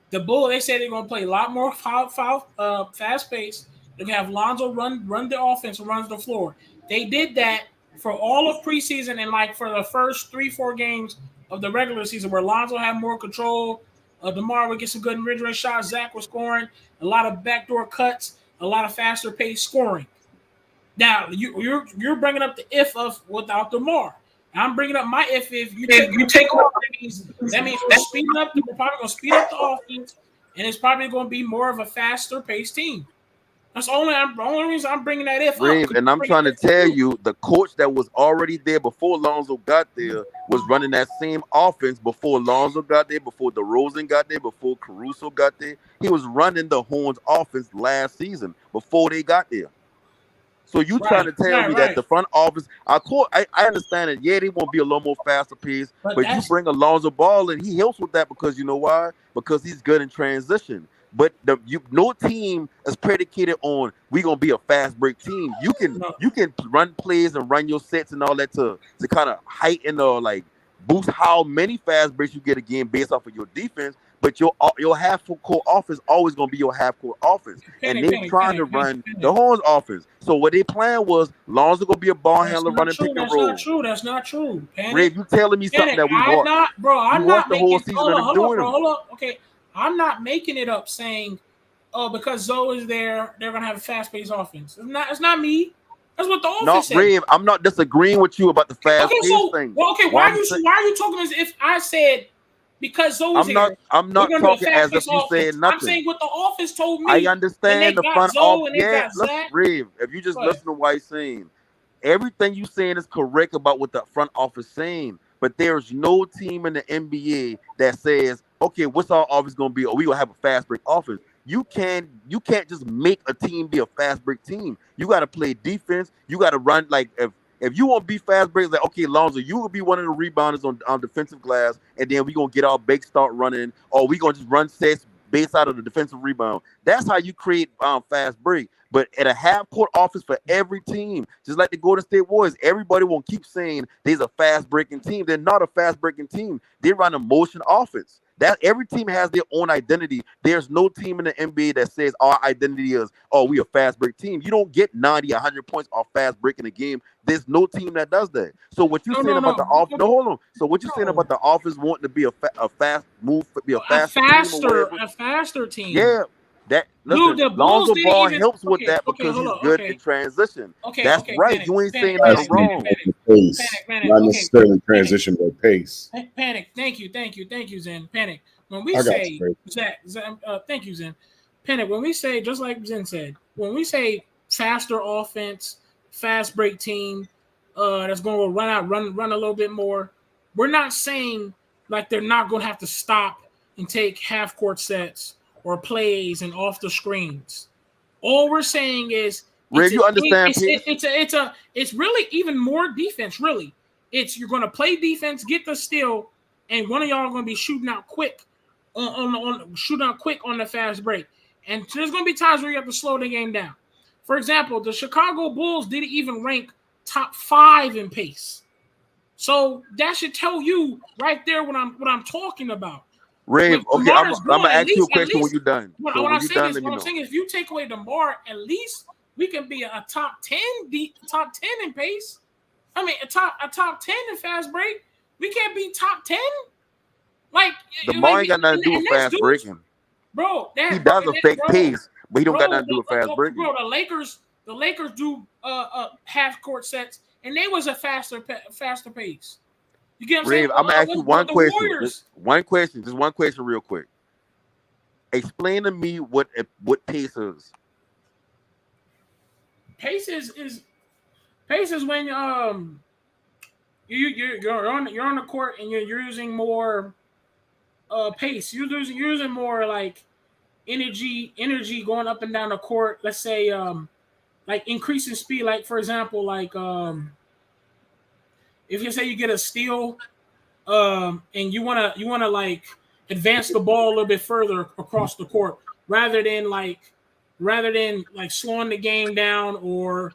The Bulls, they said they're going to play a lot more fast pace. They're going to have Lonzo run the offense and runs the floor. They did that for all of preseason and like for the first 3-4 games of the regular season where Lonzo had more control. DeMar would get some good mid-range shots. Zach was scoring a lot of backdoor cuts, a lot of faster pace scoring. Now you're bringing up the if of without DeMar. I'm bringing up my if you take off. That means we're speeding up. We're probably going to speed up the offense, and it's probably going to be more of a faster paced team. That's the only reason I'm bringing that if Rave, up. and I'm trying to tell you, the coach that was already there before Lonzo got there was running that same offense before Lonzo got there, before DeRozan got there, before Caruso got there. He was running the Horns offense last season before they got there. So you trying to tell me that the front office, I understand that, yeah, they won't be a little more faster pace, but you bring Alonzo Ball and he helps with that because you know why? Because he's good in transition. But no team is predicated on we're gonna be a fast break team. You can run plays and run your sets and all that to kind of heighten or like boost how many fast breaks you get a game based off of your defense. But your half court offense always gonna be your half court offense, and they trying to run the Horns offense. So what they plan was Lonzo gonna be a ball handler running pick and roll. That's not true. Ray, you telling me something that we I'm watched? I'm you not watched the making. whole season of them doing them. Hold up. Okay, I'm not making it up saying, oh, because Zoe is there, they're gonna have a fast-paced offense. It's not me. That's what the office said. Ray, I'm not disagreeing with you about the fast-paced thing. Well, okay, why are you talking as if I said? Because Zoe's here. I'm not talking as if you said nothing. I'm saying what the office told me. I understand the front office. Yeah, listen, Rev, if you just listen to what he's saying, everything you saying is correct about what the front office saying. But there's no team in the NBA that says, okay, what's our offense gonna be? Or we gonna have a fast break offense. You can't just make a team be a fast break team. You gotta play defense. You gotta run like if you want to be fast breaks, like, okay, Lonzo, you will be one of the rebounders on defensive glass, and then we're going to get our big start running, or we're going to just run sets based out of the defensive rebound. That's how you create fast break. But at a half-court offense for every team, just like the Golden State Warriors, everybody won't keep saying there's a fast-breaking team. They're not a fast-breaking team. They run a motion offense. That every team has their own identity. There's no team in the NBA that says our identity is, oh, we a fast break team. You don't get 90, 100 points off fast break in a game. There's no team that does that. So what you're saying about the offense? No, hold on. So what you're saying about the offense wanting to be a fast move, be a faster team? Yeah. That listen, the Lonzo Ball even, helps with that because he's good in transition. That's right. Panic, you ain't saying nothing wrong. Pace, not necessarily transition, but pace. Panic. Thank you, Zen. Panic. When we say thank you, Zen. Panic. When we say, just like Zen said, when we say faster offense, fast break team, that's going to run a little bit more. We're not saying like they're not going to have to stop and take half court sets or plays and off the screens. All we're saying is, Ray, you understand? It's really even more defense. Really, it's you're going to play defense, get the steal, and one of y'all are going to be shooting out quick on the fast break. And there's going to be times where you have to slow the game down. For example, the Chicago Bulls didn't even rank top 5 in pace. So that should tell you right there what I'm talking about. Rave, okay, I'm gonna ask you a question when you're done. What I'm saying is, if you take away DeMar, at least we can be a top 10 in pace. I mean, a top 10 in fast break. We can't be top 10. Like DeMar ain't got nothing to do with fast breaking, bro. He does affect pace, but he don't got nothing to do with fast breaking. Bro, the Lakers do half court sets, and they was a faster pace. You get what I'm saying? I'm gonna ask you one question. Just one question real quick. Explain to me what pace is. Pace is when you're on the court and you're using more pace. You're using more like energy going up and down the court. Let's say like increasing speed. Like for example, like if you say you get a steal, and you wanna like advance the ball a little bit further across the court rather than like slowing the game down, or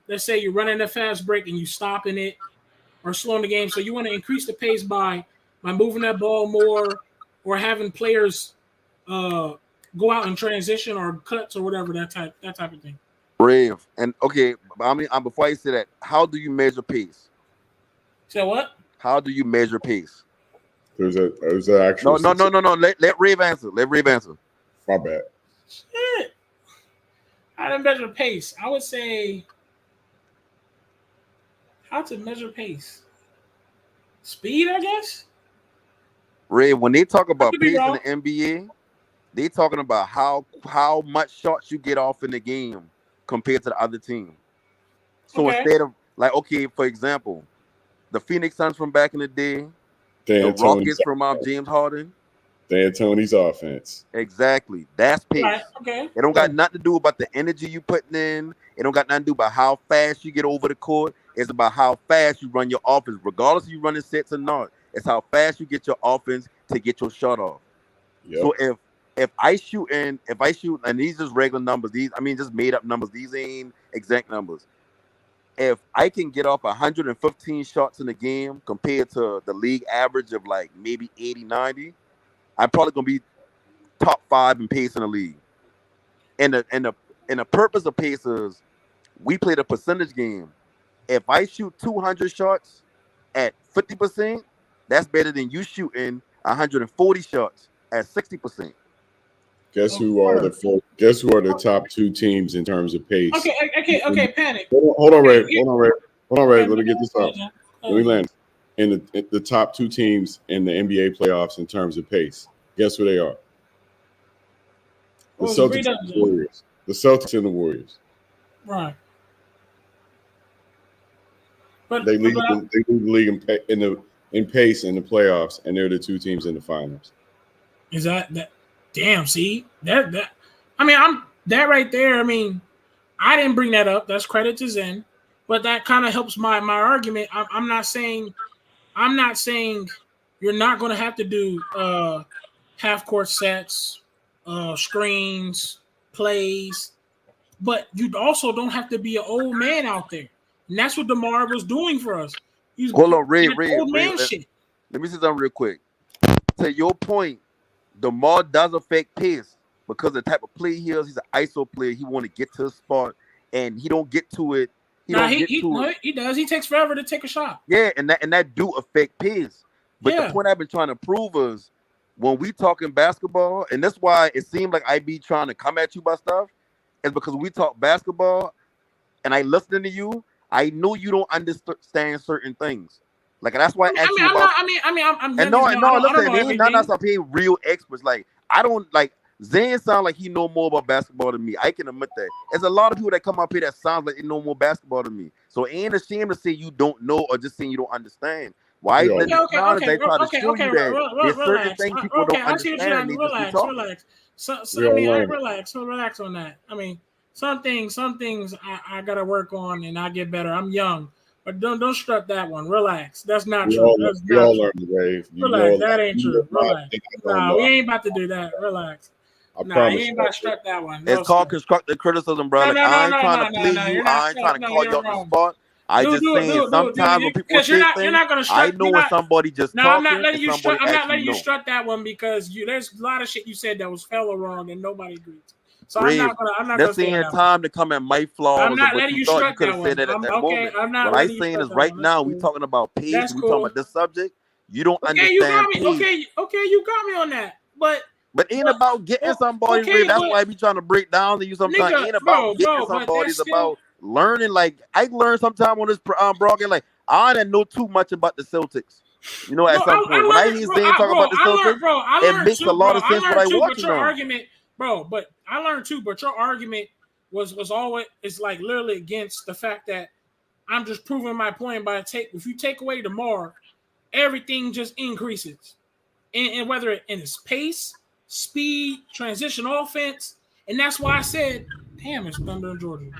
let's say you're running a fast break and you stopping it or slowing the game. So you want to increase the pace by moving that ball more, or having players go out in transition or cuts or whatever, that type of thing. Brave. And okay, I mean, before I say that, how do you measure pace? So what? How do you measure pace? There's an actual. No. Let Rave answer. My bad. Shit. How to measure pace? I would say how to measure pace. Speed, I guess. Ray, when they talk about pace in the NBA, they talking about how much shots you get off in the game compared to the other team. So instead of like, okay, for example, the Phoenix Suns from back in the day, the Rockets from James Harden. D'Antoni's offense. Exactly. That's pace. Right, okay. It don't got nothing to do about the energy you putting in. It don't got nothing to do about how fast you get over the court. It's about how fast you run your offense, regardless of you running sets or not. It's how fast you get your offense to get your shot off. Yep. So if I shoot, and these just regular numbers, just made up numbers. These ain't exact numbers. If I can get off 115 shots in a game compared to the league average of like maybe 80, 90, I'm probably gonna be top 5 in pace in the league. And the purpose of pace is we played a percentage game. If I shoot 200 shots at 50%, that's better than you shooting 140 shots at 60%. Guess who are the top 2 teams in terms of pace? Okay, Panic. Hold on, Ray. Let me get this out. Let me land. In the top 2 teams in the NBA playoffs in terms of pace. Guess who they are? The Celtics and the Warriors. The Celtics and the Warriors. Right. But they lead the league in pace in the playoffs, and they're the 2 teams in the finals. Is that? Damn. See that. I'm that right there. I didn't bring that up. That's credit to Zen, but that kind of helps my argument. I'm not saying you're not going to have to do half court sets, screens, plays, but you also don't have to be an old man out there. And that's what DeMar was doing for us. Hold on, Ray. Shit. Let me say something real quick. To your point, DeMar does affect pace because the type of play he is. He's an ISO player. He want to get to the spot, and he don't get to it. He does. He takes forever to take a shot. Yeah, and that do affect pace. But the point I've been trying to prove is when we talking basketball, and that's why it seems like I be trying to come at you about stuff, is because we talk basketball, and I listening to you. I know you don't understand certain things. Like that's why I asked you about. None of us are paying real experts. Like I don't like Zane. Sound like he know more about basketball than me. I can admit that. There's a lot of people that come up here that sounds like they know more basketball than me. So it ain't a shame to say you don't know or just saying you don't understand. Why? They try to show you that there's certain things people don't understand. Relax. Relax on that. Some things I gotta work on and I get better. I'm young, but don't strut that one. Relax. That's not true. We all learn, Dave. Relax. That ain't true. Relax. Nah, we ain't about to do that. Relax. You ain't about to strut that one. It's called constructive criticism, brother. I ain't trying to play you. I ain't trying to call you up the spot. I just saying sometimes when people say things, I know when somebody just talking. I'm not letting you strut. I'm not letting you strut that one because there's a lot of shit you said that was hella wrong and nobody agreed. So I'm not gonna. That's saying time to come at my flaws. I'm not letting you strut that one. What I'm saying is right now we talking about pace. We talking about this subject. You don't understand. Okay, you got me on that. But ain't about getting somebody. That's why I be trying to break down to you sometimes. Ain't about getting somebody. It's about learning. Like I learned sometime on this broadcast. Like I didn't know too much about the Celtics. At some point when I hear Zane talk about the Celtics, it makes a lot of sense what I watching on. Bro, but I learned too. But your argument was always it's like literally against the fact that I'm just proving my point by if you take away DeMar, everything just increases. and whether in his pace, speed, transition offense. And that's why I said, damn, it's Thunder in Georgia.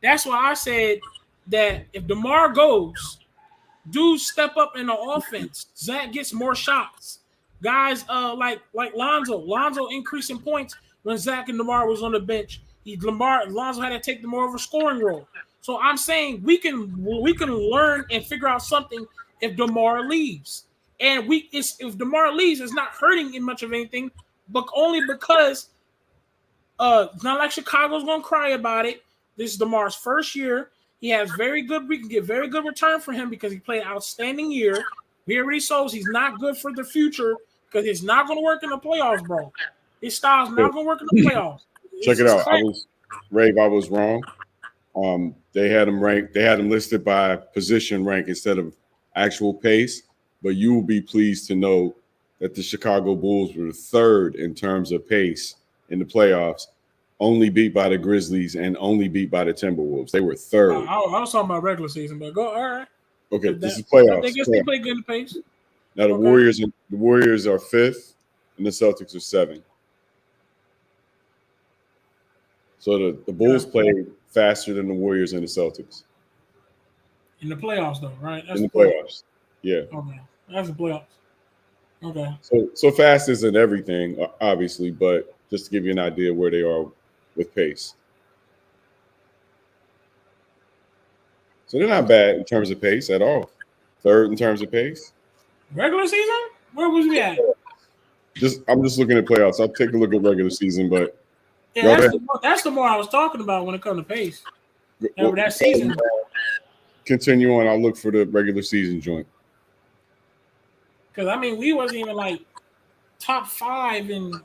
That's why I said that if DeMar goes, dudes step up in the offense. Zach gets more shots. Guys like Lonzo increasing points when Zach and DeMar was on the bench. Lonzo had to take the more of a scoring role. So I'm saying we can learn and figure out something if DeMar leaves. And if DeMar leaves, it's not hurting in much of anything, but only because it's not like Chicago's gonna cry about it. This is DeMar's first year. We can get very good return for him because he played an outstanding year. We already shows he's not good for the future because it's not going to work in the playoffs, bro. His style's not going to work in the playoffs. Check it out. I was wrong. They had him ranked. They had him listed by position rank instead of actual pace. But you will be pleased to know that the Chicago Bulls were third in terms of pace in the playoffs, only beat by the Grizzlies and only beat by the Timberwolves. They were third. I was talking about regular season, but go all right. Okay, this is playoffs. I guess they play good in the pace. Now the Warriors are fifth, and the Celtics are seventh. So the Bulls played faster than the Warriors and the Celtics in the playoffs, though, right? That's in the playoffs. Yeah. Okay, that's the playoffs. Okay. So fast isn't everything, obviously, but just to give you an idea where they are with pace. So they're not bad in terms of pace at all. Third in terms of pace. Regular season? Where was we at? I'm just looking at playoffs. I'll take a look at regular season, but yeah, that's the more I was talking about when it comes to pace. That season. Continue on. I'll look for the regular season joint. Because I mean, we wasn't even like top 5 in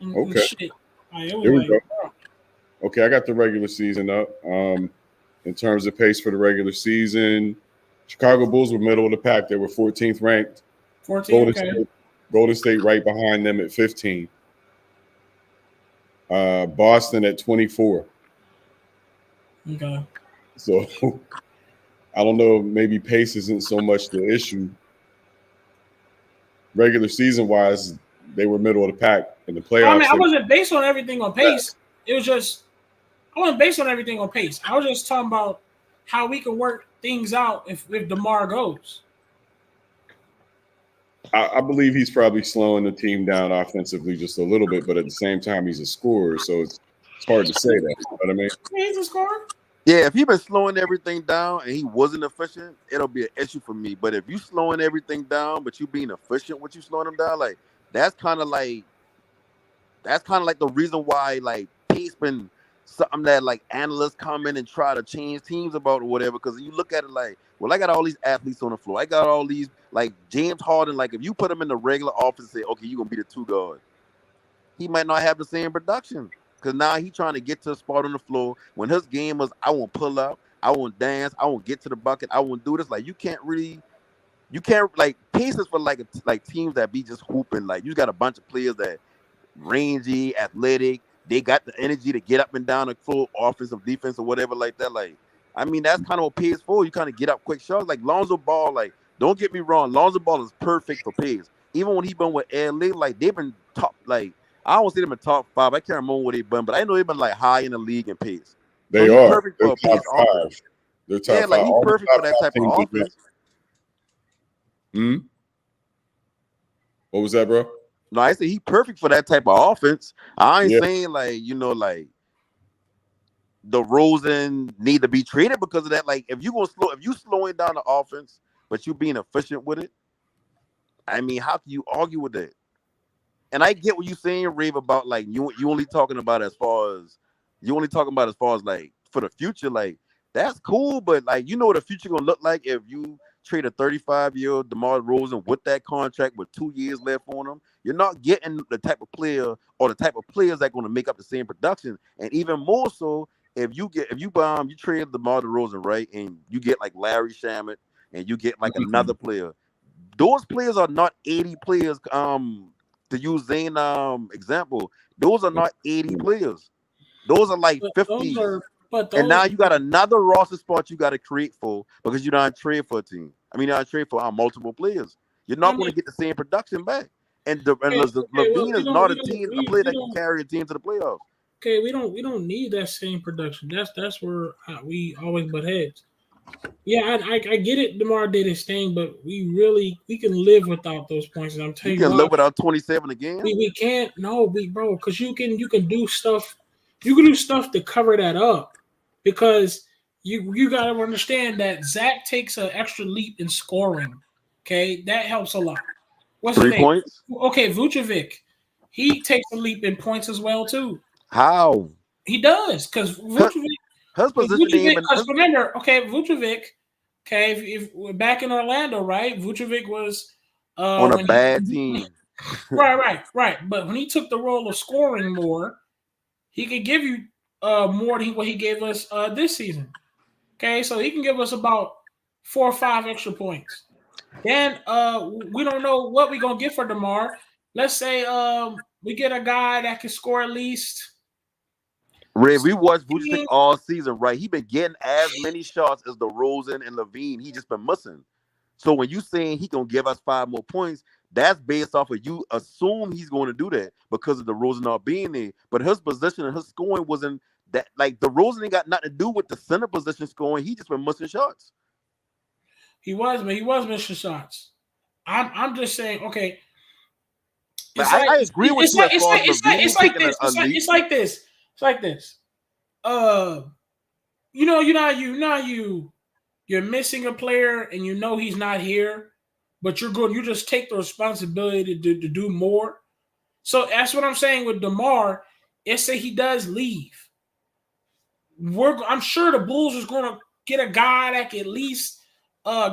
okay. Shit. Like, Here we go. Okay, I got the regular season up. In terms of pace for the regular season, Chicago Bulls were middle of the pack. They were 14th ranked. 14th. Golden State right behind them at 15. Boston at 24. Okay. So I don't know. Maybe pace isn't so much the issue. Regular season wise, they were middle of the pack in the playoffs. I mean, I wasn't based on everything on pace. It was just I wasn't based on everything on pace. I was just talking about how we can work things out if DeMar goes. I believe he's probably slowing the team down offensively just a little bit, but at the same time, he's a scorer, so it's hard to say that. You know what I mean? He's a scorer. Yeah, if he been slowing everything down and he wasn't efficient, it'll be an issue for me. But if you slowing everything down, but you being efficient with you slowing them down, like that's kind of like the reason why like pace been something that like analysts come in and try to change teams about or whatever. Because you look at it like, well, I got all these athletes on the floor. I got all these like James Harden. Like if you put him in the regular offense, and say, okay, you're gonna be the 2 guard, he might not have the same production. Because now he's trying to get to a spot on the floor. When his game was, I won't pull up, I won't dance, I won't get to the bucket, I won't do this. Like you can't like paces for like teams that be just hooping. Like you got a bunch of players that rangy, athletic. They got the energy to get up and down the floor, offensive, defense, or whatever like that. Like, I mean, that's kind of what pace for. You kind of get up quick shots. Like Lonzo Ball, like, don't get me wrong, Lonzo Ball is perfect for pace. Even when he been with LA, like they've been top, like I don't see them in top 5. I can't remember what they've been, but I know they've been like high in the league in pace. They so are. Perfect for They're top 5. Offense. They're top 5. Like he's perfect for that type of offense. What was that, bro? No, I say he's perfect for that type of offense. I ain't saying like, like DeRozan need to be traded because of that. Like if you slowing down the offense, but you being efficient with it, I mean, how can you argue with that? And I get what you're saying, Rave, about like you only talking about as far as like for the future. Like that's cool, but like you know what the future gonna look like if you trade a 35-year-old DeMar DeRozan with that contract with 2 years left on him. You're not getting the type of player or the type of players that are going to make up the same production. And even more so, if you trade DeMar DeRozan, right, and you get like Larry Shamet and you get like another player, those players are not 80 players. To use Zane example, those are not 80 players. Those are like 50. And now you got another roster spot you got to create for because you don't trade for a team. I mean, you don't trade for multiple players. You're not going to get the same production back. And Okay, well, Levine is not a player that can carry a team to the playoffs. Okay, we don't need that same production. That's where we always butt heads. Yeah, I get it. DeMar did his thing, but we can live without those points. And I'm You telling you can why. live without 27 again. We can't. No, bro, because you can do stuff. You can do stuff to cover that up, because you got to understand that Zach takes an extra leap in scoring. Okay, that helps a lot. What's his 3 name? points. Okay, Vucevic. He takes a leap in points as well too. How? He does, because Vucevic. His position even. Because remember, okay, Vucevic. Okay, if we're back in Orlando, right? Vucevic was on a bad team. Right. But when he took the role of scoring more, he could give you more than what he gave us this season. Okay, so he can give us about 4 or 5 extra points. Then we don't know what we're gonna get for DeMar. Let's say we get a guy that can score at least. Ray, we watched Vucevic all season, right? He been getting as many shots as DeRozan and Levine. He just been missing. So when you saying he gonna give us 5 more points, that's based off of you assume he's going to do that because of DeRozan not being there. But his position and his scoring wasn't that. Like DeRozan ain't got nothing to do with the center position scoring. He just been missing shots. He was missing shots. I'm just saying, okay. I agree with you. It's like this. It's like this. It's like this. You're missing a player and you know he's not here, but you're good. You just take the responsibility to do more. So that's what I'm saying with DeMar. Let's say he does leave. I'm sure the Bulls is going to get a guy that can at least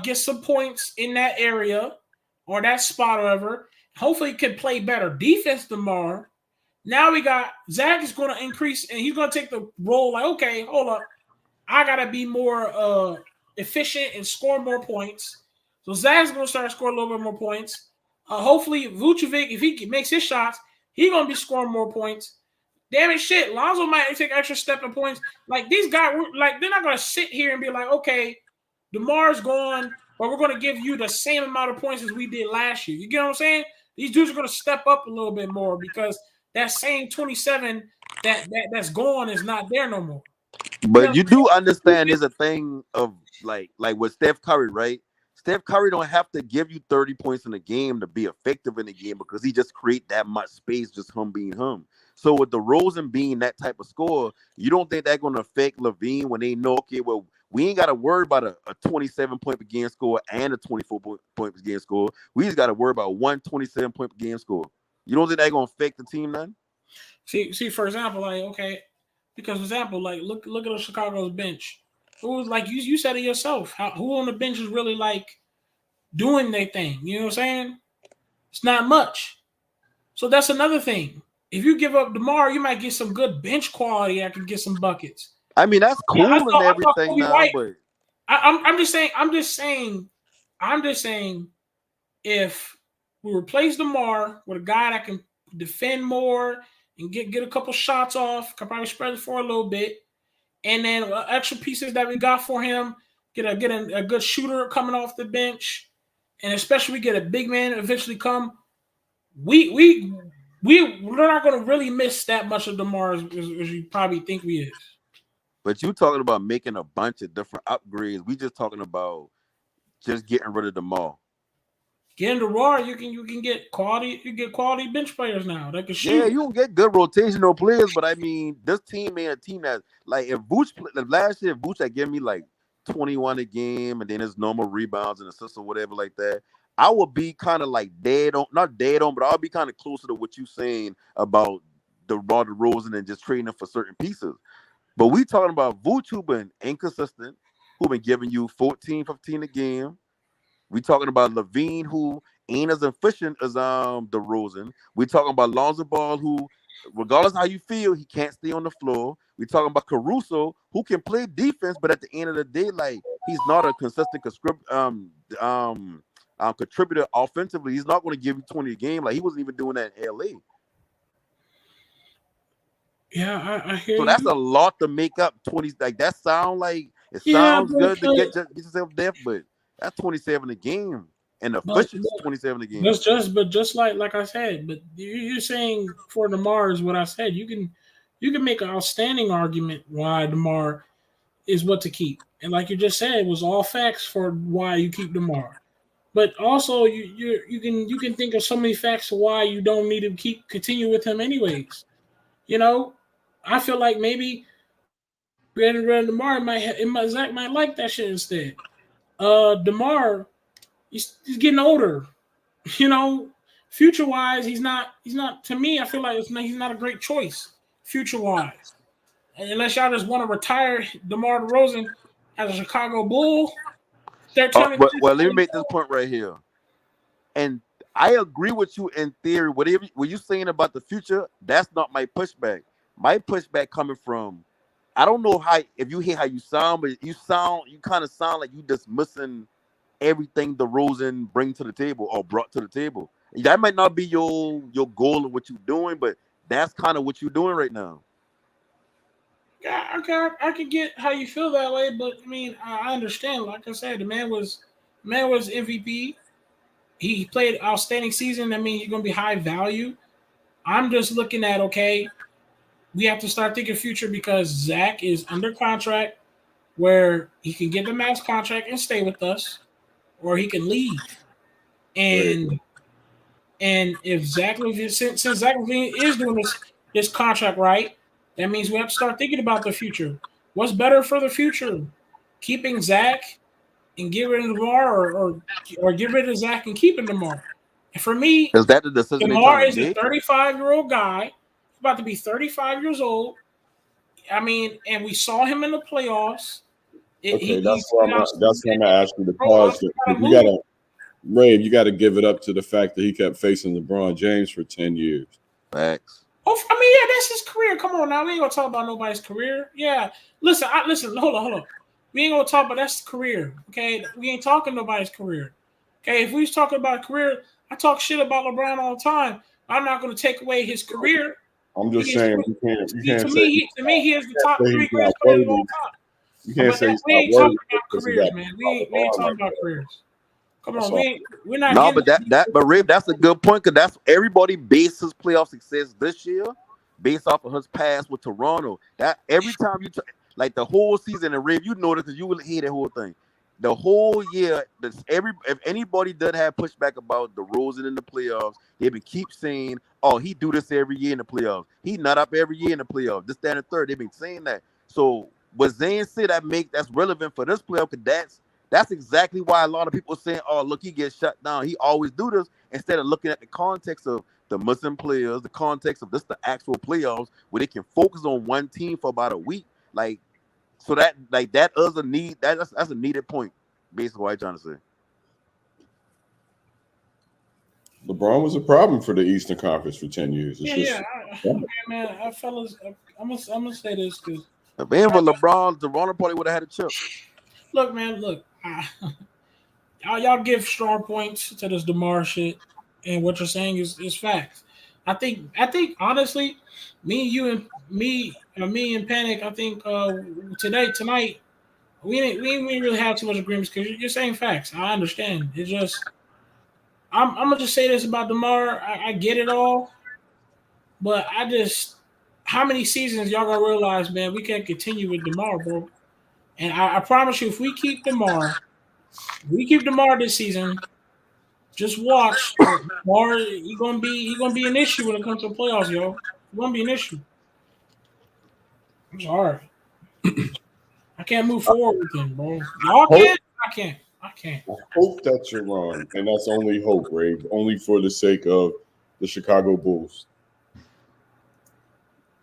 get some points in that area or that spot or whatever. Hopefully he can play better defense DeMar. Now we got Zach is going to increase, and he's going to take the role like, okay, hold up. I got to be more efficient and score more points. So Zach's going to start scoring a little bit more points. Hopefully Vucevic, if he makes his shots, he's going to be scoring more points. Damn it, shit. Lonzo might take extra step in points. Like, these guys, they're not going to sit here and be like, okay, DeMar's gone, but we're going to give you the same amount of points as we did last year. You get what I'm saying? These dudes are going to step up a little bit more because that same 27 that's gone is not there no more. But you do understand there's a thing of like with Steph Curry, right? Steph Curry don't have to give you 30 points in a game to be effective in the game because he just create that much space, just him being him. So with DeRozan being that type of scorer, you don't think that's going to affect Levine when they know, okay, well, we ain't got to worry about a 27-point per game score and a 24-point per game score. We just got to worry about one 27-point per game score. You don't think that's going to affect the team then? See, for example, like, okay, because, for example, like, look at the Chicago's bench. Who was, like, you said it yourself. Who on the bench is really, like, doing their thing? You know what I'm saying? It's not much. So that's another thing. If you give up DeMar, you might get some good bench quality that can get some buckets. I mean, that's cool and everything now, but I'm just saying, if we replace DeMar with a guy that can defend more and get a couple shots off, can probably spread the floor a little bit, and then extra pieces that we got for him, get a good shooter coming off the bench, and especially we get a big man eventually come. We're not going to really miss that much of DeMar as you probably think we is. But you talking about making a bunch of different upgrades. We just talking about just getting rid of DeMar. Getting DeMar, you can get quality. You get quality bench players now that can shoot. Yeah, you don't get good rotational players, but I mean, this team ain't a team that like if Vooch last year, Vooch had given me like 21 a game, and then his normal rebounds and assists or whatever like that. I would be kind of like not dead on, but I'll be kind of closer to what you're saying about DeRozan and just trading him for certain pieces. But we talking about Vooch who been inconsistent, who been giving you 14, 15 a game. We talking about Levine who ain't as efficient as DeRozan. We talking about Lonzo Ball who, regardless of how you feel, he can't stay on the floor. We talking about Caruso who can play defense, but at the end of the day, like he's not a consistent contributor offensively. He's not going to give you 20 a game. Like he wasn't even doing that in LA. Yeah, I hear so you. That's a lot to make up 20. Like that sounds good to get yourself there, but that's 27 a game. and the But efficiency is 27 a game. just like I said, but you're saying for DeMar is what I said. You can make an outstanding argument why DeMar is what to keep, and like you just said, it was all facts for why you keep DeMar. But also, you can think of so many facts of why you don't need to continue with him anyways. You know, I feel like maybe getting rid of DeMar Zach might like that shit instead. DeMar, he's getting older. You know, future wise, he's not. To me, I feel like he's not a great choice future wise. And unless y'all just want to retire DeMar DeRozan as a Chicago Bull, But let me make this point right here. And I agree with you in theory. Whatever you're saying about the future, that's not my pushback. My pushback coming from, I don't know if you hear how you sound, but you kind of sound like you dismissing everything DeRozan bring to the table or brought to the table. That might not be your goal of what you're doing, but that's kind of what you're doing right now. Yeah, okay, I can get how you feel that way, but I mean, I understand. Like I said, the man was MVP. He played outstanding season. That means he's gonna be high value. I'm just looking at we have to start thinking future because Zach is under contract where he can get the max contract and stay with us, or he can leave. And if Zach LaVine, since Zach LaVine is doing this contract right, that means we have to start thinking about the future. What's better for the future? Keeping Zach and get rid of DeMar, or get rid of Zach and keeping DeMar. And for me, is that the decision? DeMar is a 35-year-old guy. He's about to be 35 years old. I mean, and we saw him in the playoffs. That's why I'm gonna ask you to pause. You got to give it up to the fact that he kept facing LeBron James for 10 years. Facts. Oh, I mean, yeah, that's his career. Come on now, we ain't gonna talk about nobody's career. Yeah, listen. Hold on. We ain't gonna talk about that's career. Okay, we ain't talking nobody's career. Okay, if we was talking about career, I talk shit about LeBron all the time. I'm not gonna take away his career. I'm just saying you can't to say me, he is the top 3 greatest players of all time. You can't say we ain't talking about careers, man. We ain't talking about careers. Come on, we're not. No, but Rib, that's a good point because that's everybody bases playoff success this year based off of his past with Toronto. That every time like the whole season, and Rib, you notice because you will hear the whole thing. The whole year, if anybody doesn't have pushback about DeRozan in the playoffs, they been keep saying, "Oh, he do this every year in the playoffs. He not up every year in the playoffs. This, that, and the third." They've been saying that. So what Zane said that's relevant for this playoff, because that's exactly why a lot of people are saying, "Oh, look, he gets shut down. He always do this," instead of looking at the context of the Muslim players, the context of the actual playoffs, where they can focus on one team for about a week. Like, so that is a need. That's a needed point, basically what I'm trying to say. LeBron was a problem for the Eastern Conference for 10 years. Man, fellas, I'm gonna say this because if it for LeBron, Toronto probably would have had a chip. Look, man, y'all give strong points to this DeMar shit, and what you're saying is facts. I think honestly, me and Panic. I think tonight we didn't really have too much agreements because you're saying facts. I understand. It's just I'm gonna just say this about DeMar. I get it all, but how many seasons y'all gonna realize, man, we can't continue with DeMar, bro. And I promise you, if we keep DeMar this season, just watch. DeMar, he's gonna be an issue when it comes to the playoffs, yo. He's gonna be an issue. I'm sorry. I can't move forward with him, bro. Y'all can? I can't. I hope that you're wrong, and that's only hope, Ray. Only for the sake of the Chicago Bulls.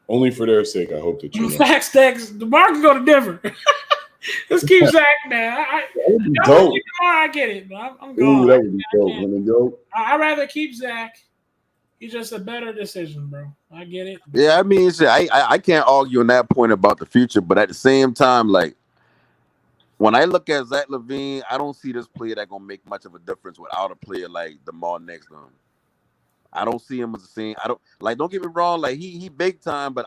Only for their sake, I hope that you're wrong. Facts, Dex. DeMar can go to Denver. Let's keep Zach, man. I get it, but I'm going. Ooh, that would be dope. I'd rather keep Zach. He's just a better decision, bro. I get it. Yeah, I mean, I can't argue on that point about the future, but at the same time, like, when I look at Zach LaVine, I don't see this player that gonna make much of a difference without a player like DeMar next to him. I don't see him as the same. Don't get me wrong, like he big time, but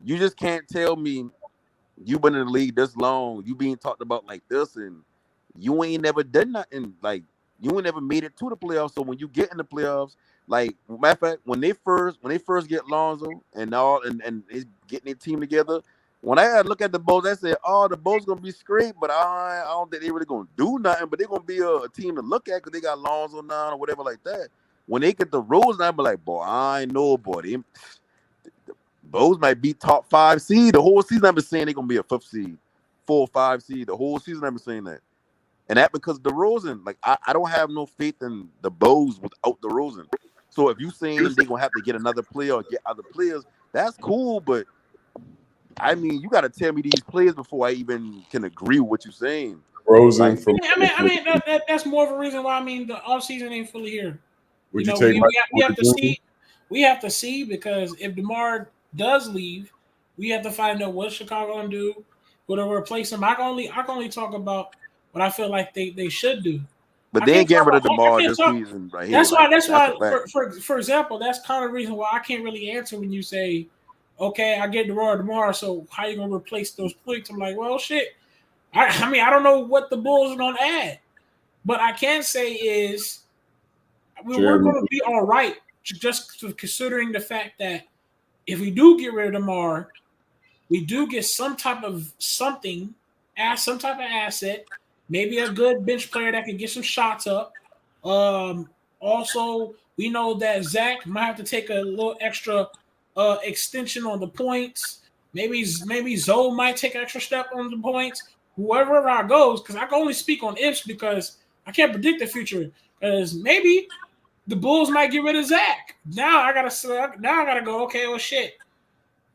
you just can't tell me you've been in the league this long, you being talked about like this, and you ain't never done nothing. Like you ain't never made it to the playoffs. So when you get in the playoffs, like matter of fact, when they first get Lonzo and it's getting their team together. When I look at the Bulls, I said, "Oh, the Bulls gonna be straight," but I don't think they really gonna do nothing. But they're gonna be a team to look at because they got Lonzo now or whatever like that. When they get the Rose, I be like, "Boy, I ain't know, boy. The Bulls might be top 5 seed the whole season. I've been saying they're gonna be a 5th seed, 4 or 5 seed the whole season. I've been saying that, and that because DeRozan, like I don't have no faith in the Bulls without DeRozan. So if you saying they're gonna have to get another player or get other players, that's cool, but I mean, you got to tell me these players before I even can agree with what you're saying. Rosen from. That's more of a reason why. I mean, the offseason ain't fully here. Would you take? We have to see. We have to see because if DeMar does leave, we have to find out what Chicago gonna do, what to replace him. I can only talk about what I feel like they should do. But they ain't getting rid of DeMar this season, right here. That's why. For example, that's kind of the reason why I can't really answer when you say, "Okay, I get DeMar, so how you gonna replace those points?" I'm like, well, shit. I mean, I don't know what the Bulls are gonna add, but I can say is we're going to be all right, just considering the fact that if we do get rid of DeMar, we do get some type of asset, maybe a good bench player that can get some shots up. Also, we know that Zach might have to take a little extra extension on the points. Maybe Zoe might take an extra step on the points. Whoever I goes, because I can only speak on ifs because I can't predict the future. Because maybe the Bulls might get rid of Zach. Now I gotta go. Okay, well, shit.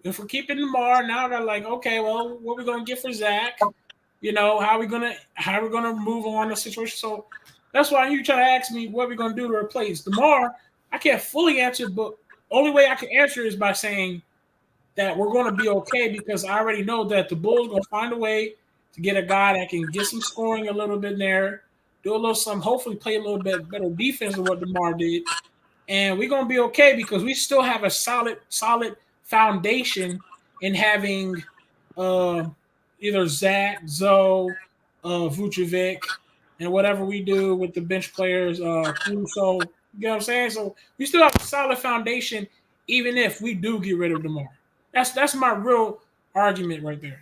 If we're keeping DeMar, now I gotta like, okay, well, what are we gonna get for Zach? You know, how are we gonna move on the situation? So that's why you try to ask me what we're gonna do to replace DeMar. I can't fully answer, but only way I can answer is by saying that we're gonna be okay because I already know that the Bulls gonna find a way to get a guy that can get some scoring a little bit there, do a little something, hopefully play a little bit better defense than what DeMar did. And we're going to be okay because we still have a solid foundation in having either Zach, Zoe, Vucevic, and whatever we do with the bench players, so, you know what I'm saying? So we still have a solid foundation even if we do get rid of DeMar. That's my real argument right there.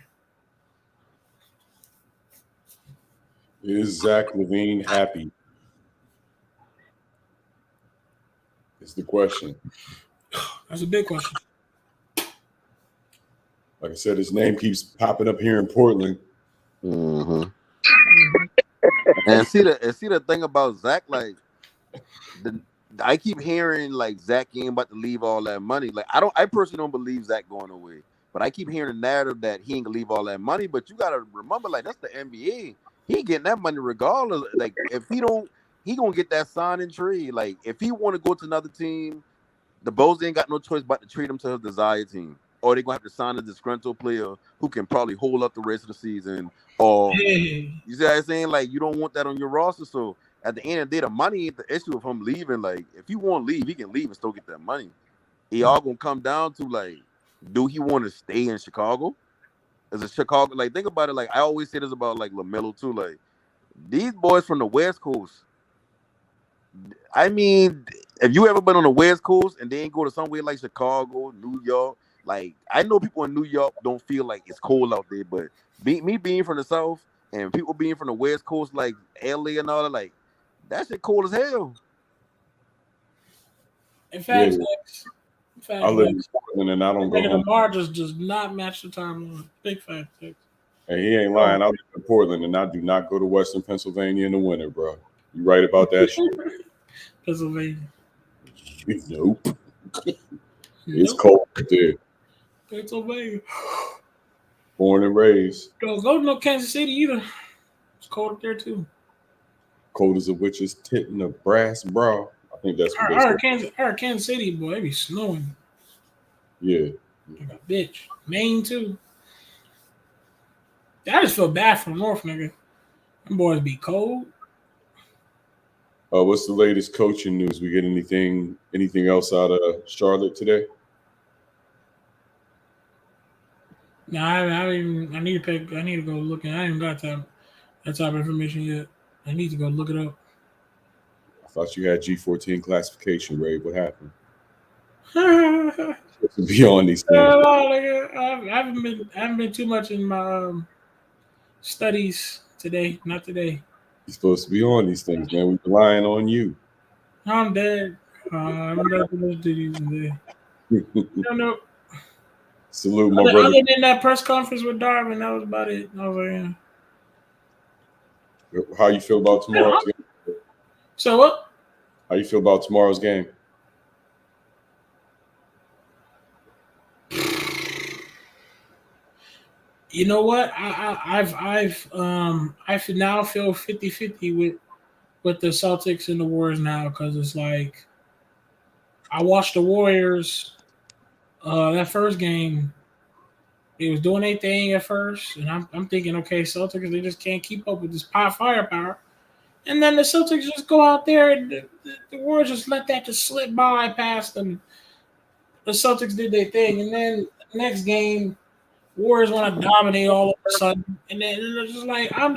Is Zach LaVine happy? Is the question. That's a big question. Like I said, his name keeps popping up here in Portland. Mm-hmm. And see the thing about Zach, like I keep hearing like Zach ain't about to leave all that money. Like I personally don't believe Zach going away, but I keep hearing the narrative that he ain't gonna leave all that money. But you gotta remember, like that's the NBA. He ain't getting that money regardless. Like if he don't, he gonna get that signing trade. Like if he want to go to another team, the Bulls ain't got no choice but to treat him to his desired team, or they gonna have to sign a disgruntled player who can probably hold up the rest of the season. Or you see what I'm saying? Like you don't want that on your roster. So at the end of the day, the money ain't the issue of him leaving. Like if he want to leave, he can leave and still get that money. It all gonna come down to like, do he want to stay in Chicago? As a Chicago, like think about it. Like I always say this about like LaMelo too. Like these boys from the West Coast. I mean, have you ever been on the West Coast and then go to somewhere like Chicago, New York? Like I know people in New York don't feel like it's cold out there, but me being from the South and people being from the West Coast, like LA and all that, like that shit cold as hell. In fact, I live in Portland and I don't go home. DeMar just does not match the timeline. Big fact. Hey, he ain't lying. I live in Portland and I do not go to Western Pennsylvania in the winter, bro. You right about that shit? Pennsylvania. Nope. It's cold right there. Pennsylvania. Born and raised. Don't go to no Kansas City either. It's cold up there too. Cold as a witch's tit in a brass bra. I think that's what Kansas City, boy, it be snowing. Yeah. Like a bitch. Maine too. I just feel bad for the North, nigga. Them boys be cold. What's the latest coaching news? We get anything else out of Charlotte today? No, I need to go look. I ain't got time. that type of information yet. I need to go look it up. I thought you had G14 classification, Ray. What happened? I Beyond these things. haven't been too much in my studies today. Not today. You're supposed to be on these things, man. We're relying on you. I'm dead. I haven't done too much duties today. No. Salute, my brother. Other than that press conference with Darwin, that was about it. I was like, yeah. How you feel about tomorrow's game? So what? How you feel about tomorrow's game? You know what? I now feel 50-50 with the Celtics and the Warriors now, because it's like I watched the Warriors that first game. They was doing their thing at first, and I'm thinking, okay, Celtics, they just can't keep up with this firepower. And then the Celtics just go out there, and the Warriors just let that just slip by past them. The Celtics did their thing, and then the next game, Warriors want to dominate all of a sudden. And then it's just like, I'm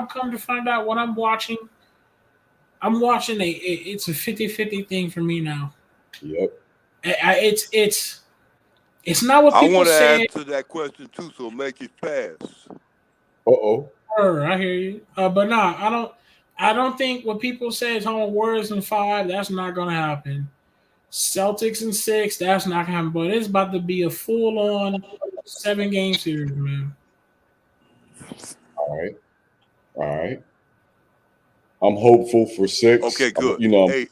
coming to find out what I'm watching. I'm watching it's a 50-50 thing for me now. Yep. It's not what people say. I want to answer that question too, so make it fast. Sure, I hear you. But no, I don't think what people say is home Warriors in 5. That's not gonna happen. Celtics in 6. That's not gonna happen. But it's about to be a full-on 7-game series, man. All right. I'm hopeful for 6. Okay, good. Hey.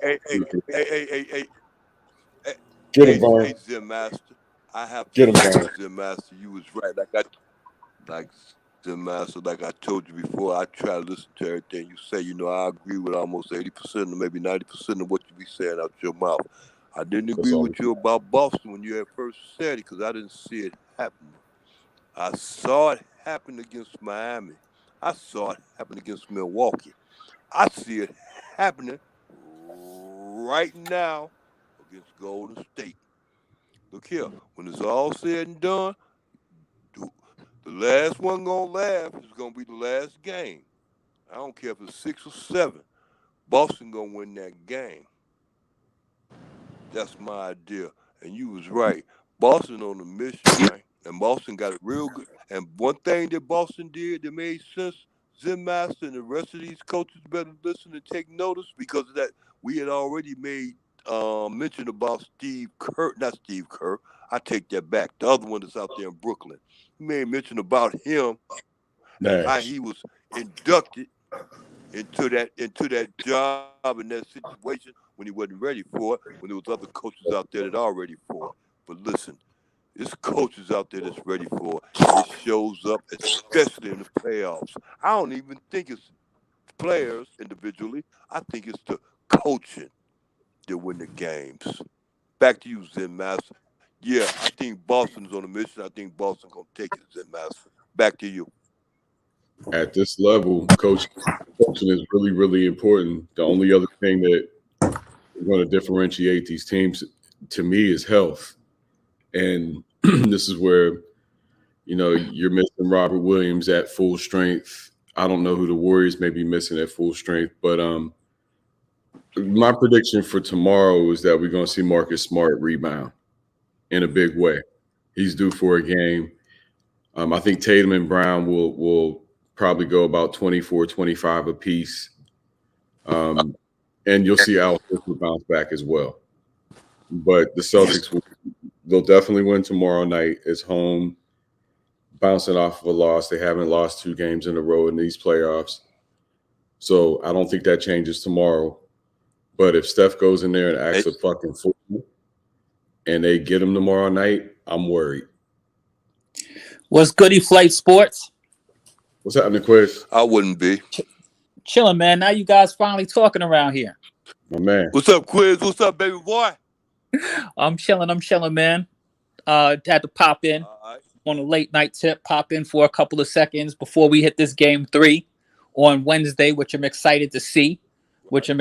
Get him, Vern. Hey, Zim Master. I have Get him, to say, Vern. Zim Master, you was right. Like Zim Master, like I told you before, I try to listen to everything you say. You know, I agree with almost 80% or maybe 90% of what you be saying out your mouth. I didn't agree with you about Boston when you had first said it, because I didn't see it happen. I saw it happen against Miami. I saw it happen against Milwaukee. I see it happening right now against Golden State. Look here, when it's all said and done, the last one gonna laugh is gonna be the last game. I don't care if it's 6 or 7. Boston gonna win that game. That's my idea. And you was right. Boston on a mission, right? And Boston got it real good. And one thing that Boston did that made sense, Zim Master and the rest of these coaches better listen and take notice, because of that we had already made mention about Steve Kerr. Not Steve Kerr. I take that back. The other one that's out there in Brooklyn. He made mention about him and how he was inducted into that job and that situation when he wasn't ready for it, when there was other coaches out there that are ready for it. But listen, there's coaches out there that's ready for it. It shows up, especially in the playoffs. I don't even think it's players individually. I think it's the coaching that win the games. Back to you, Zen Master. Yeah, I think Boston's on a mission. I think Boston's going to take it, Zen Master. Back to you. At this level, coaching is really, really important. The only other thing that is going to differentiate these teams, to me, is health. And this is where, you're missing Robert Williams at full strength. I don't know who the Warriors may be missing at full strength, but my prediction for tomorrow is that we're going to see Marcus Smart rebound in a big way. He's due for a game. I think Tatum and Brown will probably go about 24, 25 apiece. And you'll see Al Horford bounce back as well. But the Celtics they'll definitely win tomorrow night. It's home, bouncing off of a loss. They haven't lost 2 games in a row in these playoffs. So I don't think that changes tomorrow. But if Steph goes in there and acts a fucking fool and they get him tomorrow night, I'm worried. What's Goody Flight Sports? What's happening, Quiz? I wouldn't be. Chilling, man. Now you guys finally talking around here. My man. What's up, Quiz? What's up, baby boy? I'm chilling, man. Had to pop in on a late night tip, pop in for a couple of seconds before we hit this game 3 on Wednesday, which I'm excited to see. Some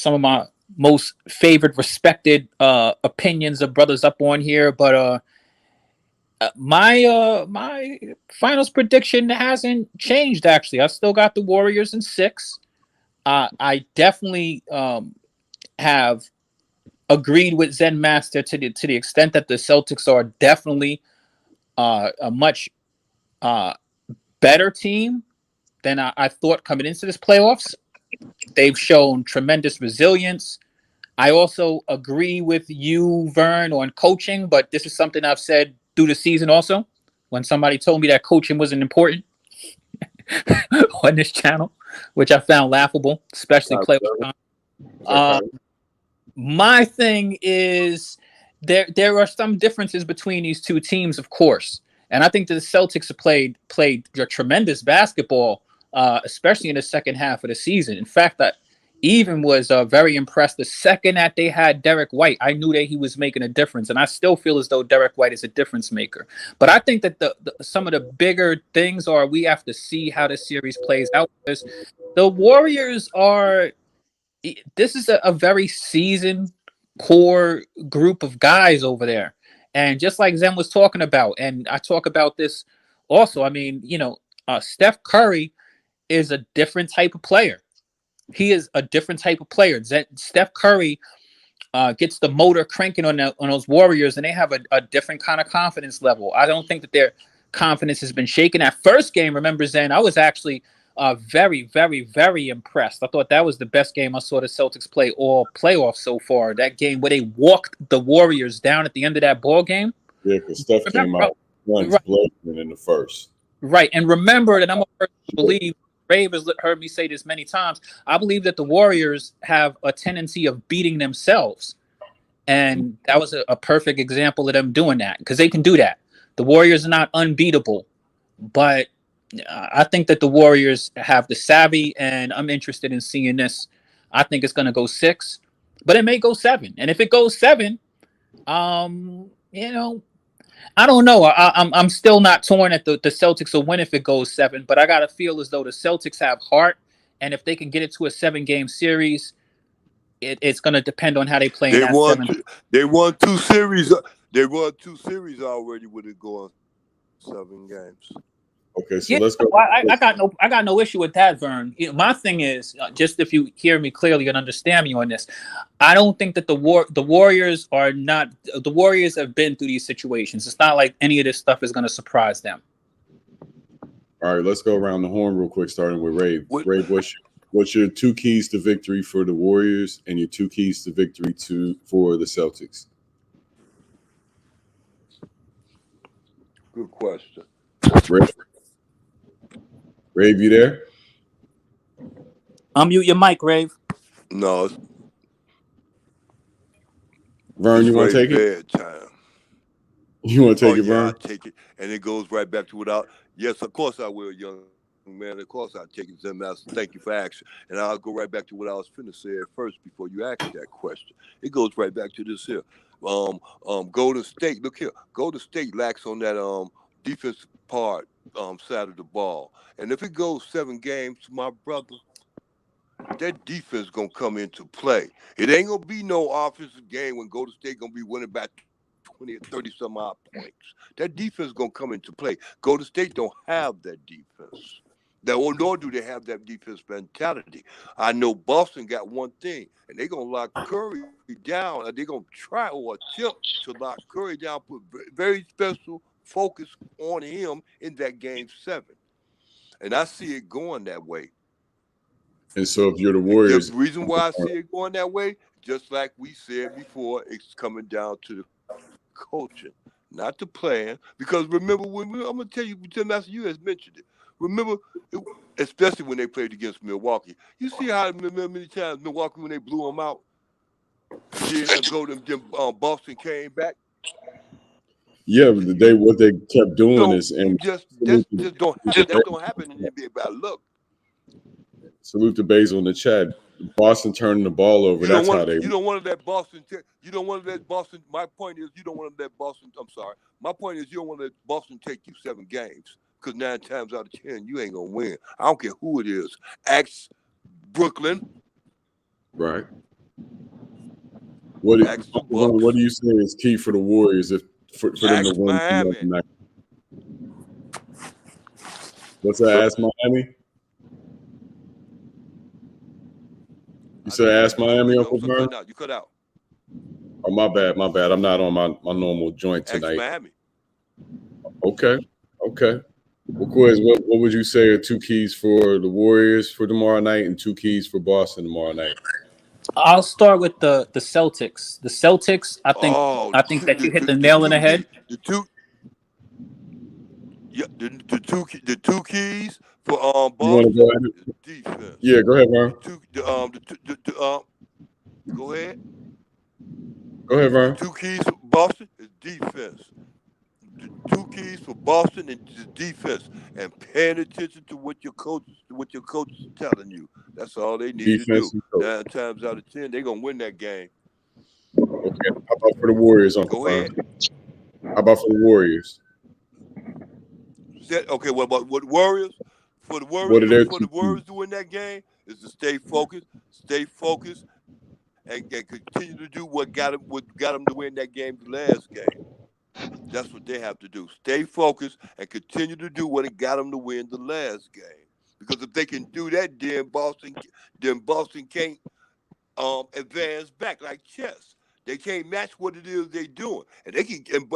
of my most favored, respected opinions of brothers up on here, but My finals prediction hasn't changed. Actually, I still got the Warriors in 6. I definitely have agreed with Zen Master to the extent that the Celtics are definitely a much better team than I thought coming into this playoffs. They've shown tremendous resilience. I also agree with you, Vern, on coaching, but this is something I've said through the season also. When somebody told me that coaching wasn't important on this channel, which I found laughable, especially playoff time. My thing is there are some differences between these two teams, of course, and I think that the Celtics have played tremendous basketball, especially in the second half of the season. In fact, I even was very impressed the second that they had Derek White. I knew that he was making a difference, and I still feel as though Derek White is a difference maker. But I think that some of the bigger things are we have to see how this series plays out. Because the Warriors are. This is a very seasoned core group of guys over there. And just like Zen was talking about, and I talk about this also, I mean, Steph Curry is a different type of player. He is a different type of player. Steph Curry gets the motor cranking on those Warriors, and they have a different kind of confidence level. I don't think that their confidence has been shaken. That first game, remember, Zen, I was actually very, very, very impressed. I thought that was the best game I saw the Celtics play all playoffs so far. That game where they walked the Warriors down at the end of that ball game. Yeah, because Steph came out once blazing in the first. Right, and remember that I'm a person who believes, Rave has heard me say this many times, I believe that the Warriors have a tendency of beating themselves. And that was a perfect example of them doing that, because they can do that. The Warriors are not unbeatable, but I think that the Warriors have the savvy, and I'm interested in seeing this. I think it's going to go 6, but it may go 7. And if it goes 7, I don't know. I'm still not torn at the Celtics will win if it goes 7, but I got to feel as though the Celtics have heart, and if they can get it to a 7-game series, it's going to depend on how they play. They won 2 series. They won 2 series already with it going 7 games. Okay, so let's go. I got no issue with that, Vern. My thing is, just if you hear me clearly and understand me on this, I don't think that the Warriors are not. The Warriors have been through these situations. It's not like any of this stuff is going to surprise them. All right, let's go around the horn real quick, starting with Rave. Rave, what's your 2 keys to victory for the Warriors and your 2 keys to victory for the Celtics? Good question. Rave, you there? Unmute your mic, Rave. No. Vern, you want to take it? Time. You want to take it, Vern? I'll take it. And it goes right back to yes, of course I will, young man. Of course I'll take it, Zen Master. Thank you for asking. And I'll go right back to what I was finna say at first before you asked that question. It goes right back to this here. Golden State, look here. Golden State lacks on that defensive part side of the ball. And if it goes 7 games, my brother, that defense gonna come into play. It ain't gonna be no offensive game when Golden State gonna be winning by 20 or 30 some odd points. That defense gonna come into play. Golden State don't have that defense. Nor do they have that defense mentality. I know Boston got one thing, and they're gonna lock Curry down. They're gonna try or attempt to lock Curry down, put very special focus on him in that game 7. And I see it going that way. And so if you're the Warriors... The reason why I see it going that way, just like we said before, it's coming down to the coaching, not the plan. Because remember, I'm going to tell you, Tim Master, you has mentioned it. Remember, especially when they played against Milwaukee. You see how many times Milwaukee, when they blew them out, Boston came back? Yeah, what they kept doing is that don't happen in the NBA by luck. Salute to Basil in the chat. Boston turning the ball over. That's how they. You don't want that Boston. You don't want that Boston. My point is, you don't want that Boston. I'm sorry. My point is, you don't want that Boston take you 7 games, because 9 times out of 10 you ain't gonna win. I don't care who it is. Ask Brooklyn. Right. What are you saying is key for the Warriors for them to Ask win Miami. tonight. What's that? Ask Miami. You said ask Miami, Uncle Vern? You cut out. Oh, my bad. I'm not on my normal joint tonight. Ask Miami. Okay. Well, Quiz, what would you say are 2 keys for the Warriors for tomorrow night and 2 keys for Boston tomorrow night? I'll start with the Celtics. The Celtics, I think that you hit the nail on the head. The two keys for Boston is defense. Yeah, go ahead, Vern. Go ahead. Go ahead, Vern. 2 keys for Boston is defense. The 2 keys for Boston is defense, and paying attention to what your coach is telling you. That's all they need Defense to do. 9 times out of 10, they're gonna win that game. Okay. How about for the Warriors, Uncle Vern? How about for the Warriors? Okay, what about what Warriors? For the Warriors, to win that game is to stay focused, and continue to do what got them to win that game, the last game. That's what they have to do. Stay focused and continue to do what it got them to win the last game. Because if they can do that, then Boston can't advance back like chess. They can't match what it is they're doing, and they can and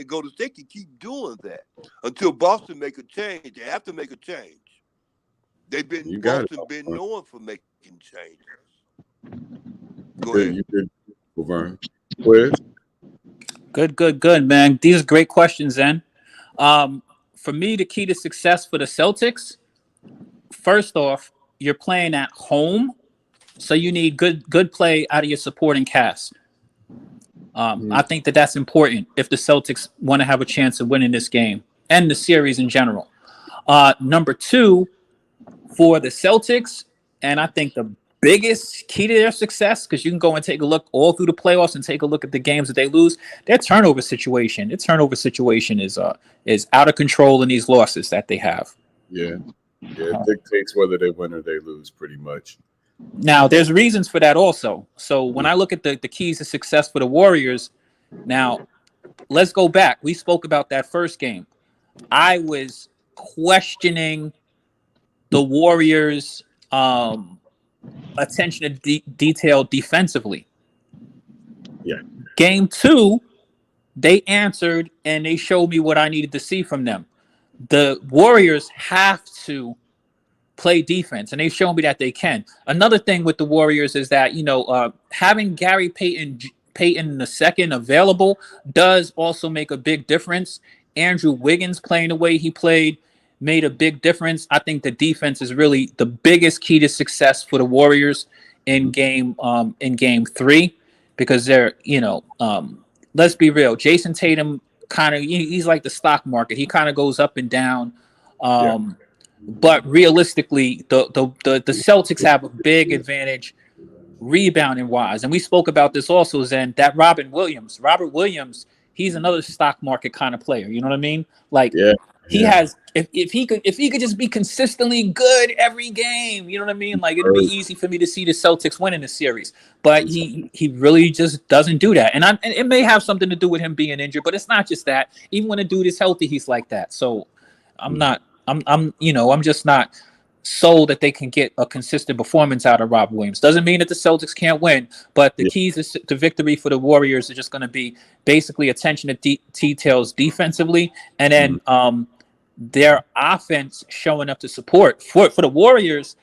go to state can keep doing that until Boston make a change. They have to make a change. Boston been known for making changes. Go ahead. You did, Vern. Quiz. Good, man. These are great questions, then. For me, the key to success for the Celtics, first off, you're playing at home, so you need good play out of your supporting cast. I think that's important if the Celtics want to have a chance of winning this game and the series in general. Number 2, for the Celtics, and I think the biggest key to their success, because you can go and take a look all through the playoffs and take a look at the games that they lose, their turnover situation. Their turnover situation is out of control in these losses that they have. Yeah, it dictates whether they win or they lose, pretty much. Now, there's reasons for that also. So when I look at the keys to success for the Warriors, now let's go back. We spoke about that first game. I was questioning the Warriors' attention to detail defensively. Yeah. Game 2, they answered and they showed me what I needed to see from them. The Warriors have to play defense, and they've shown me that they can. Another thing with the Warriors is that, having Gary Payton II available does also make a big difference. Andrew Wiggins playing the way he played made a big difference. I think the defense is really the biggest key to success for the Warriors in game 3, because they're, let's be real. Jason Tatum he's like the stock market. He kind of goes up and down. But realistically, the Celtics have a big advantage rebounding wise. And we spoke about this also, Zen, that Robert Williams, he's another stock market kind of player. You know what I mean? Like, he has, if he could just be consistently good every game, you know what I mean? Like, it'd be easy for me to see the Celtics winning the series, but he really just doesn't do that. And it may have something to do with him being injured, but it's not just that. Even when a dude is healthy, he's like that. So I'm just not sold that they can get a consistent performance out of Rob Williams. Doesn't mean that the Celtics can't win, but the keys to victory for the Warriors are just going to be basically attention to details defensively, and then their offense showing up to support. For the Warriors,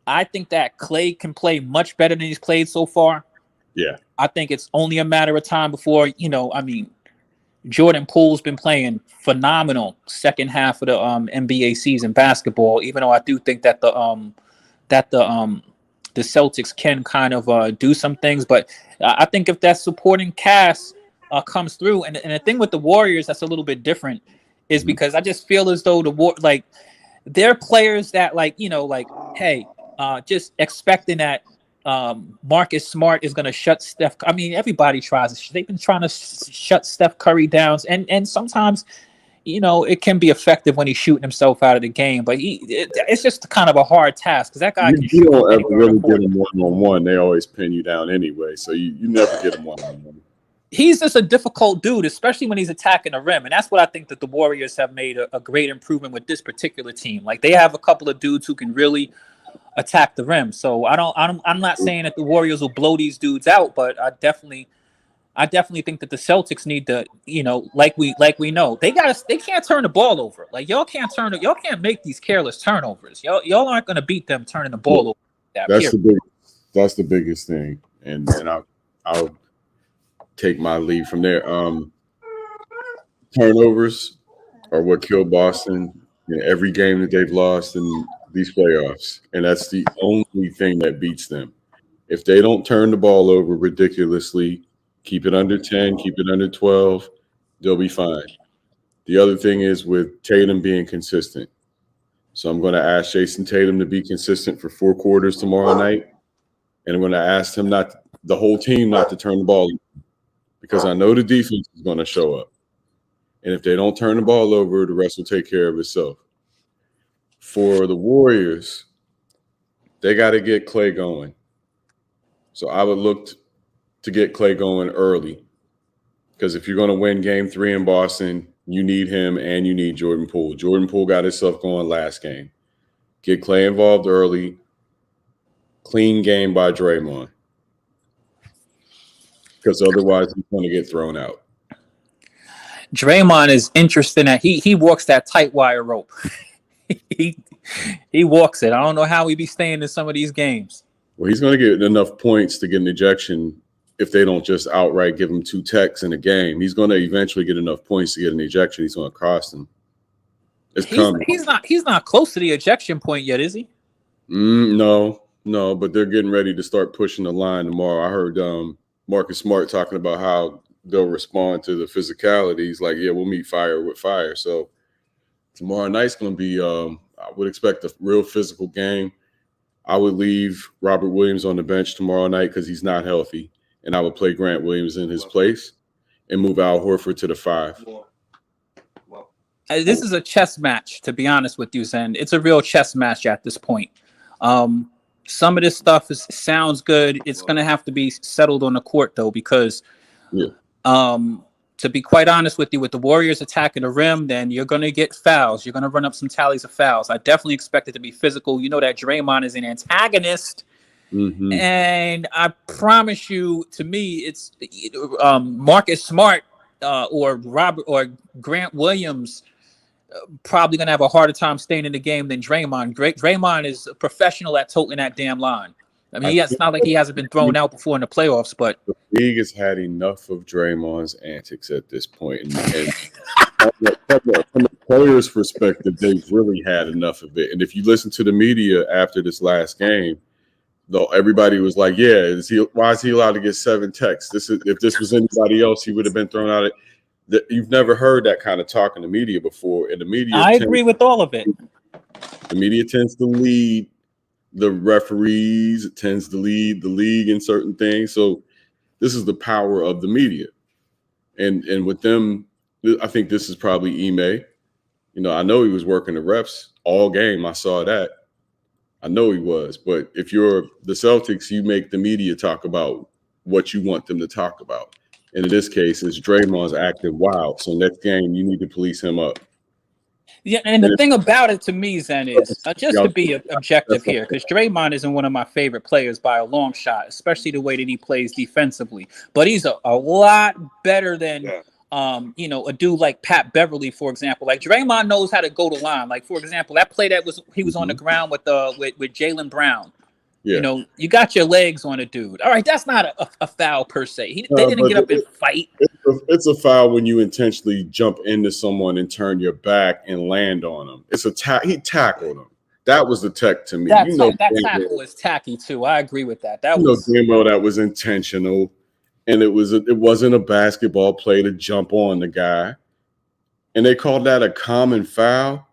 I think that Klay can play much better than he's played so far. Yeah. I think it's only a matter of time before, Jordan Poole's been playing phenomenal second half of the NBA season basketball, even though I do think that the Celtics can kind of do some things. But I think if that supporting cast comes through, and the thing with the Warriors that's a little bit different is because I just feel as though they're players that just expecting that Marcus Smart is going to shut Steph. I mean, everybody tries. They've been trying to shut Steph Curry down, and sometimes, it can be effective when he's shooting himself out of the game. But it's just kind of a hard task because that guy. You don't ever really get him 1-on-1. They always pin you down anyway, so you never get him 1-on-1. he's just a difficult dude, especially when he's attacking the rim. And that's what I think that the Warriors have made a great improvement with this particular team. Like they have a couple of dudes who can really attack the rim. So I'm not saying that the Warriors will blow these dudes out, but I definitely think that the Celtics need to, like we know, they can't turn the ball over. Like y'all can't make these careless turnovers. Y'all aren't going to beat them turning the ball over. That's the biggest thing. And I'll take my lead from there. Turnovers are what killed Boston in every game that they've lost in these playoffs. And that's the only thing that beats them. If they don't turn the ball over ridiculously, keep it under 10, keep it under 12, they'll be fine. The other thing is with Tatum being consistent. So I'm going to ask Jason Tatum to be consistent for 4 quarters tomorrow night. And I'm going to ask him the whole team not to turn the ball over, because I know the defense is going to show up. And if they don't turn the ball over, the rest will take care of itself. For the Warriors, they got to get Klay going. So I would look to get Klay going early, because if you're going to win game 3 in Boston, you need him and you need Jordan Poole. Jordan Poole got himself going last game. Get Klay involved early. Clean game by Draymond, because otherwise he's going to get thrown out. Draymond is interesting at he walks that tight wire rope. he walks it. I don't know how he be staying in some of these games. Well, he's going to get enough points to get an ejection if they don't just outright give him 2 techs in a game. He's going to eventually get enough points to get an ejection. He's going to cost him. He's not close to the ejection point yet, is he? No, but they're getting ready to start pushing the line tomorrow. I heard Marcus Smart talking about how they'll respond to the physicality. He's like, yeah, we'll meet fire with fire. So tomorrow night's going to be, I would expect a real physical game. I would leave Robert Williams on the bench tomorrow night because he's not healthy, and I would play Grant Williams in his place and move Al Horford to the 5. This is a chess match, to be honest with you, Zen. It's a real chess match at this point. Some of this stuff sounds good. It's going to have to be settled on the court, though, because to be quite honest with you, with the Warriors attacking the rim, then you're going to get fouls. You're going to run up some tallies of fouls. I definitely expect it to be physical. You know that Draymond is an antagonist. Mm-hmm. And I promise you, to me, it's Marcus Smart or Robert or Grant Williams probably going to have a harder time staying in the game than Draymond. Draymond is a professional at toting that damn line. I mean, it's not like he hasn't been thrown out before in the playoffs, but the league has had enough of Draymond's antics at this point. And from the players' perspective, they've really had enough of it. And if you listen to the media after this last game, though, everybody was like, "Yeah, why is he allowed to get 7 techs? If this was anybody else, he would have been thrown out." You've never heard that kind of talk in the media before. And the media, I agree with all of it. The media tends to lead the referees. It tends to lead the league in certain things. So this is the power of the media. And with them, I think this is probably Ime. I know he was working the refs all game. I saw that. I know he was. But if you're the Celtics, you make the media talk about what you want them to talk about. And in this case, it's Draymond's acting wild. So next game, you need to police him up. Yeah, and the thing about it to me, Zen, is just to be objective here, because Draymond isn't one of my favorite players by a long shot, especially the way that he plays defensively. But he's a lot better than, a dude like Pat Beverly, for example. Like Draymond knows how to go to line. Like, for example, that play he was on the ground with Jaylen Brown. Yeah. You got your legs on a dude. All right, that's not a foul per se. They didn't get up and fight. It's a foul when you intentionally jump into someone and turn your back and land on them. It's a he tackled him. That was the tech to me. That tackle was tacky too. I agree with that. That was intentional, and it wasn't a basketball play to jump on the guy, and they called that a common foul.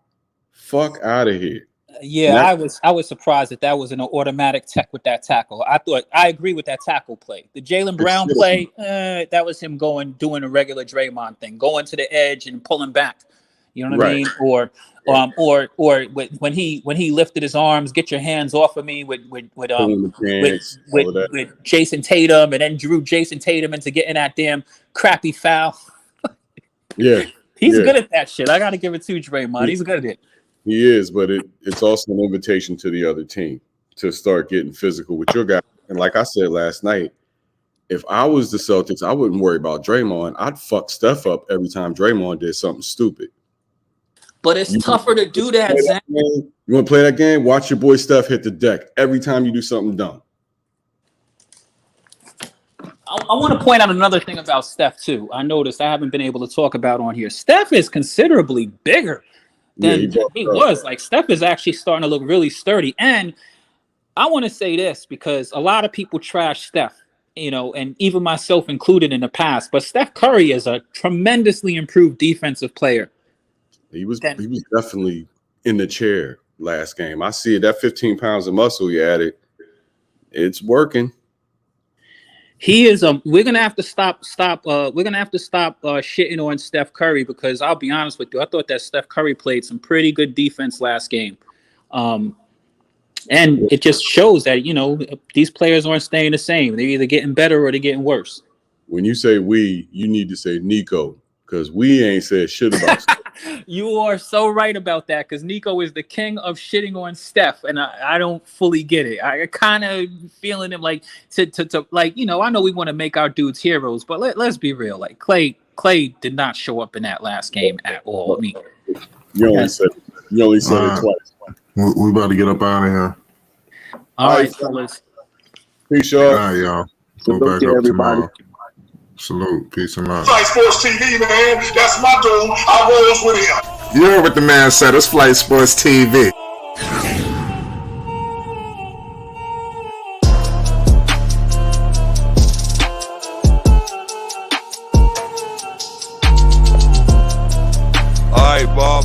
Fuck out of here. Yeah, I was surprised that was an automatic tech with that tackle. I agree with that tackle play. The Jaylen Brown play, that was him doing a regular Draymond thing, going to the edge and pulling back. You know what I mean? Or when he lifted his arms, get your hands off of me with Jason Tatum, and then drew Jason Tatum into getting that damn crappy foul. Yeah, he's good at that shit. I got to give it to Draymond. He's good at it. He is, but it's also an invitation to the other team to start getting physical with your guy. And like I said last night, if I was the Celtics, I wouldn't worry about Draymond. I'd fuck Steph up every time Draymond did something stupid. But it's tougher to do that, Zach. You want to play that game? Watch your boy Steph hit the deck every time you do something dumb. I want to point out another thing about Steph, too. I noticed I haven't been able to talk about on here. Steph is considerably bigger than he was. Like, Steph is actually starting to look really sturdy. And I want to say this because a lot of people trash Steph, you know, and even myself included in the past. But Steph Curry is a tremendously improved defensive player. He was definitely in the chair last game. I see it. That 15 pounds of muscle he added, it's working. He is we're gonna have to stop shitting on Steph Curry, because I'll be honest with you, I thought that Steph Curry played some pretty good defense last game. And it just shows that, you know, these players aren't staying the same. They're either getting better or they're getting worse. When you say we, you need to say Nico, because we ain't said shit about Steph. You are so right about that, because Nico is the king of shitting on Steph, and I don't fully get it. I kind of feeling him like to like, you know, I know we want to make our dudes heroes, but let's be real. Like Clay did not show up in that last game at all. I mean, you only said it twice. We about to get up out of here. All right, fellas. Peace, y'all. All right, y'all. Go back up tomorrow. Salute. Peace and love. Flight Sports TV, man. That's my dude. I rolls with him. You heard what the man said. It's Flight Sports TV. All right, Bob.